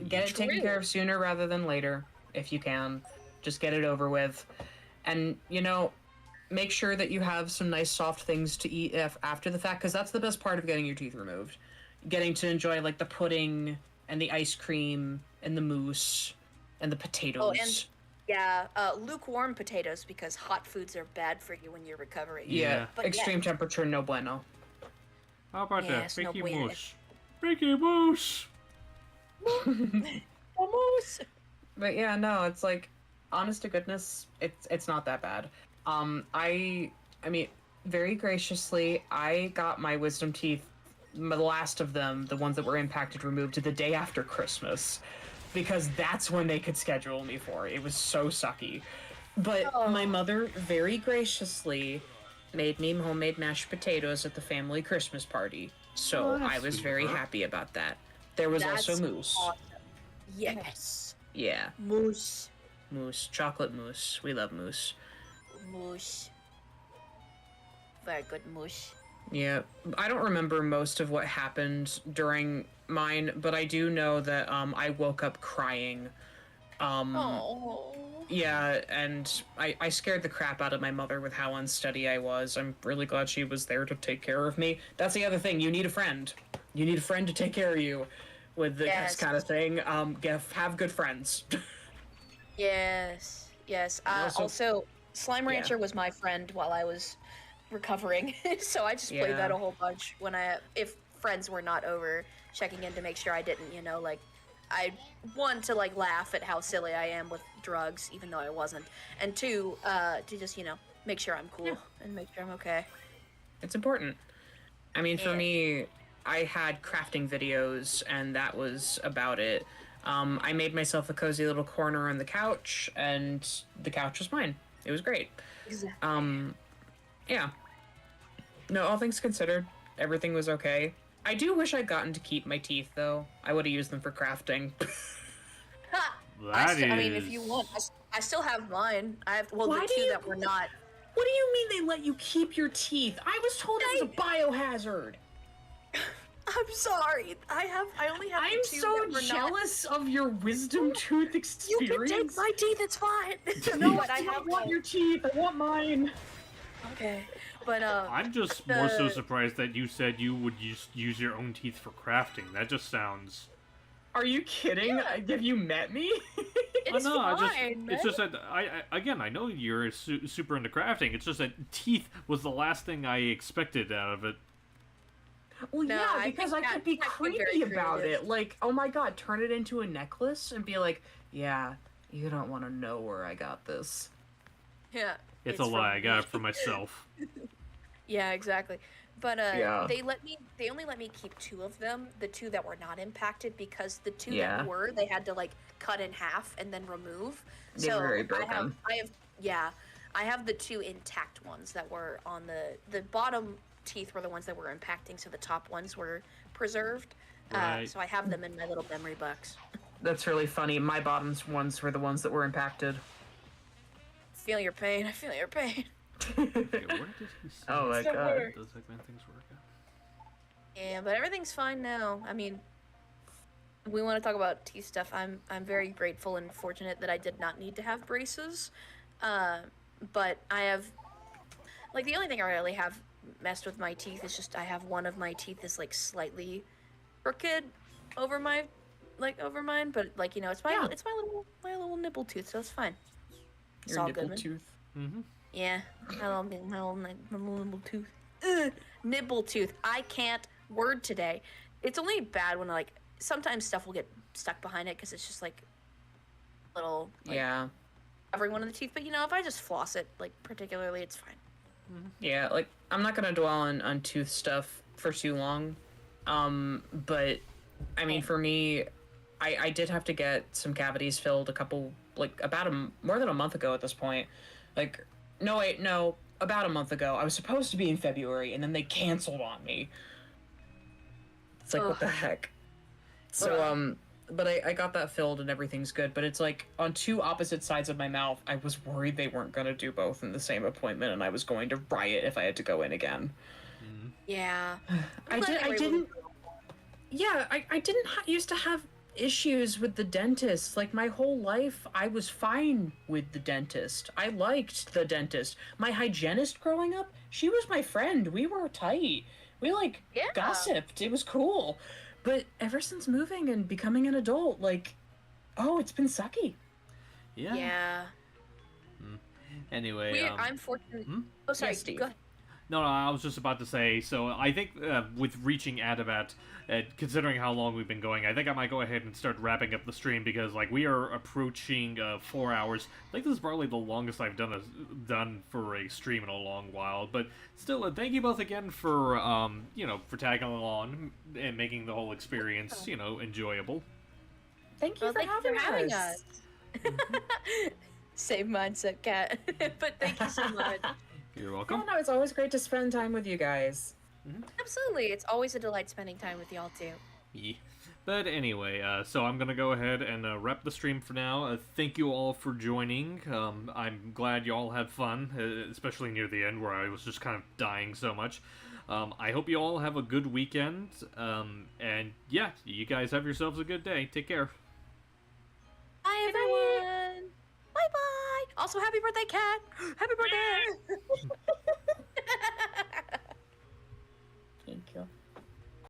F: Get it taken care of sooner rather than later, if you can. Just get it over with. And, you know, make sure that you have some nice soft things to eat after the fact, because that's the best part of getting your teeth removed. Getting to enjoy, like, the pudding and the ice cream and the mousse and the potatoes.
H: Oh, and yeah, lukewarm potatoes, because hot foods are bad for you when you're recovering.
F: Yeah,
H: But
F: extreme temperature, no bueno.
A: How about
H: Yes,
A: that?
H: no
A: Mickey
H: bueno.
A: Mouse. Mickey Mouse!
H: Almost.
F: But yeah, no, it's like, honest to goodness, it's not that bad. I mean, very graciously, I got my wisdom teeth, the last of them, the ones that were impacted, removed the day after Christmas, because that's when they could schedule me for. It was so sucky. But my mother very graciously made me homemade mashed potatoes at the family Christmas party. So I was very happy about that. There was also mousse.
H: Awesome. Yes.
F: Yeah,
H: Mousse.
F: mousse, chocolate mousse. We love mousse.
H: Mousse. Very good mousse.
F: Yeah, I don't remember most of what happened during mine, but I do know that I woke up crying.
H: Oh.
F: Yeah, and I scared the crap out of my mother with how unsteady I was. I'm really glad she was there to take care of me. That's the other thing. You need a friend. You need a friend to take care of you with this kind of thing. Have good friends.
H: Yes. Yes.
F: Also-
H: Also, Slime Rancher was my friend while I was recovering. So I just played
F: Yeah.
H: that a whole bunch if friends were not over, checking in to make sure I didn't, like, I one to like laugh at how silly I am with drugs, even though I wasn't, and two, to just make sure I'm cool and make sure I'm okay.
F: It's important. I mean, for
H: Yeah.
F: me, I had crafting videos, and that was about it. I made myself a cozy little corner on the couch, and the couch was mine. It was great.
H: Exactly.
F: Yeah. No, all things considered, everything was okay. I do wish I'd gotten to keep my teeth, though. I would have used them for crafting.
H: Ha!
A: That
H: I mean, if
A: is-
H: you want, I still have mine. I have
F: Why
H: the
F: do
H: two
F: you-
H: that were not.
F: What do you mean they let you keep your teeth? I was told it was a biohazard.
H: I'm sorry. I only have
F: I'm
H: the two
F: so
H: that were not.
F: jealous of your wisdom tooth
H: You
F: experience.
H: can take my teeth. It's fine.
F: No,
H: but
F: I
H: I
F: don't
H: have
F: want
H: one.
F: your teeth. I want mine.
H: Okay, but
A: I'm just more so
H: the-
A: surprised that you said you would use your own teeth for crafting. That just sounds.
F: Are you kidding? Have you met me?
H: it's fine.
A: it's just that I know you're super into crafting. It's just that teeth was the last thing I expected out of it.
F: Well,
H: No,
F: yeah,
H: I
F: because
H: think
F: I could be
H: that's very
F: creepy about
H: creative.
F: it. Like, oh my god, turn it into a necklace and be like, yeah, you don't want to know where I got this.
H: Yeah.
A: It's a
H: from
A: lie. I got
H: me.
A: it for myself.
H: Yeah, exactly. But
F: Yeah.
H: they only let me keep two of them, the two that were not impacted, because the two
F: Yeah.
H: that were, they had to like cut in half and then remove.
F: They're
H: So
F: very
H: I
F: broken.
H: have the two intact ones that were on the bottom teeth were the ones that were impacting, so the top ones were preserved.
A: Right.
H: So I have them in my little memory box.
F: That's really funny. My bottoms ones were the ones that were impacted.
H: Feel your pain. I feel your pain.
A: Okay, where did he say
F: Oh my
H: So
F: god.
H: weird.
A: those Eggman things work out?
H: Yeah, but everything's fine now. I mean, we want to talk about teeth stuff. I'm very grateful and fortunate that I did not need to have braces. But I have, like, the only thing I really have messed with my teeth is just I have one of my teeth is like slightly crooked over mine, but like it's
F: Yeah.
H: it's my little nipple tooth, so it's fine. It's
F: Your
H: all
F: nipple
H: good.
F: tooth.
A: Mm-hmm.
H: Yeah, my little nibble tooth. Nibble tooth. I can't word today. It's only bad when like sometimes stuff will get stuck behind it because it's just like little
F: Yeah.
H: covering one of the teeth. But if I just floss it like particularly, it's fine.
F: Yeah, like, I'm not gonna dwell on tooth stuff for too long. But, I mean, for me, I did have to get some cavities filled more than a month ago at this point. Like, no, wait, no, about a month ago. I was supposed to be in February, and then they canceled on me. It's like, what the
H: Ugh.
F: heck? So, but I got that filled and everything's good, but it's like on two opposite sides of my mouth. I was worried they weren't going to do both in the same appointment, and I was going to riot if I had to go in again.
H: Yeah.
F: I didn't. Yeah, I didn't used to have issues with the dentist. Like, my whole life, I was fine with the dentist. I liked the dentist. My hygienist growing up, she was my friend. We were tight. We,
H: Yeah.
F: gossiped. It was cool. But ever since moving and becoming an adult, it's been sucky.
A: Yeah.
H: Yeah.
A: Anyway,
H: I'm fortunate.
A: hmm?
H: Oh, sorry.
F: Yes, Steve.
H: Go ahead.
A: No, I was just about to say, so I think with reaching Adabat, considering how long we've been going, I think I might go ahead and start wrapping up the stream because, we are approaching 4 hours. I think this is probably the longest I've done for a stream in a long while, but still, thank you both again for, for tagging along and making the whole experience, enjoyable.
F: Thank you
H: Well,
F: for
H: thank you for having
F: us.
H: Same mindset, cat. But thank you so much.
A: You're
F: Oh,
A: welcome.
F: no, it's always great to spend time with you guys.
H: Absolutely. It's always a delight spending time with y'all too.
A: Yeah. But anyway, so I'm gonna go ahead and wrap the stream for now. Thank you all for joining. I'm glad you all had fun, especially near the end where I was just kind of dying so much. I hope you all have a good weekend. And yeah, you guys have yourselves a good day. Take care.
H: Bye, everyone. Bye bye. Also, happy birthday, cat. Happy birthday.